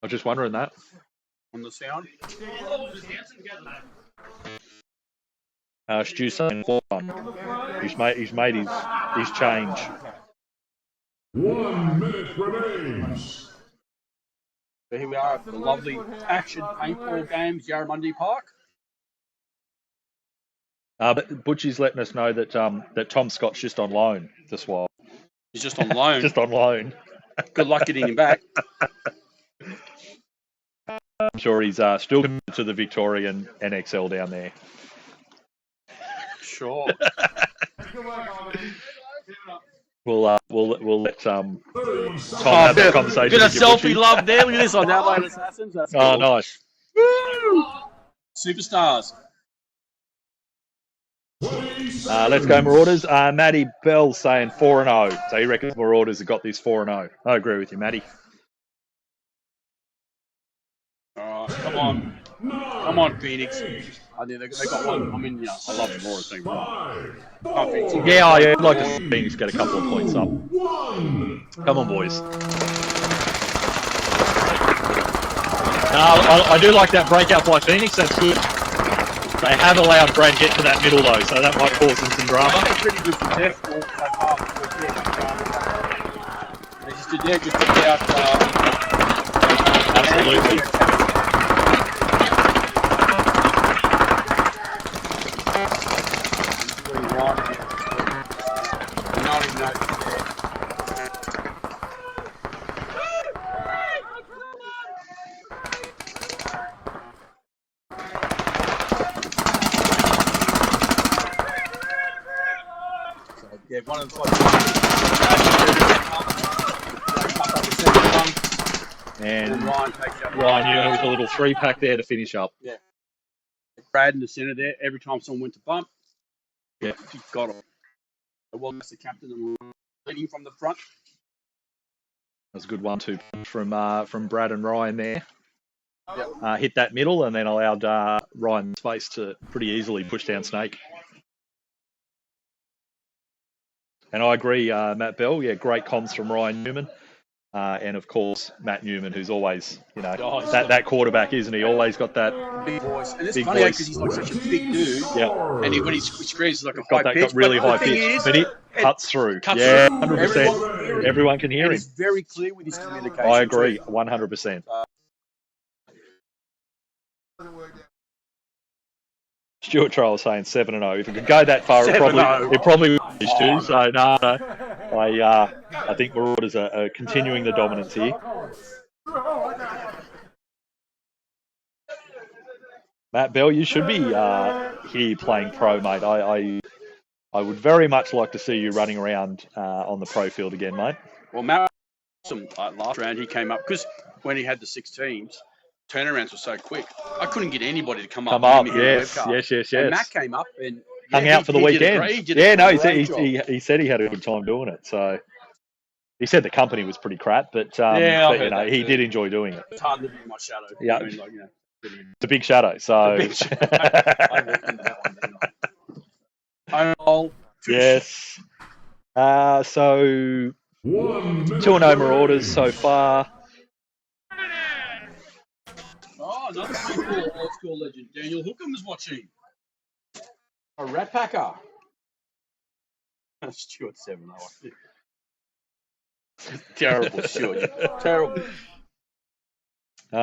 I was just wondering that. On the sound. Stu saying 4-1. He's made his change. 1 minute remains. So here we are at the lovely action paintball games, Yarramundi Park. But Butchie's letting us know that that Tom Scott's just on loan this while. He's just on loan. Just on loan. Good luck getting him back. I'm sure he's still committed to the Victorian NXL down there. Sure. We'll let Tom have that conversation. Get a with you, selfie Butchie. love there. Look at this on Adelaide Assassins. That's Oh, cool. nice. Woo! Superstars. Let's go Marauders. Matty Bell saying 4-0. So he reckons Marauders have got this 4-0. I agree with you, Matty. All right, come on. Come on, Phoenix. I think they got one. I mean, yeah, I love the Marauders thing. Oh, Phoenix. Yeah, I'd like to see Phoenix get a couple of points up. Come on, boys. I do like that breakout by Phoenix. That's good. They have allowed Brad get to that middle, though, so that might cause them some drama. That's pretty good for Jeff. They just did there, just took out. Absolutely. Yeah, one of the And Ryan takes out Ryan with a little 3-pack there to finish up. Yeah. Brad in the centre there. Every time someone went to bump, Yeah. he got him. Well, that's the captain and leading from the front. That was a good 1-2 from Brad and Ryan there. Yep. Hit that middle and then allowed Ryan space to pretty easily push down Snake. And I agree, Matt Bell. Yeah, great comms from Ryan Newman. And of course, Matt Newman, who's always, that quarterback, isn't he? Always got that big voice. And it's big funny voice. because he's like such a big dude. Yeah. And when he screams, it's like a Got high that pitch. got really but high the thing pitch, is, but it cuts through. Cuts Yeah, through. 100%. Everyone can hear and him. he's very clear with his communication. I agree, too. 100%. Stuart Troll saying 7-0. If it could go that far, it probably would finish too. So no. I think Marauders are continuing the dominance here. Matt Bell, you should be here playing pro, mate. I would very much like to see you running around on the pro field again, mate. Well, Matt, last round he came up because when he had the 6 teams, turnarounds were so quick. I couldn't get anybody to come up. Yes. And Matt came up and hung out for the weekend. He said he had a good time doing it. So he said the company was pretty crap, but he did enjoy doing it. It's hard living in my shadow. Yeah. I mean, It's a big shadow. So I walked into that one, didn't I? yes. So 2-0 Marauders so far. Oh, another cool old school legend. Daniel Hookham is watching. A Rat Packer. Stuart 7-0. Terrible, Stuart. Terrible.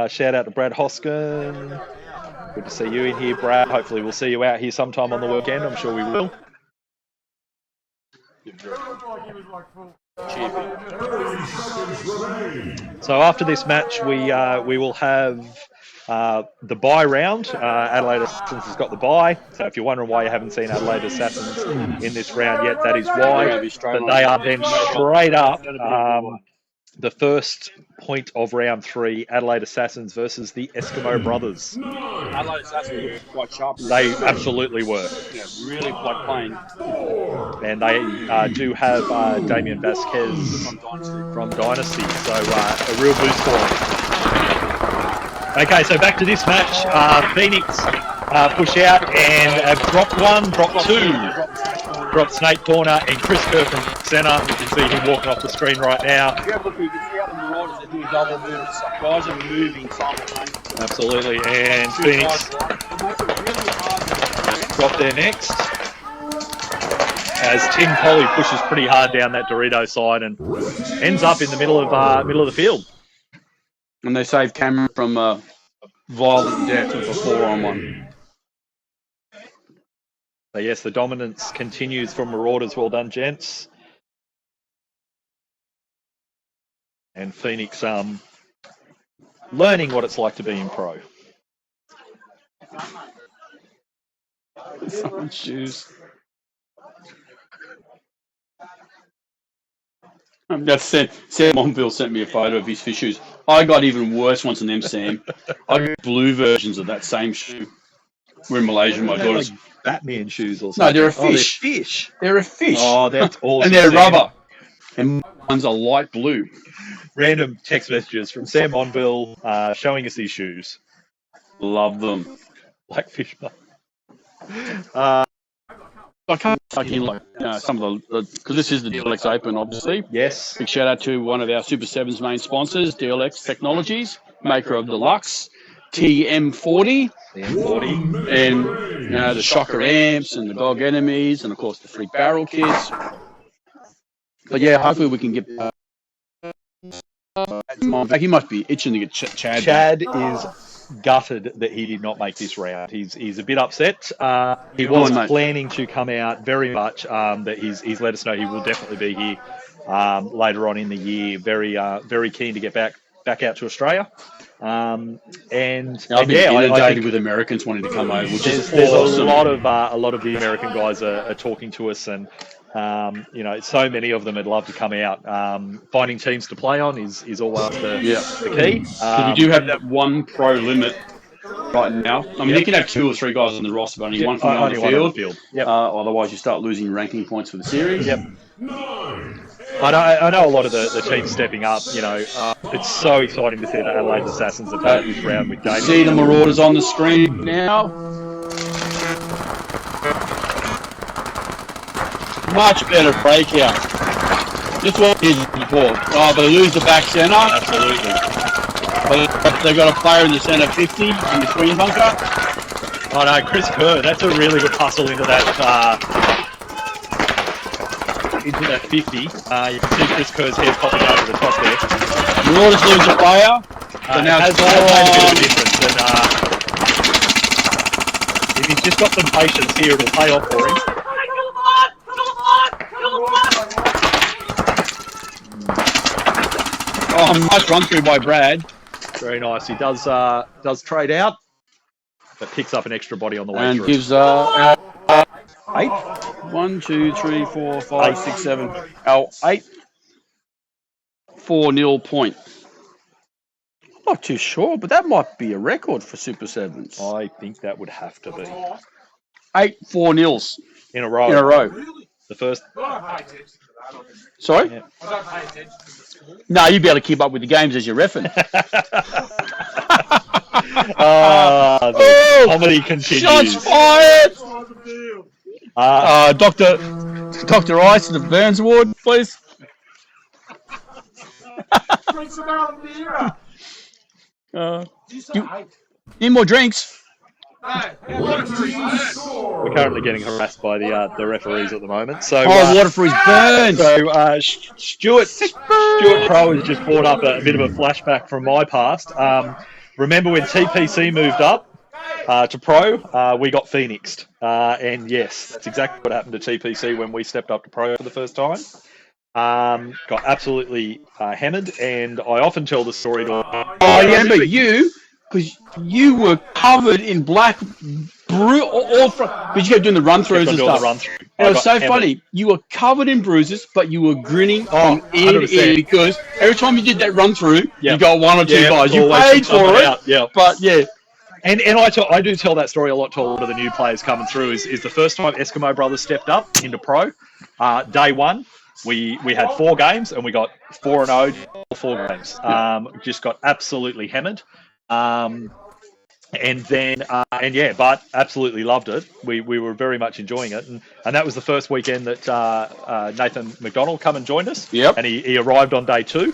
Shout out to Brad Hoskin. Good to see you in here, Brad. Hopefully we'll see you out here sometime on the weekend. I'm sure we will. So after this match, we will have the bye round. Adelaide Assassins has got the bye. So if you're wondering why you haven't seen Adelaide Assassins in this round yet, that is why. But they are then straight up the first point of round 3, Adelaide Assassins versus the Eskimo Brothers. Adelaide Assassins were quite sharp. They absolutely were. Yeah, really like playing. And they do have Damien Vasquez from Dynasty. So a real boost for them. Okay, so back to this match. Phoenix push out and drop 1, drop 2. Drop Snake corner and Chris Kerr from centre. You can see him walking off the screen right now. If you have a look, you can see how the Marauders are doing double movements. Guys are moving simultaneously. Absolutely, and Phoenix drop there next. As Tim Colley pushes pretty hard down that Dorito side and ends up in the middle of the field. And they saved Cameron from violent death with a 4-on-1. So yes, the dominance continues from Marauders. Well done, gents. And Phoenix learning what it's like to be in pro. Someone's shoes. That's Sam Monville sent me a photo of his fish shoes. I got even worse ones than them, Sam. I got blue versions of that same shoe. We're in Malaysia, my daughter's. Like Batman shoes or something. No, they're a Oh, fish. they're fish. They're a fish. Oh, that's awesome. And they're Sam. rubber. And one's a light blue. Random text messages from Sam Monville showing us these shoes. Love them. Blackfish. I can't tuck in like some of the because this is the DLX Open, obviously. Yes. Big shout out to one of our Super Sevens main sponsors, DLX Technologies, maker of the Lux TM40, and the Shocker amps and the Dog Enemies, and of course the Freak Barrel kits. But yeah, hopefully we can get. He must be itching to get Chad. Chad is gutted that he did not make this round. He's a bit upset. He was planning to come out very much. That he's let us know he will definitely be here later on in the year. Very keen to get back out to Australia. And I've been inundated with Americans wanting to come over, which is awesome. a lot of the American guys are talking to us, and so many of them would love to come out. Finding teams to play on is always the key. You do have that one pro limit right now. I mean, you can have 2 or 3 guys on the roster, but only one from on the field. Yep. Otherwise, you start losing ranking points for the series. Yep. I know a lot of the teams stepping up. It's so exciting to see the Adelaide Assassins have had this round with David. See the Marauders on the screen now. Much better breakout. Just what we did before. Oh, they lose the back centre. Absolutely. But they've got a player in the centre 50 in the screen bunker. Oh no, Chris Kerr. That's a really good hustle into that. Into that 50. You can see Chris Kerr's head popping out to the top there. Marauders lose a player. So now has made a bit of a difference. And if he's just got some patience here, it'll pay off for him. Oh, nice run through by Brad. Very nice. He does trade out, but picks up an extra body on the way and through. Gives 8. 1, 2, 3, 4, 5, 6, 7. Our 8 4-0 point. I'm not too sure, but that might be a record for Super Sevens. I think that would have to be 8 4-0s in a row. In a row. The first. Sorry? Yeah. No, you'd be able to keep up with the games as you're reffing. The comedy continues. Shots fired! Dr. Ice to the Burns Award, please. Need more drinks? We're currently getting harassed by the referees at the moment. So water for his burns. So Stuart Crow has just brought up a bit of a flashback from my past. Remember when TPC moved up to pro? We got phoenixed, and yes, that's exactly what happened to TPC when we stepped up to pro for the first time. Got absolutely hammered, and I often tell the story to. I remember you. Because you were covered in black, but you kept doing the run-throughs and stuff. And it was so funny. You were covered in bruises, but you were grinning from ear to ear because every time you did that run-through, you got 1 or 2 guys. You paid for it, but yeah. And I do tell that story a lot to a lot of the new players coming through. Is the first time Eskimo Brothers stepped up into pro. Day 1, we had 4 games and we got 4-0 4 games. Just got absolutely hammered. But absolutely loved it. We were very much enjoying it, and that was the first weekend that Nathan McDonald come and joined us. Yep. And he arrived on day 2,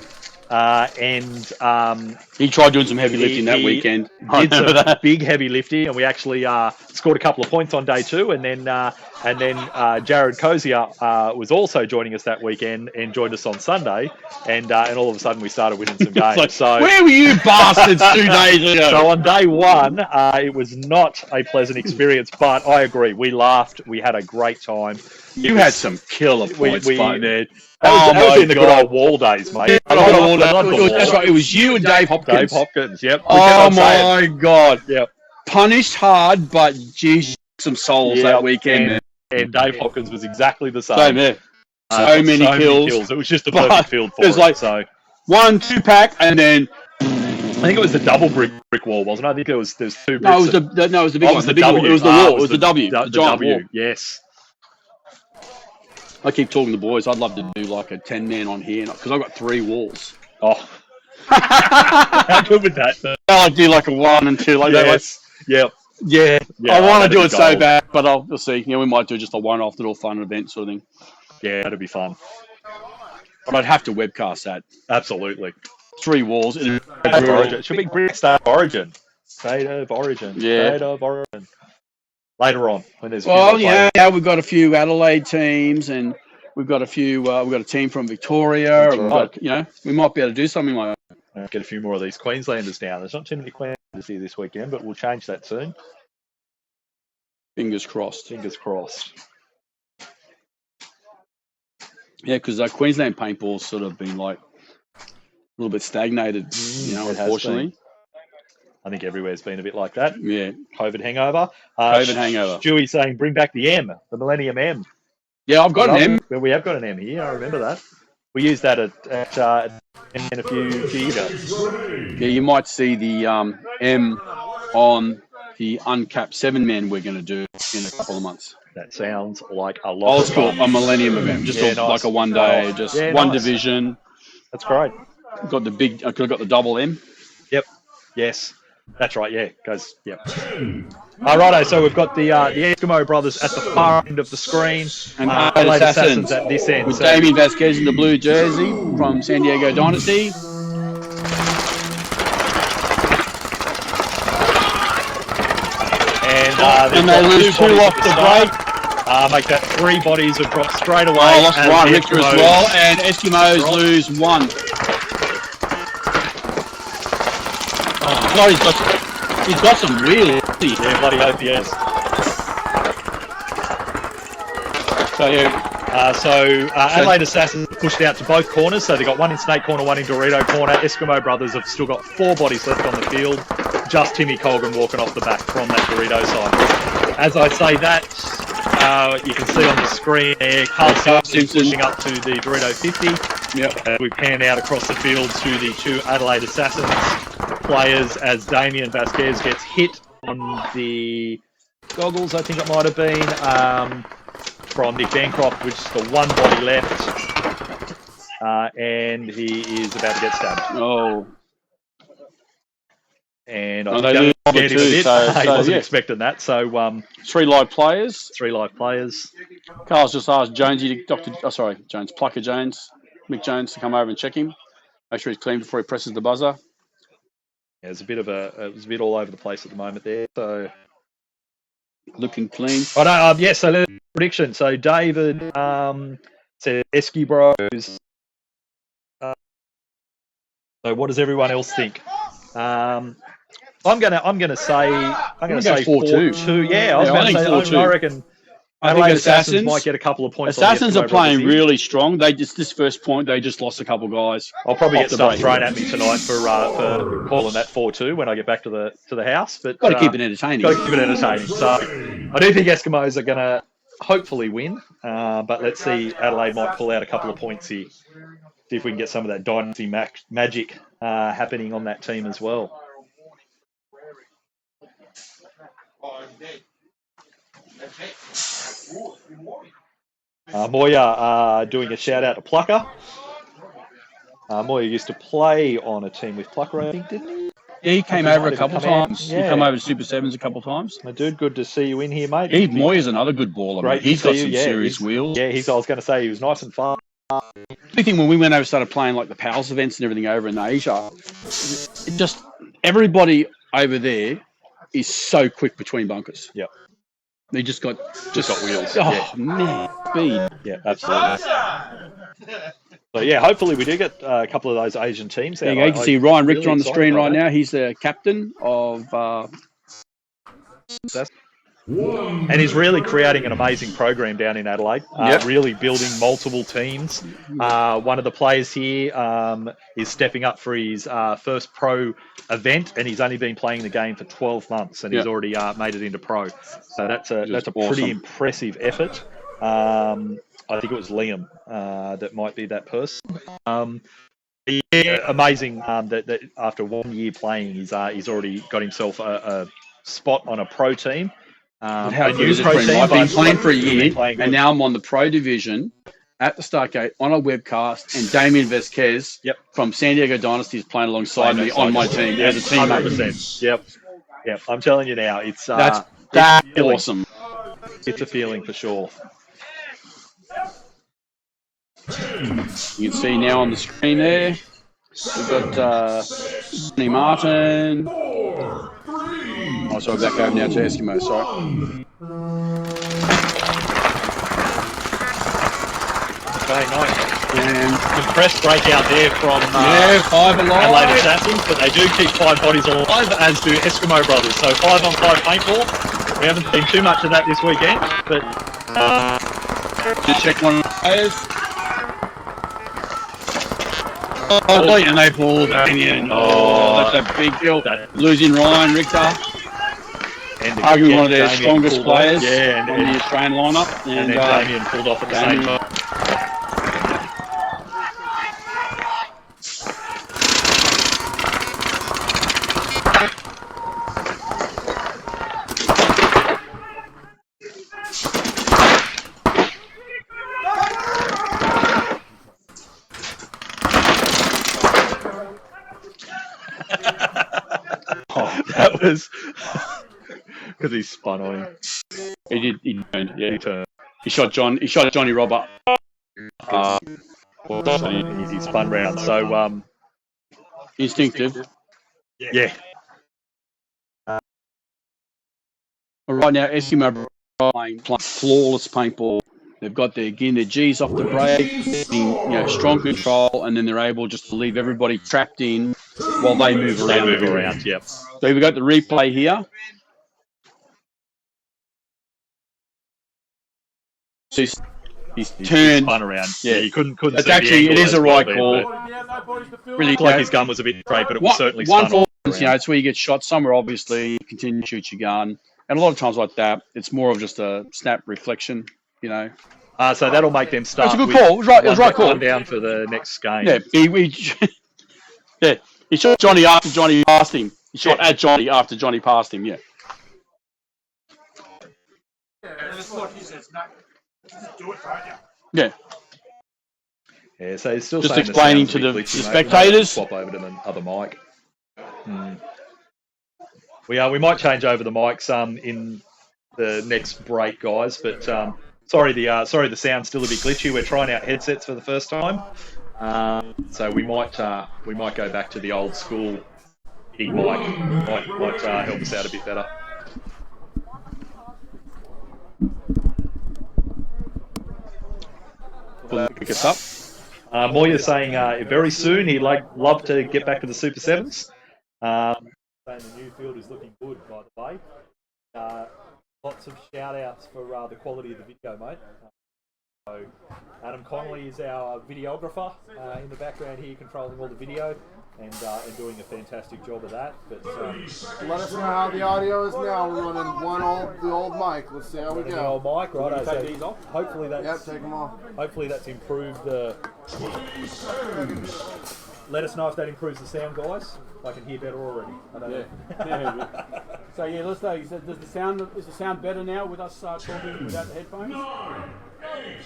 he tried doing some heavy lifting that weekend. Did some big heavy lifting, and we actually scored a couple of points on day 2, and then And then Jared Cozier was also joining us that weekend and joined us on Sunday. And all of a sudden we started winning some games. Like, so where were you bastards 2 days ago? So on day one, it was not a pleasant experience, but I agree. We laughed. We had a great time. You had some killer points, but man. That was in the good God. old wall days, mate. Yeah, that's right. It was you and Dave Hopkins. Dave Hopkins, yep. Oh my God. Yep. Punished hard, but geez, some souls that weekend. And Dave Hopkins was exactly the same. Same there. So many kills. It was just a perfect field for it. Was like so 1, 2 pack, and then I think it was the double brick wall, wasn't it? I think there's 2 bricks. No, it was the big one. The big W. one. It was the wall. It was the W. The giant W. wall. Yes. I keep talking to the boys. I'd love to do like a 10-man on here because I've got 3 walls. Oh. How good with that? I'll do like a 1 and 2 like yes. that. Yep. Yeah. I want to do it so bad, but we'll see. Yeah, we might do just a one-off little fun event sort of thing. Yeah, that'd be fun. But I'd have to webcast that. Absolutely. 3 walls. It should be Brick State of Origin. State of Origin. Yeah. State of Origin. Later on, when there's we've got a few Adelaide teams, and we've got a few. We've got a team from Victoria. And we've got, we might be able to do something like that. Get a few more of these Queenslanders down. There's not too many Queenslanders here this weekend, but we'll change that soon. Fingers crossed. Fingers crossed. Yeah, because Queensland paintball's sort of been like a little bit stagnated, unfortunately. I think everywhere's been a bit like that. Yeah. COVID hangover. Hangover. Stewie's saying, bring back the M, the Millennium M. Yeah, I've got an M. We have got an M here. I remember that. We used that at a few years ago. Yeah, you might see the M on the uncapped 7-man we're going to do in a couple of months. That sounds like a lot of fun. A Millennium event. Just like a 1 day, one division. That's great. Got the big, I've got the double M. Yep. Yes. That's right, yeah. Goes, yep. Righto, so we've got the Eskimo brothers at the far end of the screen. And Adelaide Assassins at this end. With Damien Vasquez in the blue jersey from San Diego Dynasty. And they lose 2 off the break. Make that 3 bodies have dropped straight away. Oh, lost 1 Richter as well. And Eskimos lose 1. Oh, he's got some really. Yeah, bloody OPS. So Adelaide Assassins pushed out to both corners. So they got 1 in Snake Corner, 1 in Dorito Corner. Eskimo Brothers have still got 4 bodies left on the field. Just Timmy Colgan walking off the back from that Dorito side. As I say that, you can see on the screen there, Carl Simpson pushing up to the Dorito 50. Yep. We pan out across the field to the 2 Adelaide Assassins players as Damien Vasquez gets hit on the goggles, I think it might have been, from Nick Bancroft, which is the 1 body left. And he is about to get stabbed. Oh. And I think that scared him a bit. He wasn't expecting that. So 3 live players. 3 live players. Carl's just asked Jonesy, Plucker Jones, Mick Jones to come over and check him. Make sure he's clean before he presses the buzzer. Yeah, it was a bit all over the place at the moment there. So looking clean. Oh no, so the prediction. So David said Esky Bros. So what does everyone else think? I'm gonna say 4-2. Yeah, I think 4-2. I reckon Adelaide Assassins might get a couple of points. Assassins are playing really strong. They just this first point they just lost a couple of guys. I'll probably get stuff thrown at me tonight for calling that 4-2 when I get back to the house. But got to keep it entertaining. Got to keep it entertaining. So I do think Eskimos are going to hopefully win, but let's see. Adelaide might pull out a couple of points here. See if we can get some of that dynasty magic happening on that team as well. Moya doing a shout out to Plucker. Moya used to play on a team with Plucker, I think, didn't he? Yeah, he came over a couple of times. Yeah. He come over to Super Sevens a couple of times. My dude, good to see you in here, mate. Moya's another good baller. Great, he's got some serious wheels. Yeah, I was going to say he was nice and fast. The thing when we went over and started playing like the Pals events and everything over in Asia, it just everybody over there is so quick between bunkers. Yep. He just got wheels. Oh Yeah. man, speed. Yeah, absolutely. So yeah, hopefully we do get a couple of those Asian teams out. There you go. You can see Ryan Richter really on the excited screen by right that. now. He's the captain of. And he's really creating an amazing program down in Adelaide, really building multiple teams. One of the players here is stepping up for his first pro event, and he's only been playing the game for 12 months, and he's already made it into pro. So that's a awesome. pretty impressive effort. I think it was Liam that might be that person. Amazing that after 1 year playing, he's already got himself a spot on a pro team. How good is it for him? I've been playing for a year, and now I'm on the pro division at the Stargate on a webcast, and Damien Vesquez from San Diego Dynasty is playing alongside me on my team as a teammate. 100%. Yep. I'm telling you now, it's that's awesome. It's a feeling for sure. You can see now on the screen there, we've got Johnny Martin. Oh, sorry, back over now to Eskimo, sorry. Okay, nice. And impressed breakout there from 5 alive. Adelaide Assassins, but they do keep 5 bodies alive, as do Eskimo Brothers. So 5-on-5 paintball. We haven't seen too much of that this weekend, but just check one of the players. Oh, and they pulled Damien. Oh, that's a big deal. Losing Ryan Richter. And arguably one of their strongest players and on the Australian lineup. And then Damien pulled off at the same time. That was because he spun on him. He did. He turned. Yeah, he turned. He shot Johnny Robb up. He spun round. So instinctive. Yeah. Right now, Eskimo playing flawless paintball. They've got their G's off the brake, strong control, and then they're able just to leave everybody trapped in while they move around. Yep. So we've got the replay here. He's turned. Spun around. Yeah, you couldn't it's see actually, it is a right call. Really looked like his gun was a bit straight, but it was certainly one spun for it's where you get shot somewhere. Obviously, you continue to shoot your gun, and a lot of times like that, it's more of just a snap reflection. So that'll make them start. That's a good call. It was right. It was right call. One down for the next game. Yeah, he shot Johnny after Johnny passed him. He shot at Johnny after Johnny passed him. Yeah. Yeah. Yeah, so he's still just saying explaining to the spectators. Swap over to the other mic. We might change over the mics in the next break, guys. But sorry, the sound's still a bit glitchy. We're trying out headsets for the first time, so we might go back to the old school big mic. Might help us out a bit better. Pick us up. Moya's saying very soon he'd love to get back to the Super Sevens. Saying the new field is looking good, by the way. Lots of shout outs for the quality of the video, mate. So Adam Connolly is our videographer in the background here, controlling all the video and doing a fantastic job of that. But let us know how the audio is now. We're running the old mic. Let's see how we go. The old mic, right? Take these off. Hopefully that's take them off. Hopefully that's improved the. Let us know if that improves the sound, guys. I can hear better already. I don't know. So let's know. Is the sound better now with us talking without the headphones? 9, 8,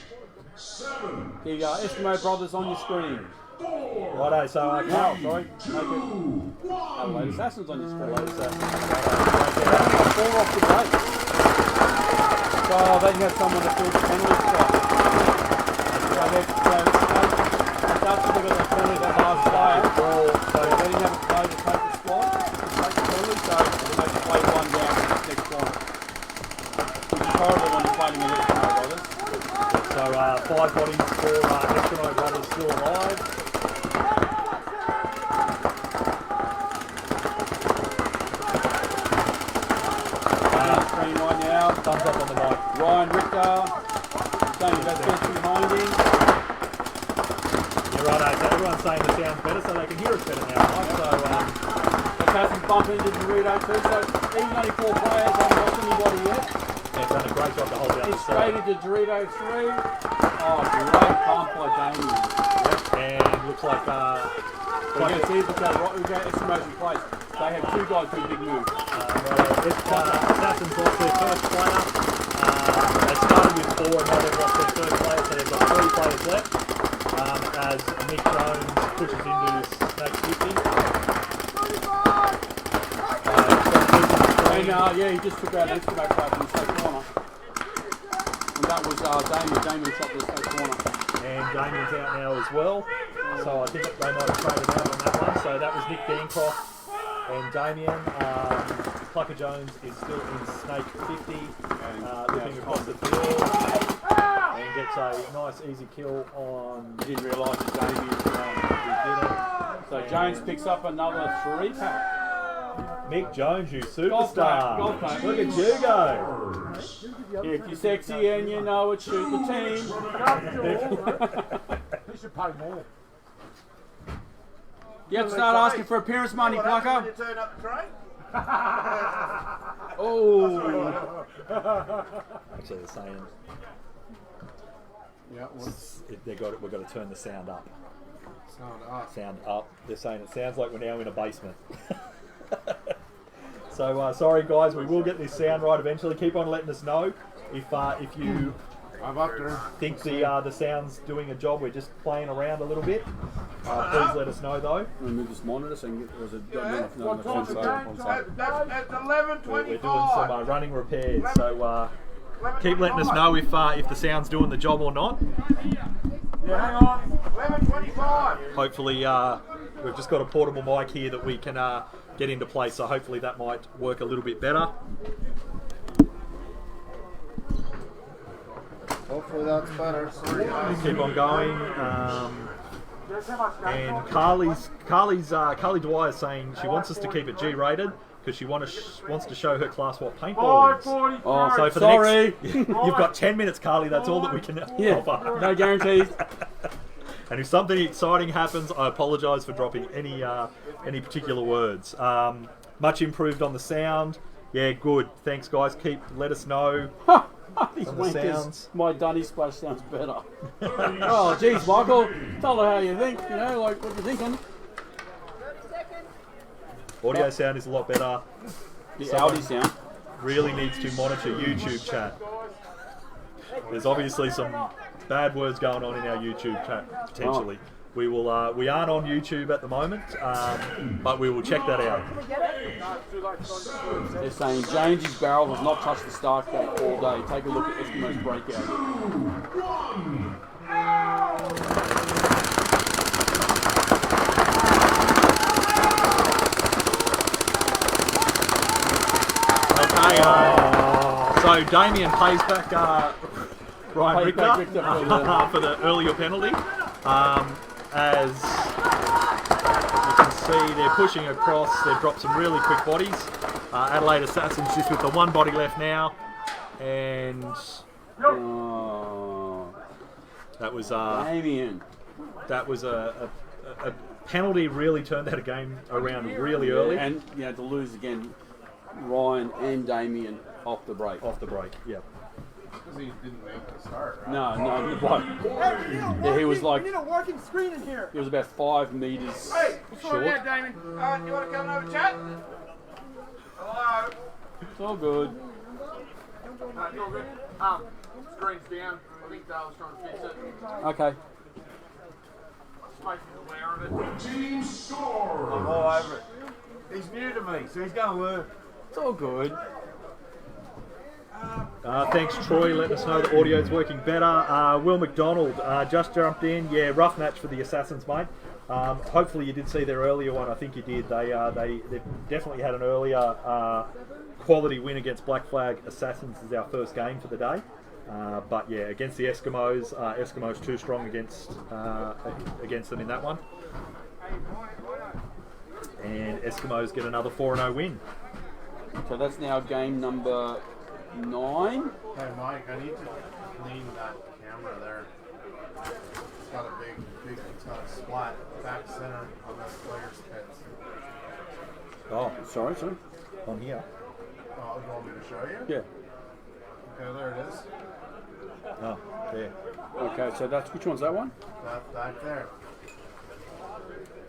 7. There you go. Eskimo Brothers on your screen. Righto, so Adelaide Assassins on your screen. Adelaide Assassins. 4 off the break. So they have someone to fill the penalty spot. That's a bit of a penalty that last player. So they didn't have a player to take the spot, to take the penalty, so they make play one down for the next one. horrible when you're fighting an Eskimo brothers. So 5 bodies for Eskimo brothers still alive. Screen right now. Thumbs up on the mic. Ryan Richter. Saying that's best behind him. You're right, so everyone's saying the sound's better, so they can hear us better now, right? So, Let's have some bump into Dorito too. So even only 4 players, haven't lost anybody yet. they've done a great job to hold down the It's straight side. into Dorito 3. Oh, great pump by Damien. And looks like We're going to see if we've got Eskimos in place. They have 2 guys doing big moves. Assassins lost their first player. They started with 4 and now they've lost their third player, so they've got 3 players left. As Nick Jones pushes into Snake 50. And yeah, he just took out an Eskimo player from the safe corner. And that was Damien. Damien shot the safe corner. And Damien's out now as well. So I think they might have traded out on that one. So that was Nick Bancroft and Damien. Plucker Jones is still in Snake 50, looking across the field and gets a nice easy kill on. He didn't realise that Damien He didn't. So Jones picks up another 3-pack. Mick Jones, you Golf superstar. pack. Look at you go. If you're sexy and you know it, shoot the team. He should pay more. You have to start asking for appearance money, What happens when Plucker. you turn up the train? Oh. Actually, they're saying Yeah, we've got to turn the sound up. sound up. Sound up. They're saying it sounds like we're now in a basement. So sorry guys, we will get this sound right eventually. Keep on letting us know if you I'm up there. think the sound's doing a job. We're just playing around a little bit. Please let us know though. Remove this monitor so you can get, was it What time's the game? That's 11:25. We're doing some running repairs. So keep letting us know if the sound's doing the job or not. Yeah, hang on. 11:25. Hopefully we've just got a portable mic here that we can get into place, so hopefully that might work a little bit better. Hopefully that's better. Keep on going. And Carly Dwyer is saying she wants us to keep it G-rated because she wants to show her class what paintball is. Oh, So for the next, you've got 10 minutes, Carly. That's all that we can offer. No guarantees. And if something exciting happens, I apologise for dropping any particular words. Much improved on the sound. Yeah, good. Thanks, guys. Let us know. These on the wankers. sounds. My Dunny splash sounds better. Oh, geez, Michael. Tell her how you think. You know, like what you're thinking. Audio sound is a lot better. The Audi sound. Really needs to monitor YouTube chat. There's obviously some bad words going on in our YouTube chat potentially. We will. We aren't on YouTube at the moment, but we will check that out. They're saying James's barrel has not touched the start gate all day. Take a look at Eskimo's breakout. Okay. So Damien pays back Ryan Richter for the earlier penalty. As you can see, they're pushing across. They've dropped some really quick bodies. Adelaide Assassins just with the 1 body left now, and that was Damien. that was a penalty. Really turned that game around really early. And you know, to lose again, Ryan and Damien off the break. Off the break, yeah. Because he didn't make the start, right? No, what? Yeah, he was like. We need a working screen in here. He was about 5 meters Hey, what's going short. on there, Damon? You want to come and have a chat? Hello? It's all good. It's all good. Screen's down. I think Dale's trying to fix it. Okay. Space is aware of it. Team score. I'm all over it. He's new to me, so he's going to learn. It's all good. Thanks, Troy. Letting us know the audio's working better. Will McDonald just jumped in. Yeah, rough match for the Assassins, mate. Hopefully you did see their earlier one. I think you did. They definitely had an earlier quality win against Black Flag Assassins. Is our first game for the day. But yeah, against the Eskimos, Eskimos too strong against them in that one. And Eskimos get another 4-0 win. So that's now game number 9. Hey Mike, I need to clean that camera there. It's got a big splat back center on the player's pits. Oh, Sorry. on here. Oh, you want me to show you? Yeah. Okay, there it is. Oh, there. Okay, so that's which one's that one? That back there.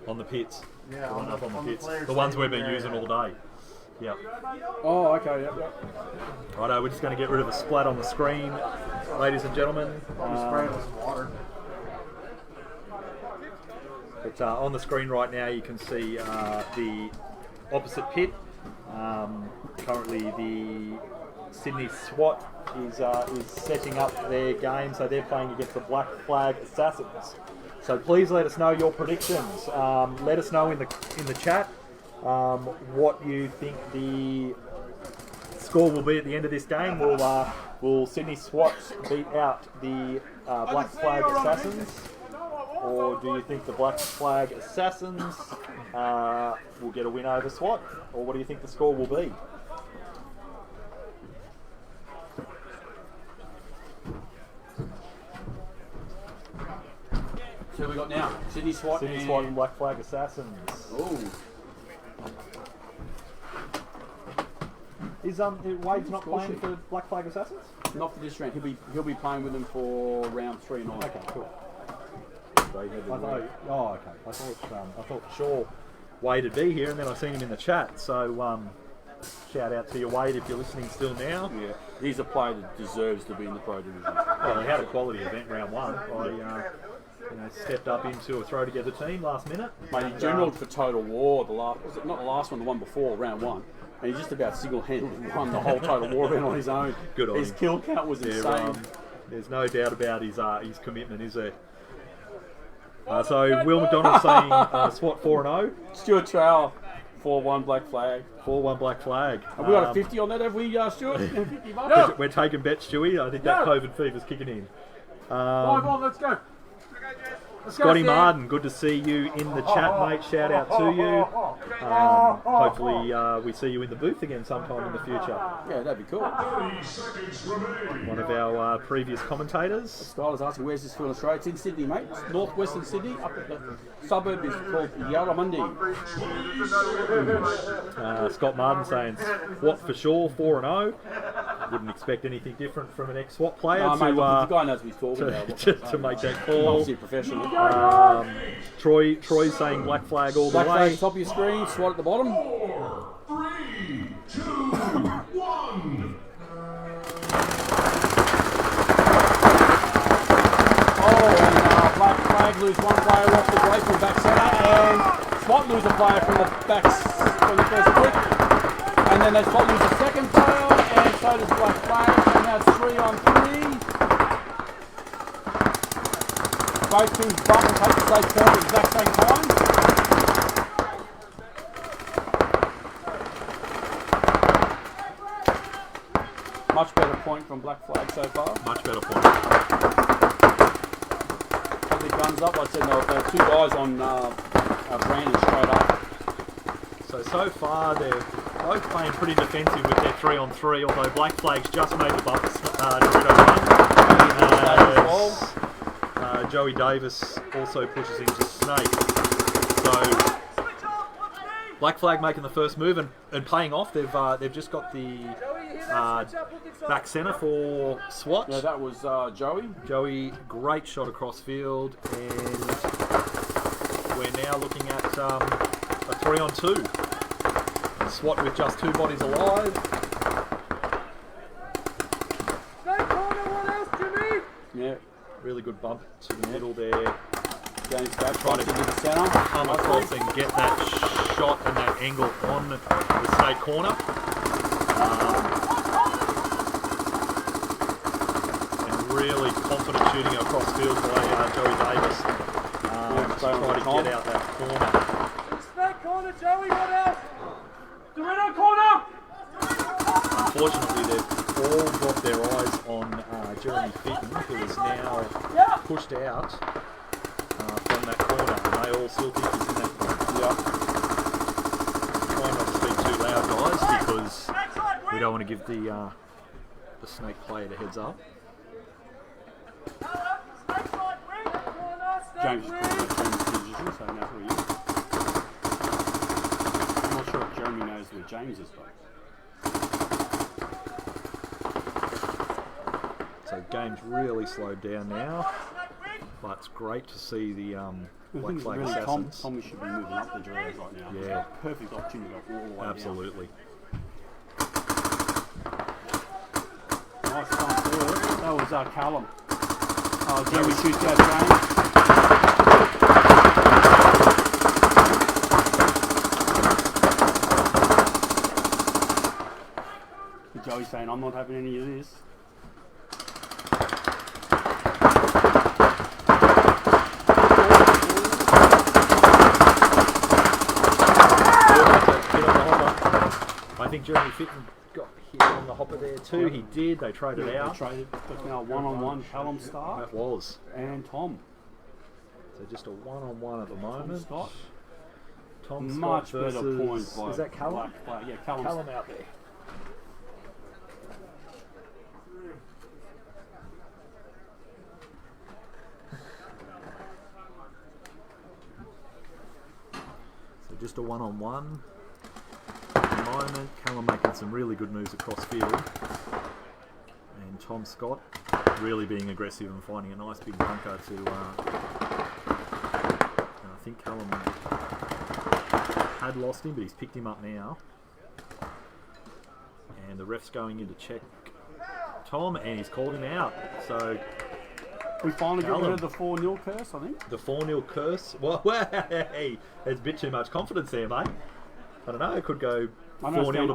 On the pits. Yeah, The one up on the pits. player's The ones we've safety been using area. all day. Yep. Oh, okay, yep. Righto, we're just going to get rid of the splat on the screen, ladies and gentlemen. Spray it with some water. But on the screen right now, you can see the opposite pit. Currently, the Sydney SWAT is setting up their game, so they're playing against the Black Flag Assassins. So please let us know your predictions. Let us know in the chat what you think the score will be at the end of this game. Will Sydney SWAT beat out the Black Flag Assassins? Or do you think the Black Flag Assassins will get a win over SWAT? Or what do you think the score will be? So we got now Sydney SWAT Sydney SWAT and Black Flag Assassins. Oh, Is Wade's not playing for Black Flag Assassins? not for this round. He'll be playing with them for round 3 and on. Okay, cool. So he had I the thought, oh, okay. I thought for sure Wade would be here, and then I seen him in the chat. So shout out to you, Wade, if you're listening still now. Yeah, he's a player that deserves to be in the pro division. Well, he had a quality event round 1. I stepped up into a throw together team last minute. Mate, he generaled for Total War. Not the last one, the one before, round 1. And he just about single-handedly won the whole Total War event on his own. Good on his him. kill count was insane. There's no doubt about his commitment, is there? So Will McDonald saying SWAT 4-0. Stuart Trower, 4-1 Black Flag. 4-1 Black Flag. Have we got a 50 on that, have we, Stuart? 50 bucks? We're taking bets, Stewie. I think that COVID fever's kicking in. 5 on, let's go. Scotty Martin, good to see you in the chat, mate. Shout out to you. Hopefully we see you in the booth again sometime in the future. Yeah, that'd be cool. 30 seconds remaining. One of our previous commentators. Skylar's asking, where's this field in Australia? It's in Sydney, mate. It's northwestern Sydney. Up at the suburb is called Yarramundi. Scott Martin saying SWAT for sure, 4-0. Wouldn't expect anything different from an ex-SWAT player No, mate, look, the guy knows what he's talking about. to make that call. Obviously a professional. Troy's saying Black Flag all Black the flag way. top of your screen, SWAT at the bottom. 4, 3, 2, 1. And Black Flag lose one player off the break from back centre, and SWAT lose a player from the first quick. And then they SWAT lose a second player, and so does Black Flag, and now it's 3 on 3. Both teams bump and take the same point at the exact same time. Much better point from Black Flag so far. Much better point. Couple of guns up. Like I said, there were 2 guys on Brandon straight up. So far they're both playing pretty defensive with their 3-on-3, although Black Flag's just made the bump to Dorito 1. Joey Davis also pushes into Snake. So Black Flag making the first move and paying off. They've just got the back centre for SWAT. Yeah, that was Joey. Joey, great shot across field, and we're now looking at a 3-on-2. SWAT with just 2 bodies alive. Yeah. Really good bump to the middle there. James back, Trying to to the centre. Come across and get that shot and that angle on the Snake corner. really confident shooting across field by Joey Davis. To try to get out that corner. Back corner, Joey, what else? Dorito corner! Unfortunately, they've all got their eyes on Jeremy Fitton, who is now pushed out from that corner, and they all still think he's in that corner. Yeah. Try not to speak too loud, guys, because we don't want to give the snake player the heads up. James is position, so now who he is. I'm not sure if Jeremy knows where James is, though. So game's really slowed down now, but it's great to see the Black Flag Really, Assassins. Tommy should be moving up the drills right now. Yeah. Perfect opportunity to go all the way Absolutely. down. Nice front forward. That was Callum. Oh, Jeremy shoots out James. Joey's saying, I'm not having any of this. I think Jeremy Fitton got hit on the hopper there too. He did. They traded out. They traded. But now one-on-one Callum Stark That was. and Tom. So just a one-on-one at the moment. Scott. Tom Scott Much versus, better points by is that Callum? Black Flag. Yeah, Callum out there. So just a one-on-one. At the moment, Callum making some really good moves across field. And Tom Scott really being aggressive and finding a nice big bunker to... I think Callum had lost him, but he's picked him up now. And the ref's going in to check Tom, and he's called him out. So we finally got rid Callum. of the 4-0 curse, I think. The 4-0 curse. Well, hey, there's a bit too much confidence there, mate. I don't know. It could go 4-0 to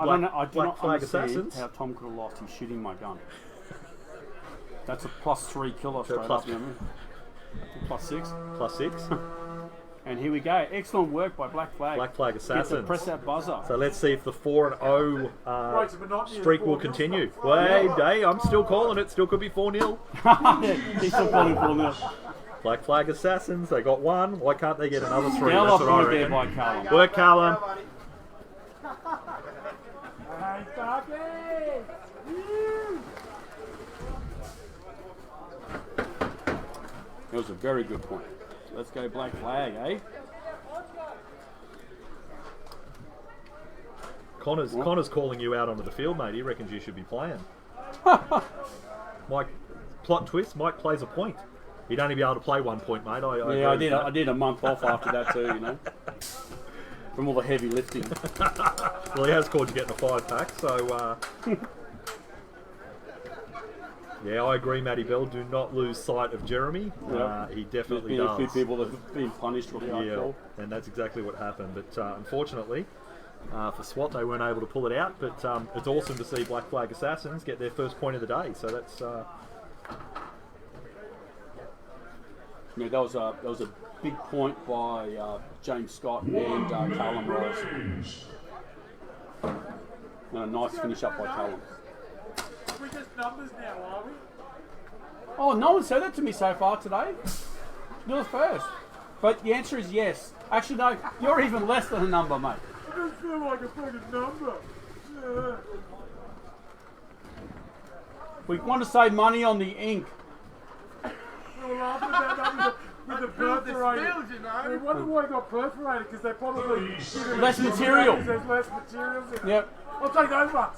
Black Flag Assassins. How Tom could have lost. He's shooting my gun. That's a +3 killer straight plus- up. +6. +6. And here we go. Excellent work by Black Flag. Black Flag Get to Assassins. press that buzzer. So let's see if the 4-0 streak will continue. Wait, hey, I'm still calling it. Still could be 4-0. He's still calling 4-0. Black Flag Assassins, they got one. Why can't they get another 3? Now That's off what I point there reckon. by Callum. Work, Callum. It was a very good point. Let's go Black Flag, eh? Connor's calling you out onto the field, mate. He reckons you should be playing. Mike, plot twist, Mike plays a point. He'd only be able to play 1 point, mate. I did a month off after that too, you know. From all the heavy lifting. Well, he has called you getting a 5-pack, so... yeah, I agree, Matty Bell. Do not lose sight of Jeremy. Yep. He definitely There's does. been a few people that have been punished for the Yeah, and that's exactly what happened. But unfortunately, for SWAT, they weren't able to pull it out. But it's awesome to see Black Flag Assassins get their first point of the day. So that's... Yeah, that was a big point by James Scott and Callum Rose. And a nice finish up by Callum. We're just numbers now, are we? Oh, no one said that to me so far today. You're the first. But the answer is yes. Actually, no, you're even less than a number, mate. It doesn't feel like a fucking number. Yeah. We want to save money on the ink. We were laughing about that with the perforated. We wonder why it got perforated, because they probably Less material. There's less materials in it. Yep. I'll take those ones.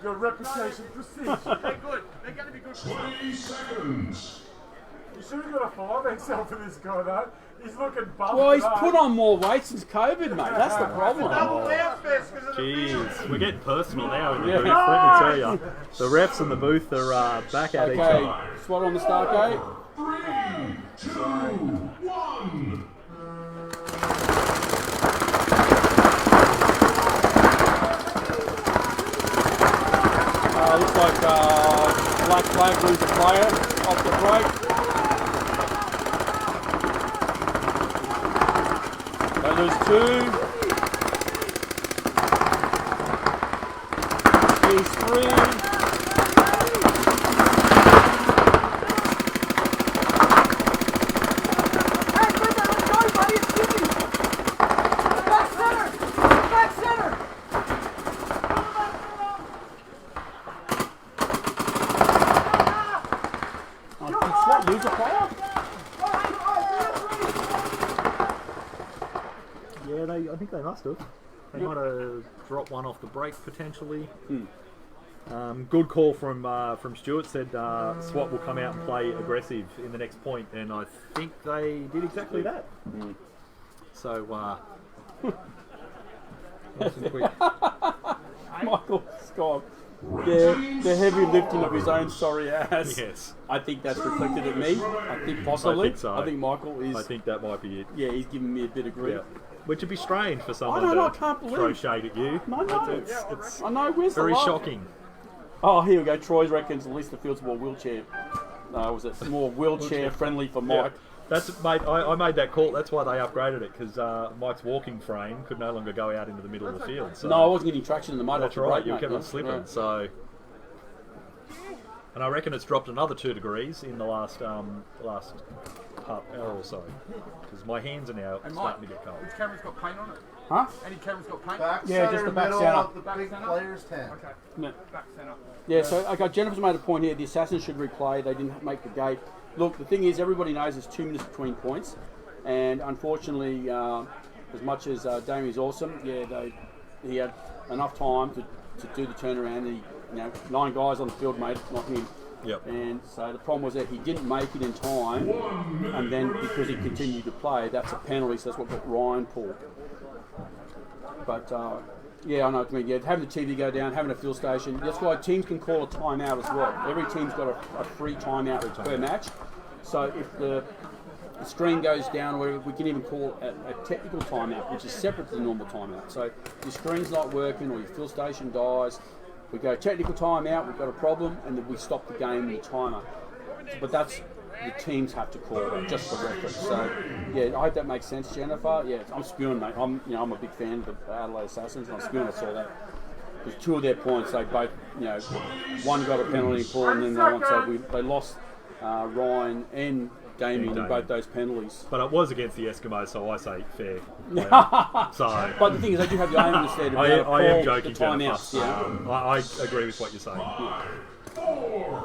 Your reputation precedes you. They're good. They're going to be good. 20 seconds. You should have got a 5XL for this guy, though. He's looking buff. Well, he's today. put on more weight since COVID, mate. That's the problem. Double down fest because of the Jeez, we're getting personal now in the Yeah. booth, let me tell you. The refs in the booth are back at each Okay, other. SWAT on the start gate. 3, 2, 1. Looks like black flag lose a player off the break. They lose 2. He's 3. Lose a player? Yeah, I think they must have. They might have dropped one off the break potentially. Good call from Stuart. Said SWAT will come out and play aggressive in the next point, and I think they did exactly that. So, nice and quick. Michael Scott. Yeah, the heavy lifting of his own sorry ass. Yes. I think that's reflected at me. I think possibly. I think so. I think Michael is. I think that might be it. Yeah, he's giving me a bit of grief. Yeah. Which would be strange for someone I to can't believe. throw shade at you. I know. It's I know. Where's very the love? shocking. Oh, here we go. Troy reckons at least the field's more wheelchair. Was it more wheelchair friendly for Mike? Yeah. That's mate. I made that call. That's why they upgraded it, because Mike's walking frame could no longer go out into the middle of the field. So. No, I wasn't getting traction in the mud. That's right. Break, You mate, kept no? on slipping. Yeah. So, and I reckon it's dropped another 2 degrees in the last half hour or so, because my hands are now starting to get cold. Which camera's got paint on it? Huh? Any camera's got paint? Back Yeah, center, just the back middle center. of the big player's tent. Okay. No. Back centre. Yeah, so okay, Jennifer's made a point here. The Assassins should replay. They didn't make the gate. Look, the thing is, everybody knows there's 2 minutes between points, and unfortunately, as much as Damien's awesome, yeah, he had enough time to do the turnaround. He, 9 guys on the field, mate, not him. Yep. And so the problem was that he didn't make it in time, and then because he continued to play, that's a penalty. So that's what got Ryan pulled. But yeah, I know what you mean. Yeah, having the TV go down, having a field station. That's why teams can call a timeout as well. Every team's got a free timeout per match. So if the screen goes down, or we can even call a technical timeout, which is separate to the normal timeout. So if your screen's not working or your field station dies, we go technical timeout, we've got a problem, and then we stop the game in the timer. But that's the teams have to call it just for reference. So yeah, I hope that makes sense, Jennifer. Yeah, I'm spewing, mate. I'm a big fan of the Adelaide Assassins, and I'm spewing. I saw that. Because 2 of their points, they both, one got a penalty pull, and then the one, so they lost Ryan and Damien in both those penalties. But it was against the Eskimos, so I say fair. So, but the thing is, they do have the aimers there to I am joking, the timeouts. Jennifer. I agree with what you're saying.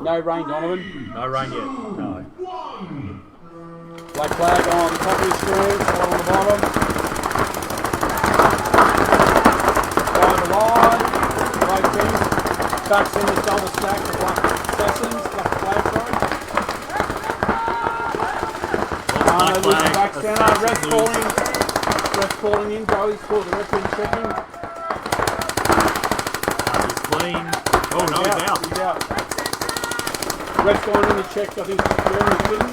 No rain, Donovan. No rain yet. No. Black flag on the top of the screen, on the bottom. By the line, right team. Back centre, double stack, the Black Assassins, Black flag, sorry. Black flag, back centre, ref calling in, Joey's called the referee checking. He's clean. Oh no, he's out. He's out. Ref's going in to check, I think Jeremy's kidding.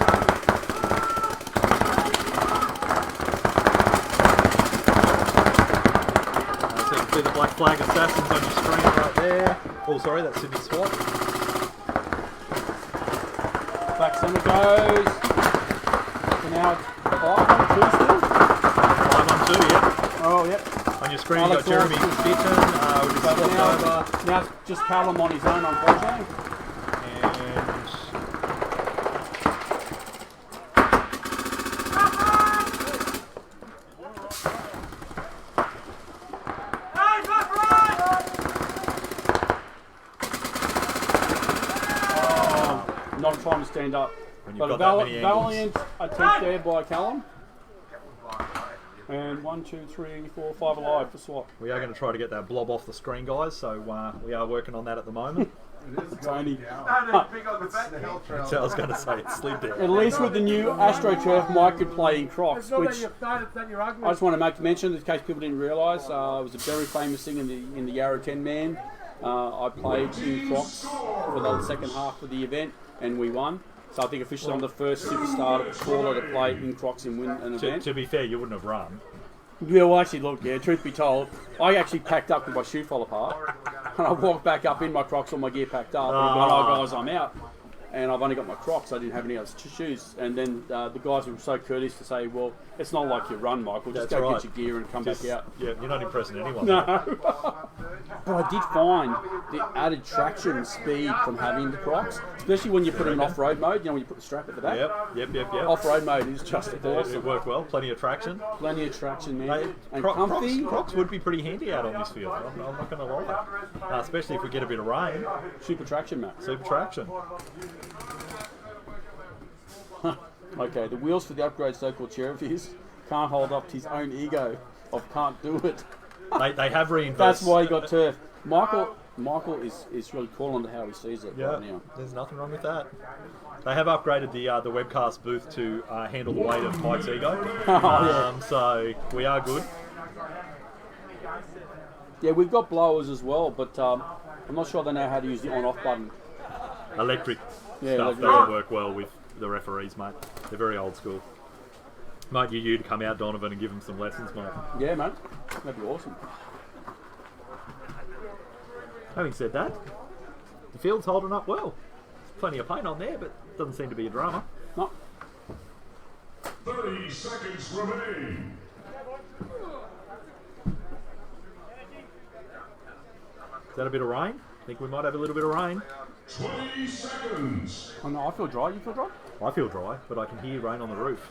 So you can see the Black Flag Assassins on your screen right there. Oh, sorry, that's Sydney SWAT. Back centre goes. So now it's 5-on-2 still. 5-on-2, yep. Oh, yep. On your screen, Alex you've got Jeremy Orson. Fitton with his So swapped over. now it's just Callum on his own, unfortunately. Not trying to stand up. When you've But a got that many valiant attempt there by Callum. And 1, 2, 3, 4, 5 alive for SWAT. We are going to try to get that blob off the screen, guys, so we are working on that at the moment. Tony. So I was going to say, it slid there. At least with the new AstroTurf, Mike could play in Crocs, which I just want to make mention, in case people didn't realise, it was a very famous thing in the Yarra 10 man. I played in Crocs for the second half of the event, and we won. So I think officially I'm the first superstar caller to play in Crocs and win an event. To be fair, you wouldn't have run. Yeah, well, actually, look, yeah, truth be told, I actually packed up because my shoe fell apart. And I walked back up in my Crocs, all my gear packed up. And I went, oh, guys, I'm out. And I've only got my Crocs, I didn't have any other shoes. And then the guys were so courteous to say, well, it's not like you run, Michael. Just That's go right. get your gear and come back out. Yeah, you're not impressing anyone. No. But I did find the added traction speed from having the Crocs, especially when you put it in off-road mode, you know, when you put the strap at the back. Yep. Off-road mode is just awesome. It worked well. Plenty of traction. Plenty of traction, man. And comfy. Crocs would be pretty handy out on this field. I'm not going to lie. Especially if we get a bit of rain. Super traction, Matt. Super traction. Okay, the wheels for the upgrade so-called Cherokees can't hold up to his own ego of can't do it. They have reinvested. That's why he got turf. Michael is really cool on how he sees it right now. There's nothing wrong with that. They have upgraded the webcast booth to handle the weight of Mike's ego. So we are good. Yeah, we've got blowers as well, but I'm not sure they know how to use the on-off button. Electric Yeah, stuff doesn't work well with the referees, mate. They're very old school. Might you to come out, Donovan, and give them some lessons, mate. Yeah, mate. That'd be awesome. Having said that, the field's holding up well. There's plenty of paint on there, but doesn't seem to be a drama. No. 30 seconds remain. Is that a bit of rain? I think we might have a little bit of rain. 20 seconds. Oh no, I feel dry. You feel dry? I feel dry, but I can hear rain on the roof.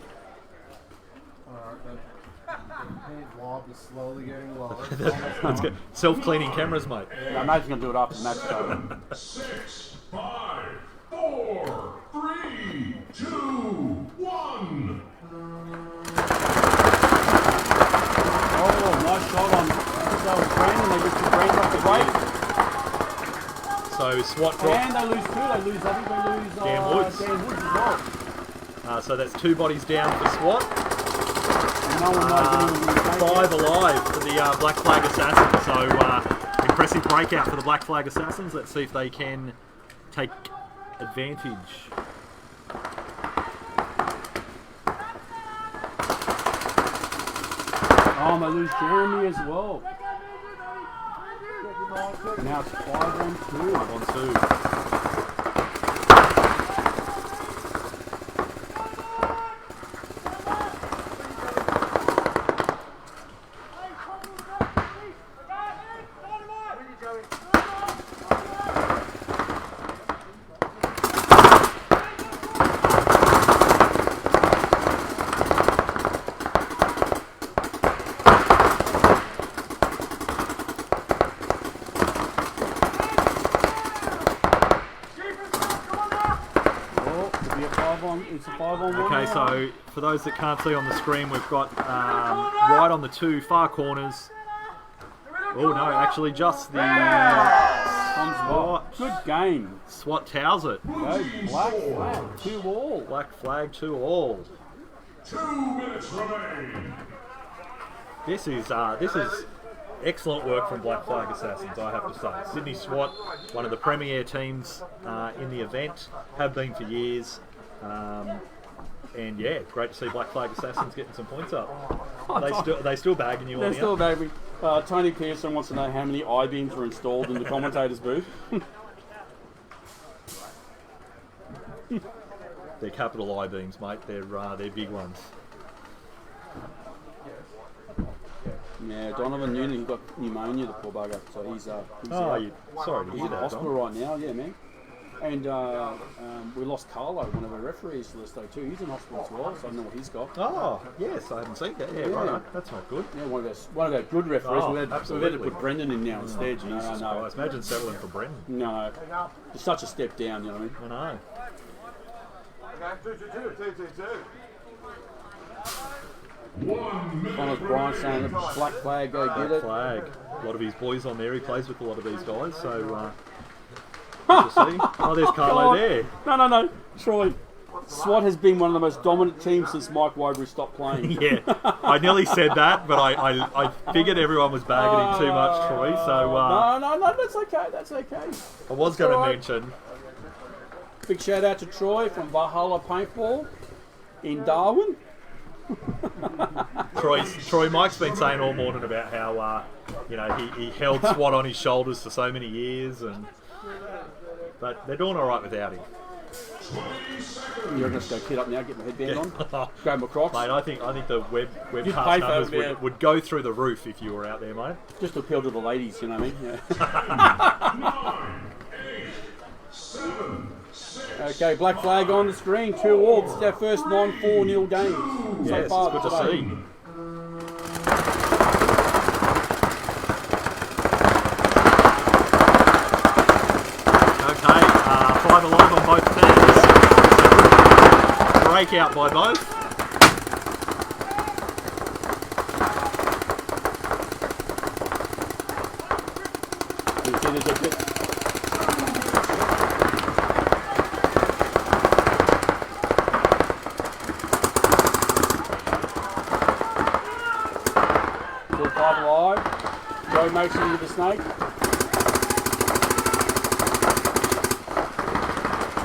Paint blob is slowly getting lower. Let's get self-cleaning cameras, mate. Yeah, I imagine going to do it after the match is over. 6, 5, 4, 3, 2, 1. Oh, nice shot on Brandon. They just took Brandon off the break. So SWAT drop. And they lose two. I think they lose Dan Woods. Dan Woods as well. So that's 2 bodies down for SWAT. No one knows anyone 5 alive for the Black Flag Assassins. So impressive breakout for the Black Flag Assassins. Let's see if they can take advantage. Oh, they lose Jeremy as well. Now it's 5-on-2. 5-on-2. It's a 5-on-1. Okay, so for those that can't see on the screen, we've got right on the 2 far corners. Oh no, actually just the SWAT. Good game. SWAT towers it. Go Black Flag 2-all. Black Flag 2-all. 2 minutes remain. This is excellent work from Black Flag Assassins, I have to say. Sydney SWAT, one of the premier teams in the event, have been for years. And yeah, great to see Black Flag Assassins getting some points up. They still bagging you on They're the still bagging. Tony Pearson wants to know how many I-beams were installed in the commentator's booth. They're capital I-beams, mate. They're big ones. Yeah, Donovan Noonan, he got pneumonia, the poor bugger, so he's Oh, out. sorry to He's hear in the that, hospital Don. right now, yeah, man. And we lost Carlo, one of our referees for this day too. He's in hospital as well, so I don't know what he's got. Oh, yes, I haven't seen that. Yeah, right. That's not good. Yeah, one of our good referees. Oh, we had to put Brendan in now instead. You know, Jesus I know. Christ, imagine settling for Brendan. No, it's such a step down. You know what I mean? I know. Okay, 2-2-2. 1 minute. Connors Bryant saying that Black Flag go get Black it. Flag. A lot of his boys on there. He plays with a lot of these guys, so good to see. Oh, there's Carlo there. No. Troy, SWAT has been one of the most dominant teams since Mike Wobury stopped playing. Yeah, I nearly said that, but I figured everyone was bagging him too much, Troy. So No, that's okay. That's okay. I was going to mention. Big shout out to Troy from Valhalla Paintball in Darwin. Troy Mike's been saying all morning about how he held SWAT on his shoulders for so many years, but they're doing all right without him. You're going to go kid up now, get my headband on, grab my Crocs. Mate, I think the pay webcast for numbers it, would go through the roof if you were out there, mate. Just appeal to the ladies, you know what I mean? Yeah. Okay, black flag on the screen, 2-all. This is our first 9-4-0 game so far. It's good to see. Okay, 5 alive on both teams. Breakout by both. You see there's a bit. Still 5 alive. Joe makes it into the snake.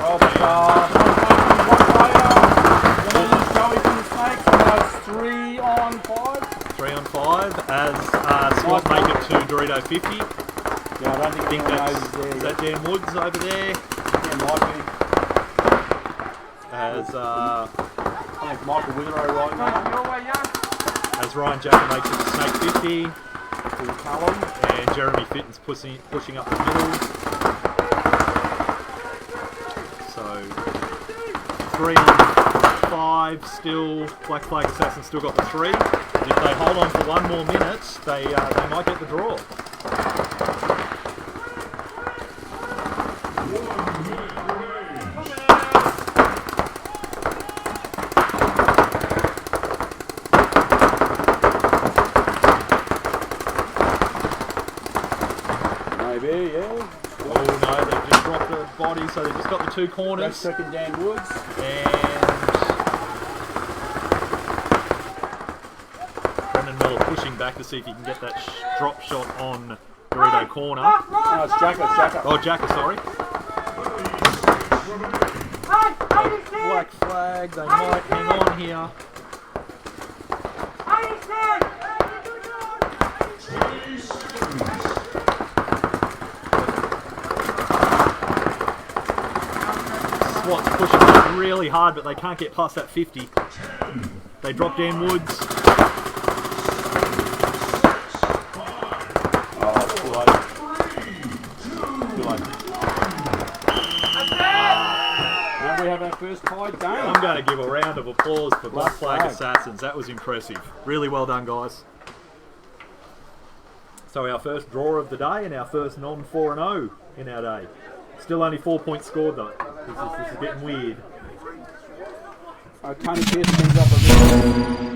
Oh, but one player. Gonna lose Joey from the snake. So now it's 3 on 5. 3 on 5 as SWAT make it to Dorito 50. Yeah, I don't think anyone knows he's there. Is that Dan Woods over there? Yeah, might be. As I think Michael Witherow right now. as Ryan Jacker makes it to Snake 50. To Callum. And Jeremy Fitton's pushing up the middle. So 3 on 5 still. Black Flag Assassin still got the 3. If they hold on for 1 more minute, they might get the draw. Maybe, yeah. Oh no, they've just dropped the body, so they've just got the 2 corners. That's second Dan Woods. And Brendan Miller pushing back to see if he can get that drop shot on Dorito corner. No, it's Jacker, it's Jacker. Oh, Jacker, sorry. Black flag, they might hang on here. SWAT's pushing really hard, but they can't get past that 50. They drop Dan Woods. And we have our first tied game. I'm going to give a round of applause for Black Flag Assassins. That was impressive. Really well done, guys. So our first draw of the day and our first non-4-0 in our day. Still only 4 points scored though. This is getting weird. Tony Pierce brings up a bit.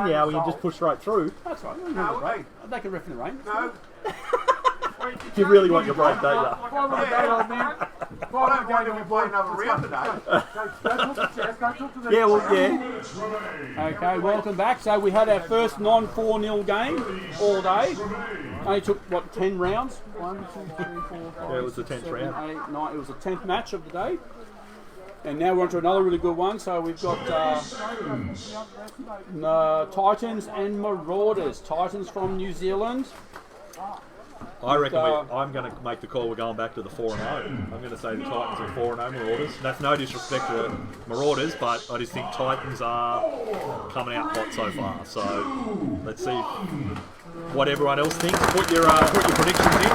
rain now, and you just push right through. That's right. Right. They can ref in the rain. No. You really want your break, don't you? Well, I'm going to play another round today. Yeah, well, yeah. 2 minutes remain. Okay, welcome back. So we had our first non-4-0 game all day. Only took, what, 10 rounds? 1, 2, 3, 4, 5, Yeah, it was the 10th 7, round. 8, 9. It was the 10th match of the day. And now we're on to another really good one. So we've got Titans and Marauders. Titans from New Zealand. I reckon I'm going to make the call. We're going back to the 4-0. I'm going to say the Titans are 4-0 Marauders. That's no disrespect to Marauders, but I just think Titans are coming out hot so far. So let's see what everyone else thinks. Put your predictions in.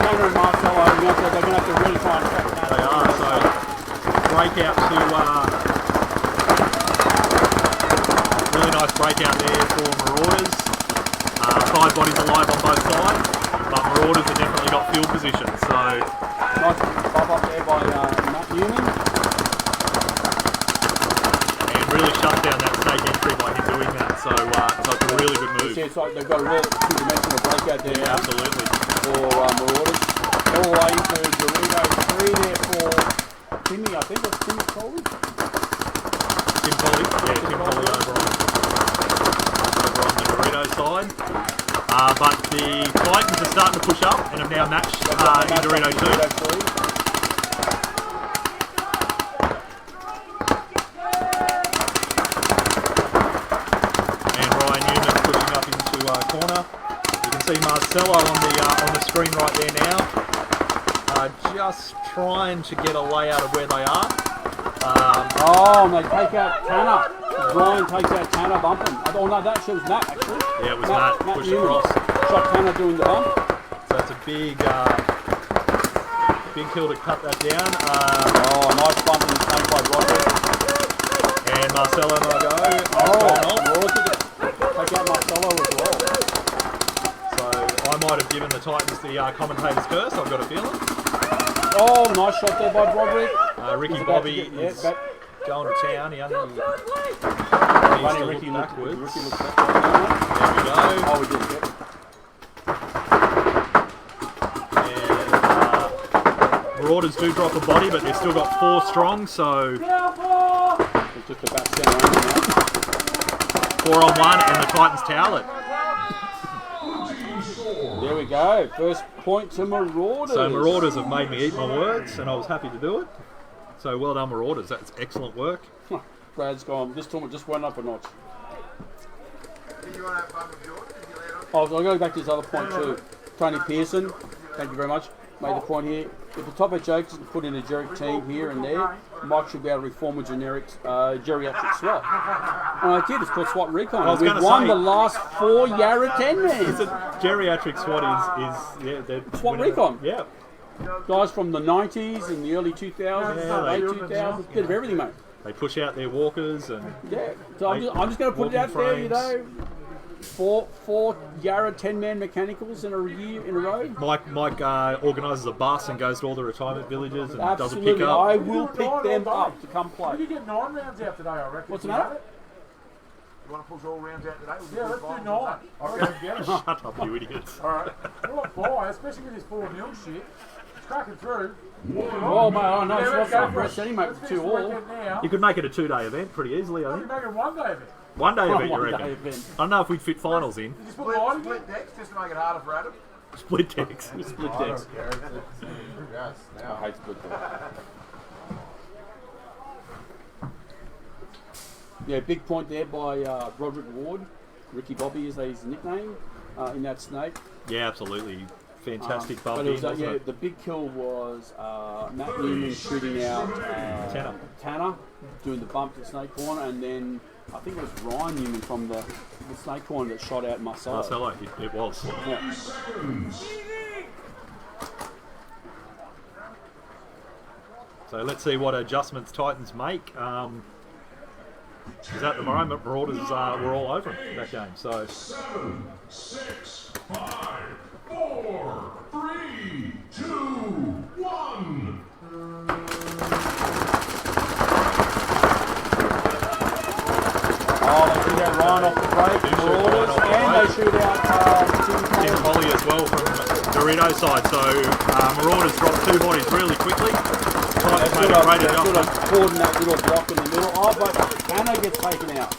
Tanner and Marcelo, they're going to have to really try and track that. They are. So breakout to really nice breakout there for Marauders. 5 bodies alive on both sides, but Marauders have definitely got field position. So nice pop up there by Matt Newman. And really shut down that snake entry by him doing that. So it's a really good move. It's like they've got a real two-dimensional breakout there. Yeah, absolutely. For Marauders. All the way into Dorito 3 there for Timmy, I think. That's Timmy Coley? Tim Polly. Yeah, Tim Polly over on the Dorito side. But the Titans are starting to push up and have now matched in Dorito 2. And Ryan Newman pushing up into corner. You can see Marcelo on the screen right there now. Just trying to get a layout of where they are. And they take out Tanner. Brian takes out Tanner bumping. Oh no, that was Matt actually. Yeah, it was Matt pushed Newman across. Shot Tanner doing the bump. So it's a big kill to cut that down. Nice bump in the snake by Roderick. And Marcelo and I go. Take out Marcelo as well. So I might have given the Titans the commentator's curse, I've got a feeling. Oh, nice shot there by Roderick. Ricky Bobby is going to town. He only needs to Ricky look backwards. Ricky looks back. There we go. Oh, we did it. And Marauders do drop a body, but they've still got 4 strong, so It's just about center now. 4 on 1, and the Titans towel it. There we go. First point to Marauders. So Marauders have made me eat my words, and I was happy to do it. So well done, Marauders. That's excellent work. Brad's gone. This tournament just went up a notch. Did you want to have fun with yours? Did you let us? I'll go back to this other point too. Tony Pearson, thank you very much, made the point here. If the top eight jokes is put in a generic team here and there, Mike should be able to reform a generic geriatric SWAT. And I did, it's called SWAT Recon. We've won the last 4 Yarra 10 men. It's a geriatric SWAT they're SWAT Recon. Yeah. Guys from the 90s and the early 2000s, late 2000s, bit of everything, mate. They push out their walkers and yeah. So I'm just going to put it out there, you know. 4 Yarra 10-man mechanicals in a row. Mike organises a bus and goes to all the retirement villages and Absolutely. does a pick-up. I will pick them up to come play. You get 9 rounds out today, I reckon. What's the matter? You want to push all rounds out today? Yeah, let's do 9. Okay, get it. Shut up, you idiots. Alright. We're on fire, especially with this 4-0 shit. It's cracking through. Oh, mate, I know. It's not for us anyway, with 2 all. You could make it a 2-day event pretty easily, I think. Make it a 1-day event. 1-day event, you One-day reckon? event. I don't know if we'd fit finals in. Just put light Split again. decks just to make it harder for Adam. Split decks. Split decks. Yes, I hate split decks. Yeah, big point there by Roderick Ward. Ricky Bobby is his nickname in that snake. Yeah, absolutely. Fantastic bump But it was, in, wasn't yeah, it? the big kill was Matt Newman shooting out Tanner, doing the bump to snake corner, and then I think it was Ryan Newman from the snake corner that shot out Marcelo. Marcelo, it was. Yeah. So let's see what adjustments Titans make. Because at the moment, Marauders were all over them that game. So 7, 6, 5, 4, 3, 2, 1. Oh, they did that shootout. Tim Collie as well from Dorito side. So Marauders dropped 2 bodies really quickly. Titans made a great adjustment. Caught in that little block in the middle. Oh, but Hannah gets taken out.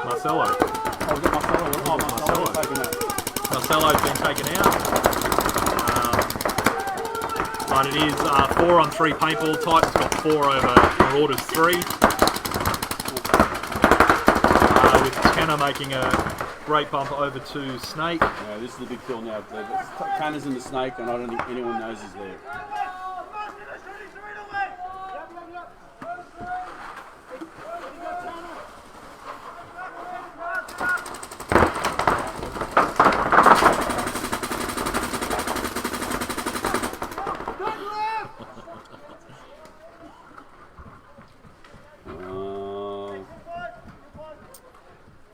Marcelo. Oh, was it Marcelo? Oh, Marcelo was taken out. Marcelo's been taken out. But it is 4 on 3 paintball. Titans got 4 over Marauders 3. With Tanner making a great bump over to Snake. Yeah, this is the big kill now. Tanner's in the Snake, and I don't think anyone knows he's there.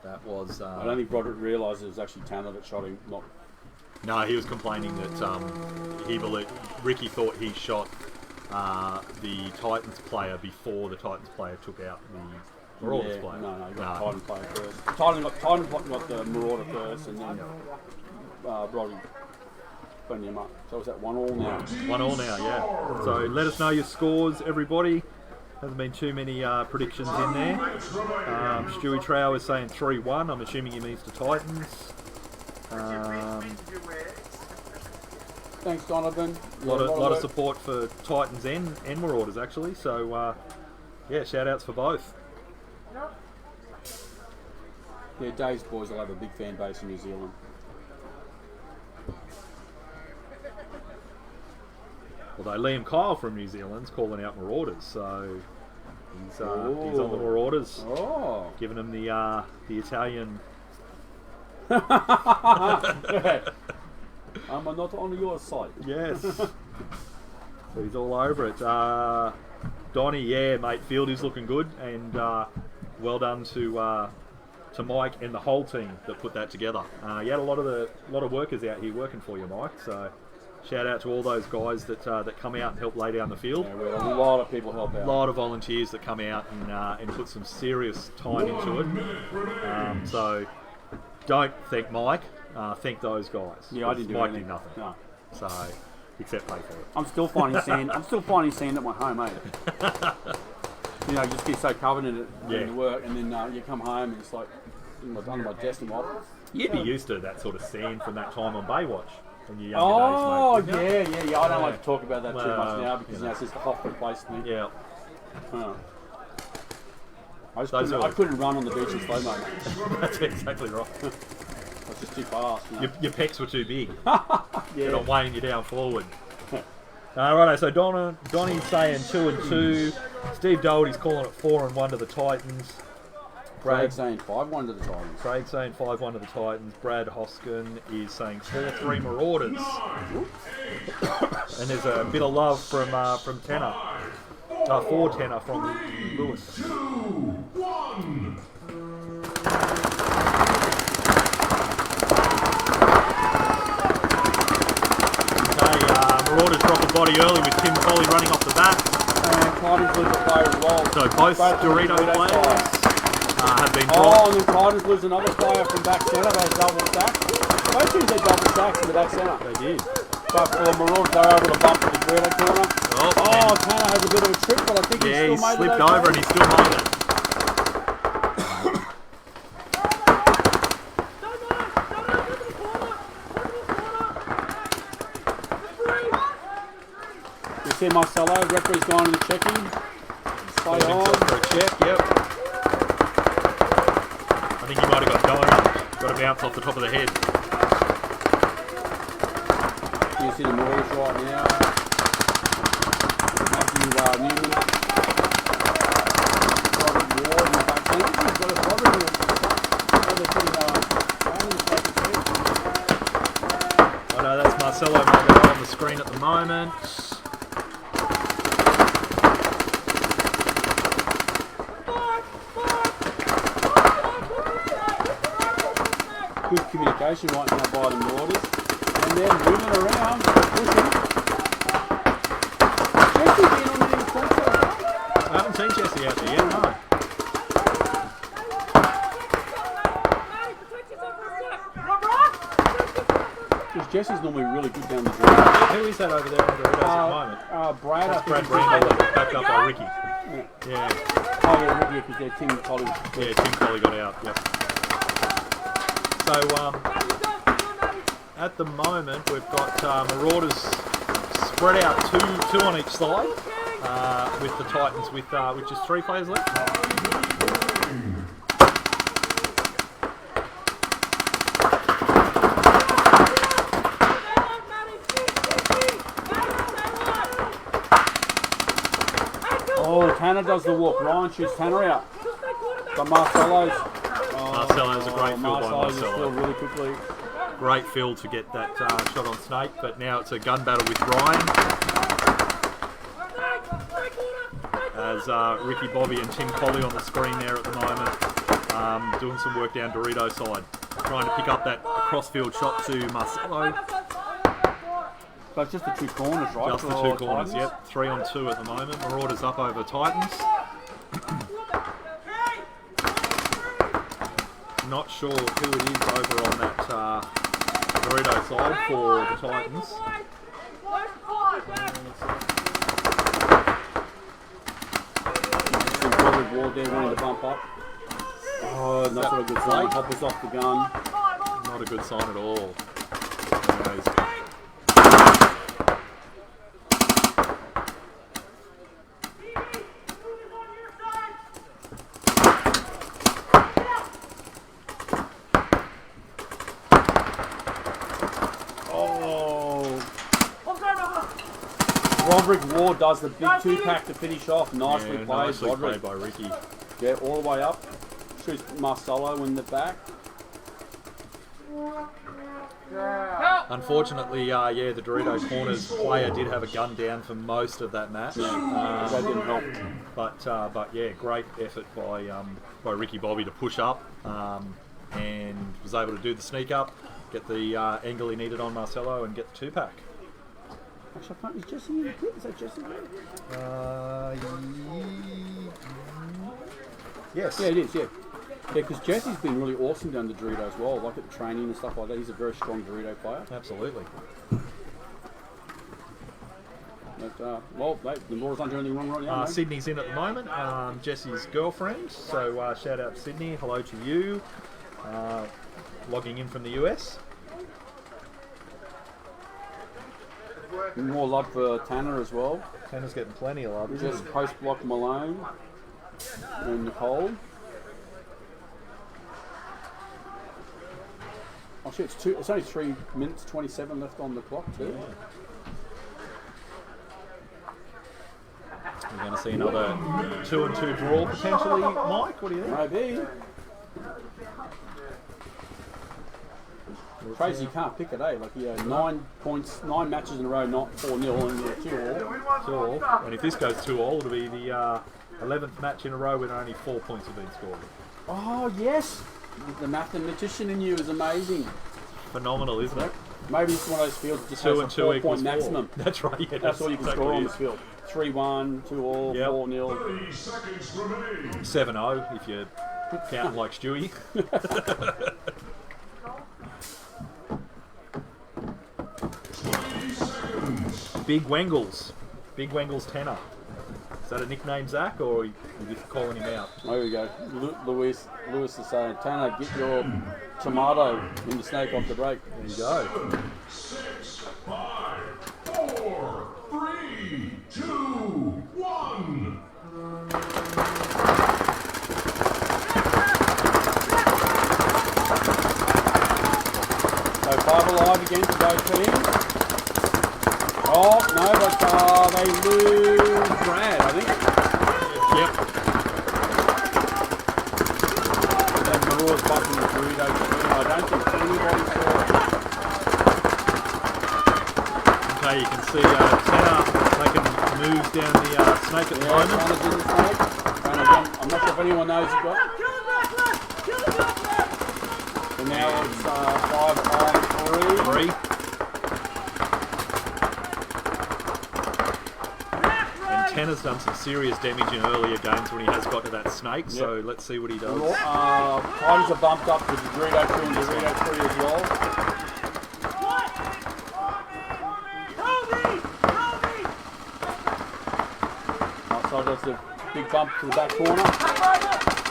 That was. I don't think Broderick realised it was actually Tanner that shot him. Not. No, he was complaining that Ricky thought he shot the Titans player before the Titans player took out the Marauders player. No, he got the Titan player first. Titan got the Marauder first, and then Broderick cleaned him up. So is that 1-1 now? 1-1 now, yeah. So let us know your scores, everybody. Hasn't been too many predictions in there. Stewie Trow is saying 3-1. I'm assuming he means the Titans. Thanks, Donovan. A lot of support for Titans and Marauders, actually. So, yeah, shout-outs for both. Yeah, Dave's boys will have a big fan base in New Zealand. Although Liam Kyle from New Zealand's calling out Marauders, so he's on the Marauders, giving them the Italian. I'm not on your side. Yes. So he's all over it. Donnie, yeah, mate, field is looking good, and well done to Mike and the whole team that put that together. You had a lot of workers out here working for you, Mike. So shout out to all those guys that come out and help lay down the field. Yeah, we had a lot of people help out. A lot of volunteers that come out and put some serious time into it. So don't thank Mike. Thank those guys. Yeah, I didn't do Mike anything. did nothing. No. So except pay for it. I'm still finding sand. I'm still finding sand at my home, mate. You know, you just get so covered in it doing the work, and then you come home and it's like under my desk and what. You'd be used to that sort of sand from that time on Baywatch when you're Oh, younger days, mate. yeah. I don't like to talk about that too much now because now it's just a hostile place to me. Yeah. I couldn't run on the beach in slow-mo, mate. That's exactly right. That's just too fast. You know? Your pecs were too big. Yeah. Not weighing you down forward. Righto, so Donnie's saying 2-2. Steve Doherty's calling it 4-1 to the Titans. Craig's saying 5-1 to the Titans. Craig's saying 5-1 to the Titans. Brad Hoskin is saying 4-3 Marauders. And there's a bit of love from Tanner. For Tanner from Lewis. 2-1. Marauders drop a body early with Tim Collie running off the bat. And Titans lose a player as well. So both Dorito players have been dropped. Oh, and then Titans lose another player from back centre. They double stack. Both teams had double stacks in the back centre. They did. But for the Marauders, they were able to bump to the Dorito corner. Oh, Tanner has a bit of a trip, but I think he still made it. Yeah, he slipped over and he still made it. You see Marcelo, referee's gone in the checking. Play on. For a check, yep. I think he might have got going. Got a bounce off the top of the head. You see the Marauders right now. Matthew Newman. Robert Ward in the back centre. He's got a Robert in the I know that's Marcelo on the screen at the moment. Good communication right now by the Marauders. And they're moving around, pushing. Jesse being on the corner. I haven't seen Jesse out there yet, no. Jesse's normally really good down the Doritos. Who is that over there on the Doritos at the moment? Brad. That's Brad Brando, backed up by Ricky. Yeah. Oh yeah, Ricky, because Tim Colley. Yeah, Tim Colley got out. Yep. So at the moment we've got Marauders spread out two on each side with the Titans with just 3 players left. Oh, Tanner does the walk. Ryan shoots Tanner out. But Marcelo's. Marcelo's a great field by Marcelo's Marcelo. filled really quickly. Great field to get that shot on Snake, but now it's a gun battle with Ryan. As Ricky Bobby and Tim Colley on the screen there at the moment, doing some work down Dorito side, trying to pick up that cross-field shot to Marcelo. So it's just the 2 corners, right? Just the 2 corners, yep. 3 on 2 at the moment. Marauders up over Titans. Not sure who it is over on that Dorito side for the Titans. Ward there wanting to bump up. Oh, not a good sign. Hoppers off the gun. Not a good sign at all. Roderick Ward does the big 2-pack to finish off. Nicely played. Nicely Roderick. played by Ricky. Yeah, all the way up. Shoots Marcelo in the back. Unfortunately, the Dorito Corners player did have a gun down for most of that match. That didn't help. But yeah, great effort by Ricky Bobby to push up and was able to do the sneak up, get the angle he needed on Marcelo and get the 2-pack. Actually, I can't. Is Jesse in the pit? Is that Jesse there? Yes. Yeah, it is, yeah. Yeah, because Jesse's been really awesome down the Dorito as well, like at the training and stuff like that. He's a very strong Dorito player. Absolutely. But, well, the Marauders aren't doing anything wrong right now. Sydney's in at the moment, Jesse's girlfriend. So shout out to Sydney. Hello to you. Logging in from the US. More love for Tanner as well. Tanner's getting plenty of love. Just post block Malone and Nicole. Oh shit, it's only 3 minutes 27 left on the clock too. We're going to see another 2-2 draw potentially, Mike. What do you think? Maybe. Crazy, you can't pick it, eh? Like, 9 points, 9 matches in a row, not 4-0 and 2-all. 2-all. And if this goes 2-all, it'll be the 11th match in a row where only 4 points have been scored. Oh, yes! The mathematician in you is amazing. Phenomenal, isn't it? Maybe it's one of those fields that just has a 4-point maximum. That's right, yeah. That's all you can score on this field. 3-1, 2-all, 4-0. 7-0 if you count like Stewie. Big Wengels. Big Wengels Tanner. Is that a nickname, Zach, or are you just calling him out? There we go. Lewis is saying, Tanner, get your tomato in the snake off the break. There you go. 6, 5, 4, 3, 2, 1. So 5 alive again for both teams. Oh, no, but they lose Brad, I think. Yep. And Marauders bucking the Dorito. I don't think anybody saw it. Okay, you can see Tanner making moves down the snake at the moment. Tanner's in the snake. I'm not sure if anyone knows he's got it. So now it's 5 on 3. Tanner's done some serious damage in earlier games when he has got to that snake, so let's see what he does. Titans are bumped up to the Dorito 2 and Dorito 3 as well. does the big bump to the back corner.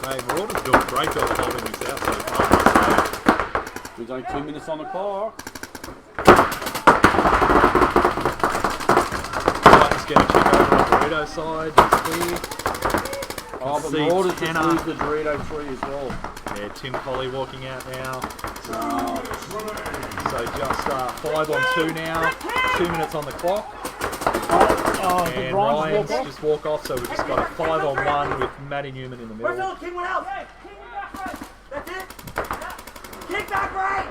Hey, Marauders doing a great job of holding this out so far. There's only 2 minutes on the clock. Titans get a kick over on Dorito side. It's clear. Oh, but See Marauders Tanner. just lose the Dorito tree as well. Yeah, Tim Colley walking out now. Oh, So just 5 on 2 now. 2 minutes on the clock. oh, did And Ryan's Ryan's walk off? just walk off, so we've just got a 5 on 1 with Matty Newman in the middle. King went out. That's it. Kick back right.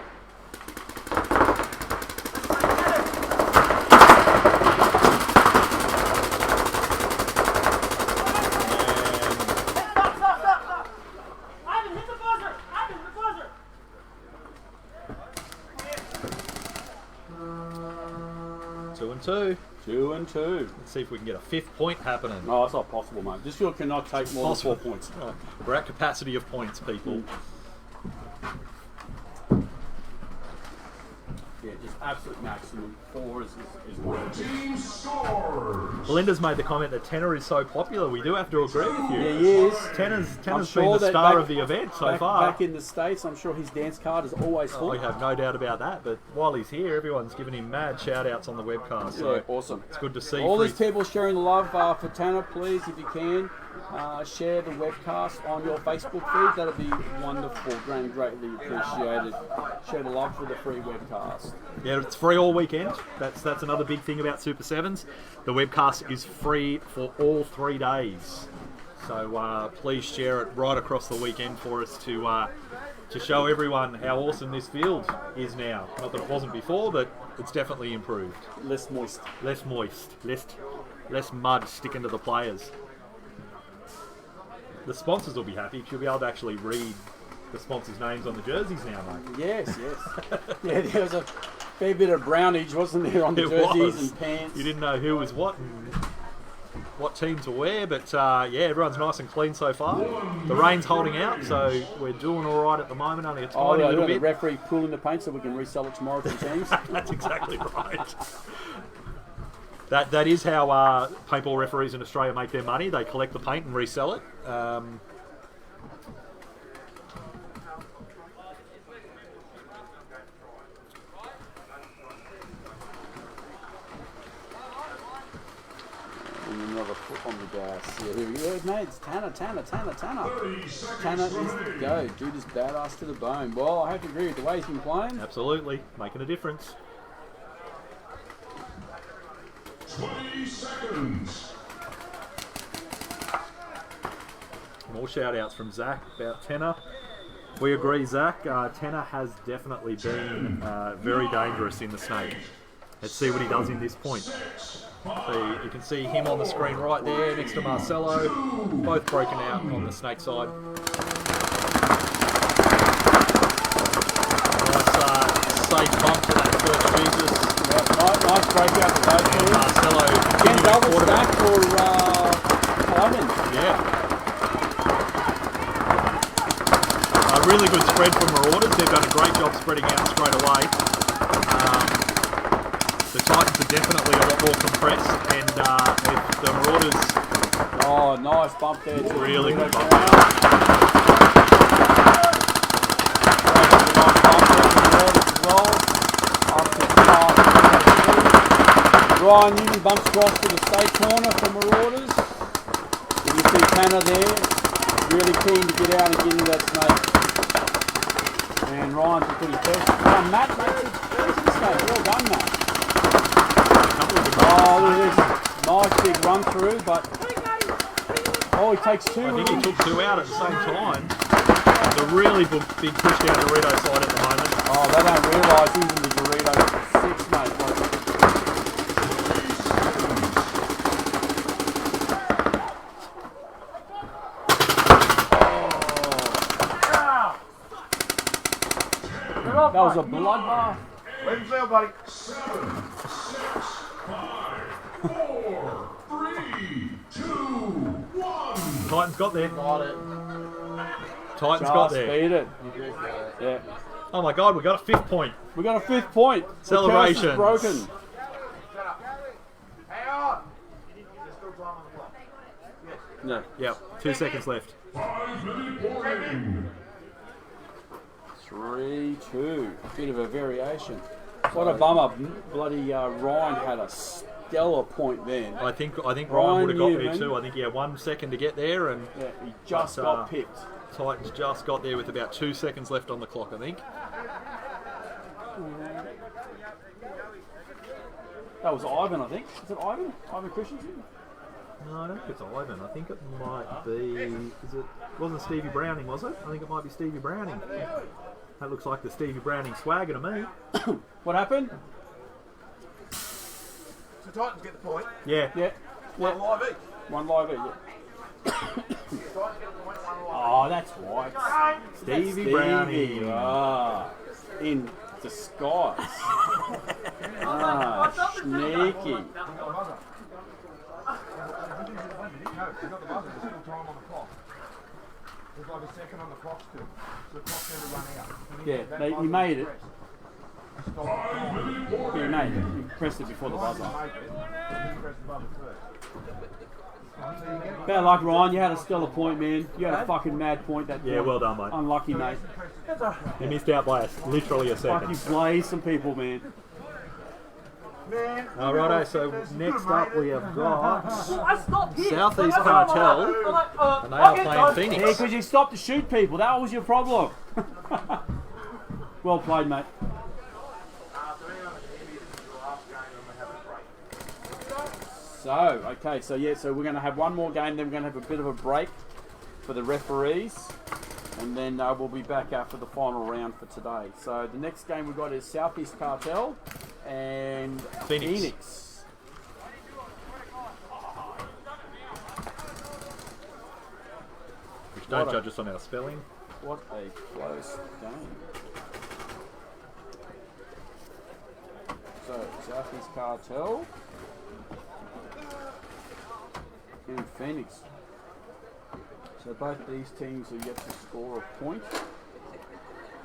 Stop. Ivan, hit the buzzer. Ivan, the buzzer. 2 and 2. 2 and 2. Let's see if we can get a 5th point happening. No, it's not possible, mate. This field cannot take more than 4 points. Right. We're at capacity of points, people. Yeah, just absolute maximum. 4 is what. Team scores. Belinda's made the comment that Tanner is so popular. We do have to agree with you. Yeah, he is. Tanner's sure been the that star back- of the event so far. Back in the States, I'm sure his dance card is always full. I have no doubt about that, but while he's here, everyone's giving him mad shout-outs on the webcast. So Yeah, awesome. it's good to see. All for these his- people sharing the love for Tanner, please, if you can, share the webcast on your Facebook feed. That'll be wonderful, greatly appreciated. Share the love for the free webcast. Yeah, it's free all weekend. That's another big thing about Super Sevens. The webcast is free for all 3 days. So please share it right across the weekend for us to show everyone how awesome this field is now. Not that it wasn't before, but it's definitely improved. Less moist. Less moist, less mud sticking to the players. The sponsors will be happy because you'll be able to actually read the sponsors' names on the jerseys now, mate. Yes. Yeah, there was a fair bit of brownage, wasn't there, on the It jerseys was. and pants. You didn't know who was what and what team to wear, but yeah, everyone's nice and clean so far. The rain's holding out, so we're doing all right at the moment. Only a tiny little the bit. referee pulling the paint so we can resell it tomorrow to teams. That's exactly right. That is how paintball referees in Australia make their money. They collect the paint and resell it. And another foot on the gas. Yeah, here we go, mate. It's Tanner. Tanner is the go. Dude is badass to the bone. Well, I have to agree with the way he's been playing. Absolutely, making a difference. 20 seconds. More shout-outs from Zach about Tanner. We agree, Zach. Tanner has definitely been very dangerous in the snake. Let's see what he does in this point. So you can see him on the screen right there next to Marcelo. Both broken out on the snake side. Nice safe bump to that first Jesus. Nice breakout for those two. Marcelo Again, continuing double quarterback. stack for Clemens. Yeah. A really good spread from Marauders. They've done a great job spreading out straight away. The Titans are definitely a lot more compressed, and if the Marauders... Oh, nice bump there. Too. Really good bump. Nice bump there for the Marauders as well. Up to the pass. Ryan Newton bumps across to the state corner for Marauders. And you see Tanner there, really keen to get out and get into that snake. And Ryan's put his best. Oh, Matt makes it first mistake. Well done, Matt. Oh, look at this. Nice big run through, but... Oh, he takes 2. I think he took 2 out at the same time. It's a really big push down Dorito side at the moment. Oh, they don't realise he's in the Dorito 6, mate. That was a bloodbath. Wait and feel, buddy. 7, 6, 5, 4, 3, 2, 1. Titans got there. Got it. Titans got Just there. beat it. Yeah. Oh my God, we got a 5th point. We got a 5th point. Celebrations. The curse is broken. Hang on. There's still time on the clock. Yes. Yeah. Yep, 2 seconds left. 5-minute warning. 3-2. Bit of a variation. What a bummer. Bloody Ryan had a stellar point then. I think Ryan Ryan would have got Newman. there too. I think he had 1 second to get there, and Yeah, he just But, got pipped. Titans just got there with about 2 seconds left on the clock, I think. That was Ivan, I think. Is it Ivan? Ivan Christensen? No, I don't think it's Ivan. I think it might be. It wasn't Stevie Browning, was it? I think it might be Stevie Browning. That looks like the Stevie Browning swagger to me. What happened? So Titans get the point. Yeah. Yeah. One live each. One live, yeah. Titans get the point, one live. Oh, that's right. Stevie Browning. Ah, in disguise. Ah, sneaky. No, you got the buzzer. There's still time on the clock. There's like a second on the clock still. So the clock's never run out. Yeah, he made it. Stop. Yeah, he made it. He pressed it before the buzzer. Make it. You press the buzzer first. Bad luck, Ryan. You had a stellar point, man. You had a fucking mad point that Yeah, point. well done, mate. Unlucky, mate. You missed out by literally a Fuck, you second. blazed some people, man. Alrighto, so next up we have got Southeast Cartel, and they are playing Yeah, Phoenix. because you stopped to shoot people. That was your problem. Well played, mate. So, okay, so yeah, so we're going to have one more game, then we're going to have a bit of a break for the referees, and then we'll be back out for the final round for today. So the next game we've got is Southeast Cartel and Phoenix. Which don't judge us on our spelling. What a close game. So, Southeast Cartel and Phoenix. So both these teams are yet to score a point.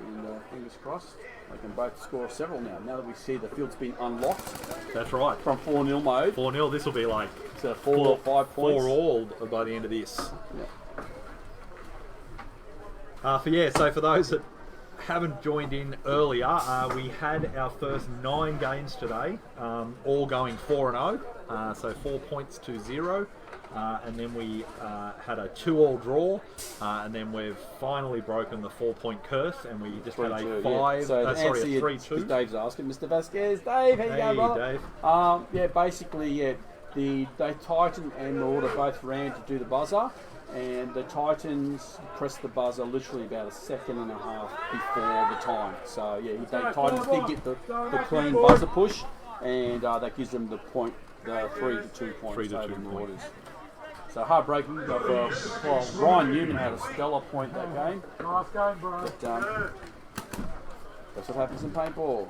And fingers crossed, they can both score several now. Now that we see the field's been unlocked That's right. from 4-0 mode 4-0, this will be like to 4 or 5 points. 4-all by the end of this. Yeah. So for those that haven't joined in earlier, we had our first 9 games today, all going 4-0, so 4 points to 0. And then we had a 2-all draw, and then we've finally broken the 4-point curse, and we just had a 3-2. Dave's asking, Mr. Vasquez, Dave, how you going, brother? Dave. Basically, the Titan and Marauder both ran to do the buzzer, and the Titans pressed the buzzer literally about a second and a half before the time. So the Titans did get the clean buzzer push, and that gives them the point, the 3-2 points 3 to 2 over the points. Marauders. So heartbreaking, but Ryan Newman had a stellar point that game. Nice game, bro. But that's what happens in paintball.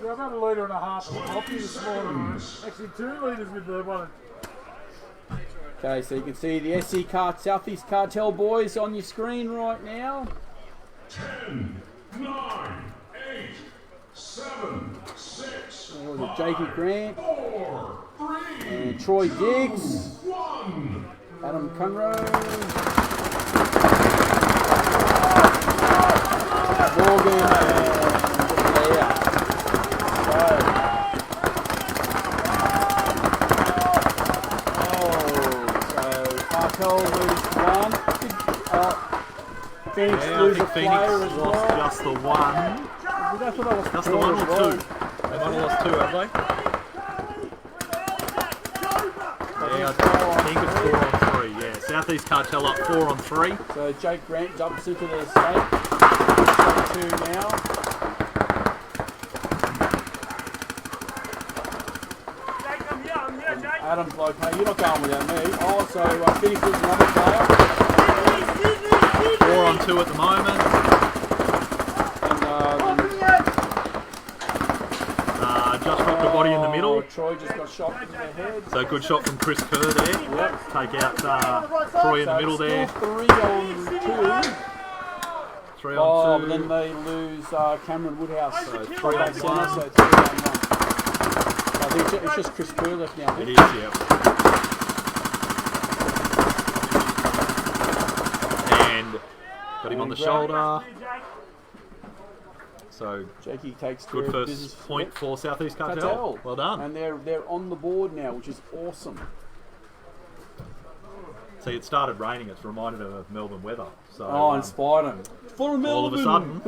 Yeah, I've had a litre and a half of coffee this morning. Actually, 2 litres with the one. Okay, so you can see the Southeast Cartel boys on your screen right now. 10, 9, 8, 7, 6, There's a Jakey Grant 4, 3, and Troy Diggs, 1. Adam Cunro, Morgan, and Leah. So Cartel lose 1. Phoenix Yeah, I lose a think Phoenix player as lost well. just the one. That's what I was Just the thinking one as or well. 2? They might have lost 2, have they? Yeah, I think it's 4 on 3. Yeah, Southeast Cartel up 4 on 3. So Jake Grant jumps into the state. 2 now. Adam's like, hey, you're not going without me. Oh, so Phoenix is another player. 4 on 2 at the moment. And Just dropped a body in the middle. Troy just got shot in the head. So good shot from Chris Kerr there. Yep. Take out Troy in the middle there. Still 3 on 2. 3 Oh, on 2. but then they lose Cameron Woodhouse. So Back 3 on centre, 1. so it's 3 on 1. I think it's just Chris Kerr left now. It is, yeah. And got him on the shoulder. So Jakey takes good care of first business. point for Southeast Cartel. Cartel. Well done. And they're on the board now, which is awesome. See, it started raining. It's reminded them of Melbourne weather. So Oh, inspired him. For Melbourne. all of a sudden,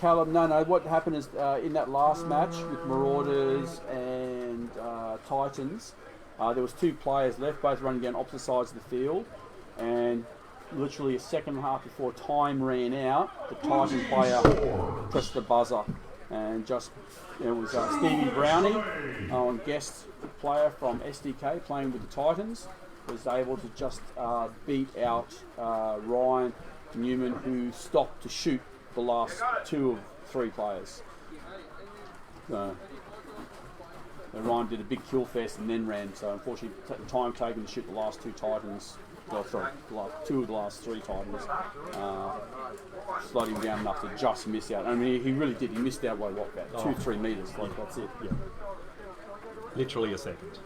Callum, no. What happened is in that last match with Marauders and Titans, there was 2 players left, both running down opposite sides of the field, and literally a second and a half before time ran out, the Titan player pressed the buzzer, and just it was Stevie Browning, guest player from SDK playing with the Titans, was able to just beat out Ryan Newman, who stopped to shoot the last 2 of 3 players. So Ryan did a big kill fest and then ran. So unfortunately, time taken to shoot the last 2 Titans. Oh, sorry, 2 of the last 3 Titans. Slowed him down enough to just miss out. I mean, he really did. He missed out by what, about 2-3 metres. Like that's it. yeah, literally a second.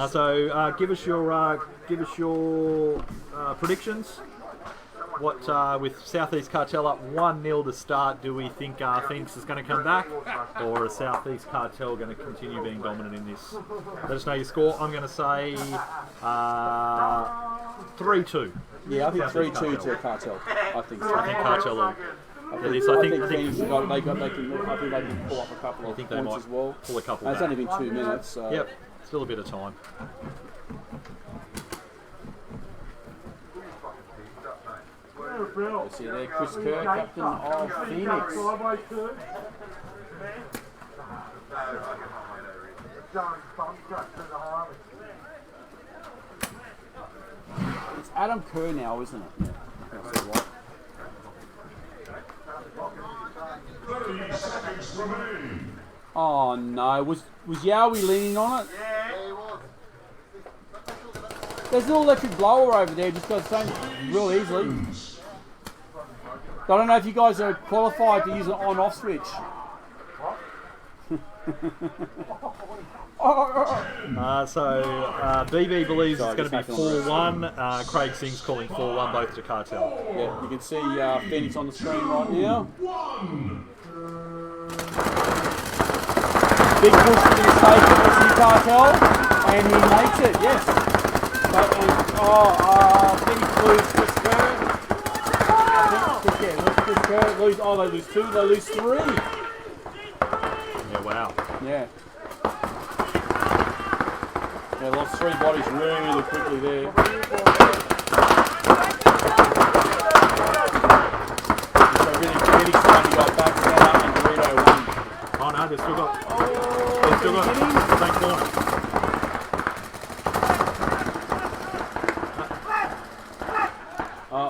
So give us your predictions. What with Southeast Cartel up 1-0 to start, do we think Phoenix is going to come back, or is Southeast Cartel going to continue being dominant in this? Let us know your score. I'm going to say 3-2. Yeah, I think Southeast 3-2 to Cartel. I think so. I think Cartel will. I think Phoenix they can pull off a couple of think they points might as well. pull a couple And it's back. only been 2 minutes. So. Yep, still a bit of time. You see there, Chris Kerr, captain of Phoenix. It's Adam Kerr now, isn't it? Yeah. That's right. 30 seconds remain. Oh no, was Yowie leaning on it? Yeah, he was. There's an electric blower over there, just got the same real easily. I don't know if you guys are qualified to use an on-off switch. BB believes Sorry, it's going to be 4-1. Craig Singh's calling 4-1 both to Cartel. Yeah, you can see Phoenix on the screen right now. Big push to the stake of the Sea Cartel, and he makes it, yes. Phoenix lose Chris Kerr. Chris Kerr lose, they lose 2, they lose 3. Yeah, wow. Yeah. Yeah, lost 3 bodies really quickly there. So really finally got back set up and Dorito won. Oh no, they've still got same corner.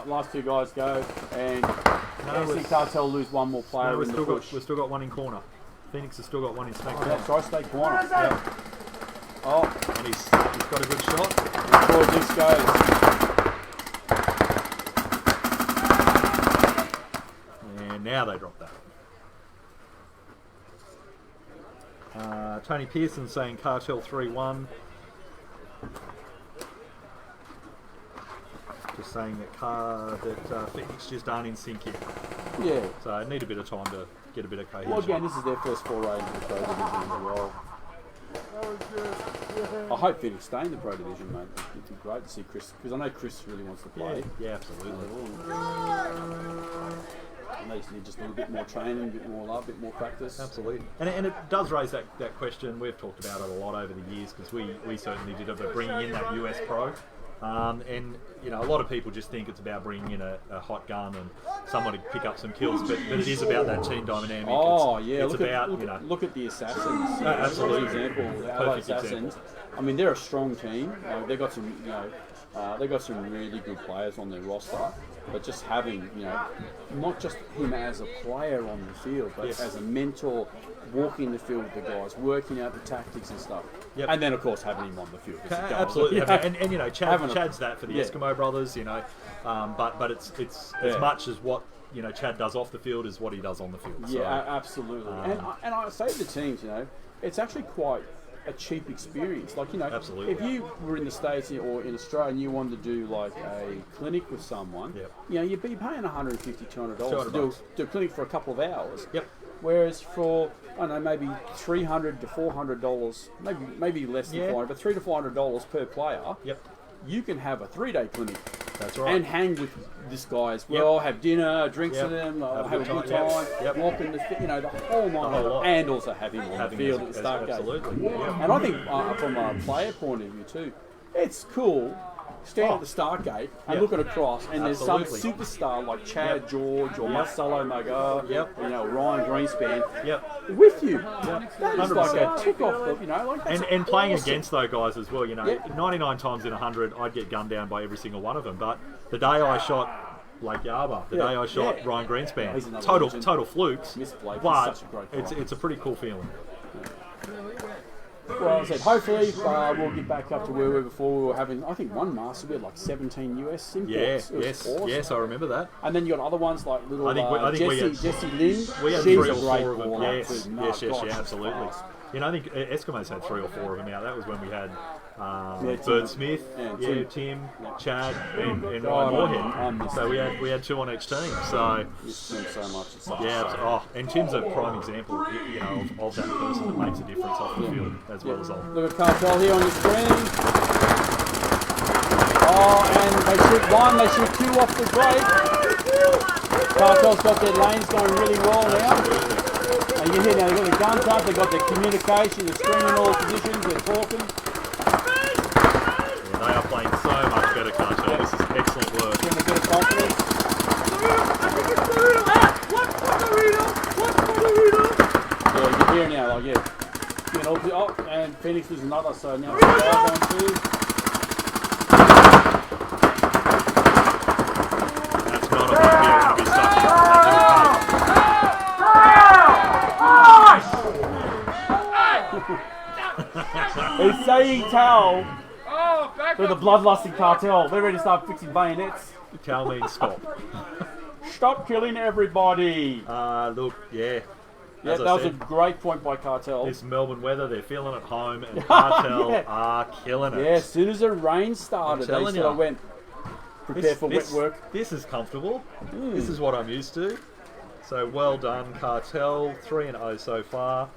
Last 2 guys go, and SC Cartel lose 1 more player in the push. We've still got 1 in corner. Phoenix has still got 1 in snake corner. That's right, stay corner. Yeah. Oh, And he's got a good shot. before this goes. And now they drop that. Tony Pearson saying Cartel 3-1. Just saying that Phoenix just aren't in sync yet. Yeah. So I need a bit of time to get a bit of cohesion. Well, again, this is their first foray into the Pro Division as well. I hope Phoenix stay in the Pro Division, mate. It'd be great to see Chris, because I know Chris really wants to play. Yeah, absolutely. And they just need just a little bit more training, a bit more love, a bit more practice. Absolutely. And it does raise that question. We've talked about it a lot over the years because we certainly did about bringing in that US Pro. And you know, a lot of people just think it's about bringing in a hot gun and someone to pick up some kills, but it is about that team dynamic. Oh, it's about look at the Assassins. absolutely. For example, the Allied Perfect Assassins. example. I mean, they're a strong team. They've got some, really good players on their roster. but just having, you know, not just him as a player on the field, but as a mentor, walking the field with the guys, working out the tactics and stuff. Yep. And then, of course, having him on the field. Absolutely. Yeah. And you know, Chad's that for the Eskimo brothers, you know, but it's as much as what, you know, Chad does off the field is what he does on the field. Yeah, so, absolutely. And I say to the teams, you know, it's actually quite a cheap experience. Like, you know, Absolutely. if you were in the States or in Australia and you wanted to do like a clinic with someone, you know, you'd be paying $150, $200 to do a clinic for a couple of hours. Yep. Whereas for, I don't know, maybe $300 to $400, maybe less than $400, but $300 to $400 per player, you can have a 3-day clinic. That's right. And hang with this guy as well, have dinner, drinks with him, have a good time, walk in the, you know, the whole night, and also have him on the field at the start gate. Absolutely. And I think from a player point of view too, it's cool. Stand at the start gate and looking across, and there's some superstar like Chad George or Marcelo Magar, you know, Ryan Greenspan, with you. That is like a tick off, you know, like that's and playing awesome. against those guys as well. You know, 99 times in 100, I'd get gunned down by every single one of them. But the day I shot Blake Yarber, the day I shot Ryan Greenspan, total flukes. But it's a pretty cool feeling. Well, as I said, hopefully we'll get back up to where we were before. We were having, I think, one master we had like 17 US imports. Yes, I remember that. And then you got other ones like little I think Jessie Lynn. We had She's 3 a or great 4 of them. baller Yes, too. absolutely. Christ. You know, I think Eskimos had 3 or 4 of them out. That was when we had Tim. Bird Smith, Tim, Chad, and Ryan Moorhead. So we had 2 on each team. So miss Tim so much. It's such and Tim's a prime example, you know, of that person that makes a difference off the field as well as on. Look at Cartel here on your screen. Oh, and they shoot 1, they shoot 2 off the break. Cartel's got their lanes going really well now. And you can hear now, they've got the guns up, they've got their communication, they're screaming all positions, they're talking. Yeah, they are playing so much better, Cartel. This is excellent work. Getting a bit of confidence. Yeah, you can hear now, like, you know, and Phoenix is another, so now it's going too. That's not a big deal to be stuck in that little He's saying tell to the bloodlusting cartel. They're ready to start fixing bayonets. Tell means stop. Stop killing everybody. Look, Yeah, that was a great point by Cartel. This Melbourne weather, they're feeling at home, and Cartel are killing it. Yeah, as soon as the rain started, they sort of went, prepare for wet work. This is comfortable. This is what I'm used to. So well done, Cartel. 3-0 so far.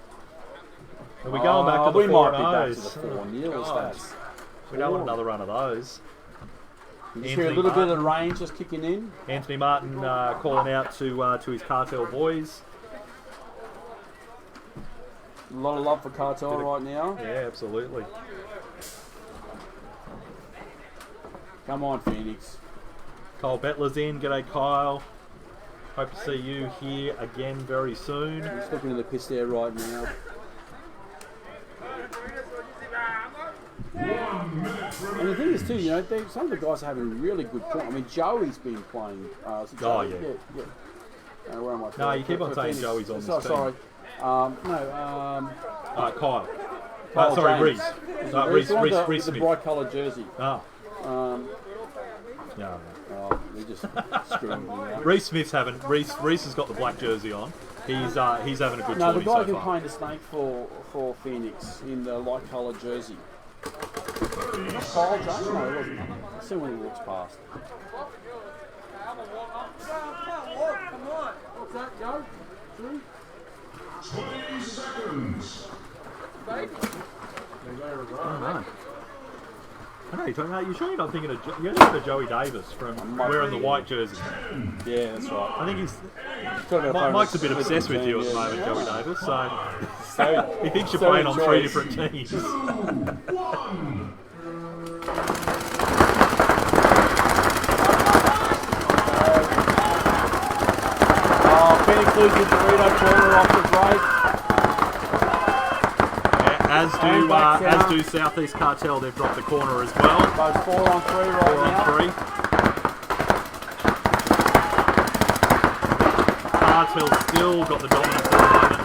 Are we going back to the 4-0s? We might be back to the 4-0 stats. We don't want another run of those. You hear a little bit of the rain just kicking in. Anthony Martin calling out to his Cartel boys. A lot of love for Cartel right now. Yeah, absolutely. Come on, Phoenix. Kyle Bettler's in. G'day, Kyle. Hope to see you here again very soon. Just looking at the piss there right now. And the thing is too, you know, some of the guys are having really good point. I mean, Joey's been playing. Where am I? No, you keep on saying Joey's on this team. Sorry. Kyle. Sorry, Reese. Reese the Smith. bright coloured jersey. Yeah. We just screwing me out. Reese Smith's having. Reese has got the black jersey on. He's having a good No, the tourney guy so who far. playing the snake for Phoenix in the light coloured jersey. Not Kyle James? No, it wasn't. I'll see when he walks past. What's that, Joe? 20 seconds. I know you're talking about. You sure you're not thinking of? You're thinking of Joey Davis from wearing the white jersey. Yeah, that's right. I think Mike's a bit obsessed with you at the moment, Joey Davis. So he thinks you're playing on 3 different teams. Phoenix loses the Dorito corner off the break. As do Southeast Cartel. They've dropped the corner as well. Both 4 on 3 right now. 4 on 3. Cartel still got the dominance at the moment.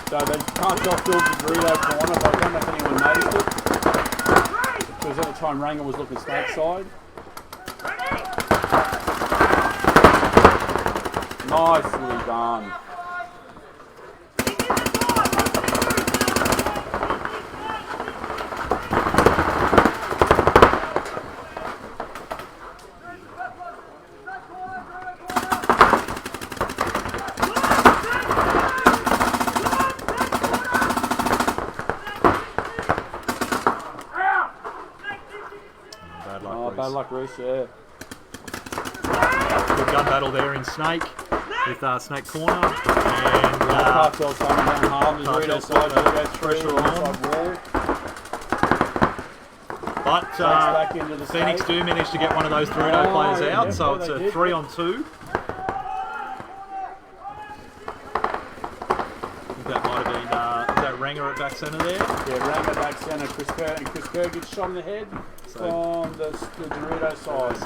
So they can't tell filled the Dorito corner, but I don't know if anyone noticed it. Because at the time Ranger was looking snake side. Nicely done. Bad luck, Reese, yeah. Good gun battle there in Snake with Snake corner. And Cartel's coming down hard. The Dorito side, Dorito pressure on. But back into the Phoenix state. do manage to get one of those Dorito players out, so it's a 3-on-2. I think that might have been was that Ranger at back centre there. Yeah, Ranger back centre. Chris Kerr gets shot in the head from the Dorito side.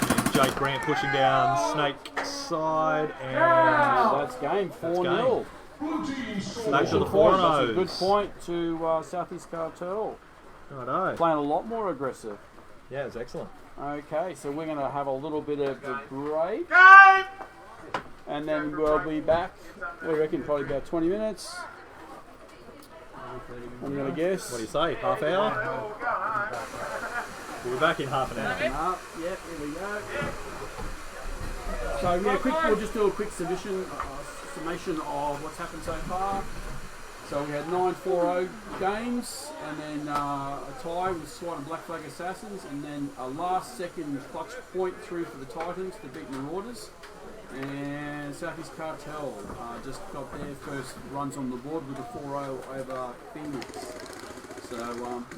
And Jake Grant pushing down Snake side, and that's game 4-0. Back to the 4-0. That's a good point to Southeast Cartel. Righto. Playing a lot more aggressive. Yeah, it's excellent. Okay, so we're going to have a little bit of a break. And then we'll be back, we reckon, probably about 20 minutes. I'm going to guess. What do you say, half hour? We'll be back in half an hour. Yep, here we go. So yeah, we'll just do a quick summation of what's happened so far. So we had 9-4-0 games, and then a tie with SWAT and Black Flag Assassins, and then a last-second clutch point through for the Titans to beat Marauders. And Southeast Cartel just got their first runs on the board with a 4-0 over Phoenix. So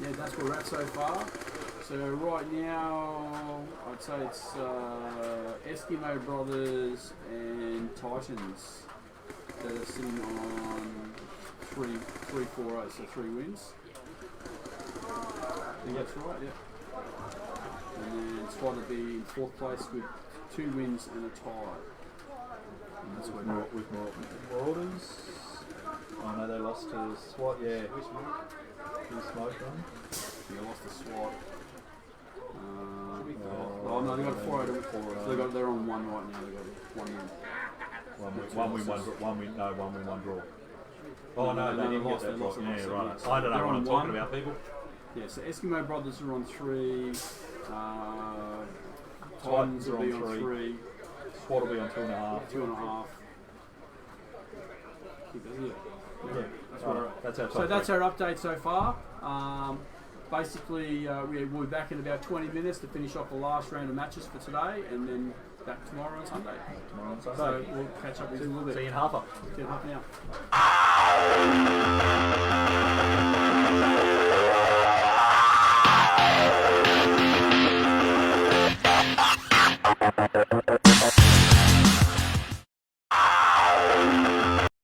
yeah, that's where we're at so far. So right now, I'd say it's Eskimo Brothers and Titans that are sitting on 3-4-0, so 3 wins. I think that's right, yeah. And then SWAT will be in 4th place with 2 wins and a tie. And that's where with Marauders. Oh no, they lost to SWAT, yeah. Who smoked them? They lost to SWAT. Oh no, they got 4 out of 4. So they're on 1 right now. They got 1 win. One win, one draw. Oh no, they didn't get that draw. Yeah, right. I don't know what I'm talking about, people. Yeah, so Eskimo Brothers are on 3. Titans will be on 3. SWAT will be on 2.5. 2.5. Yeah, that's what. That's our. So that's our update so far. Basically, we'll be back in about 20 minutes to finish off the last round of matches for today, and then back tomorrow on Sunday. So we'll catch up with you a little bit. See you in half See you in half an hour.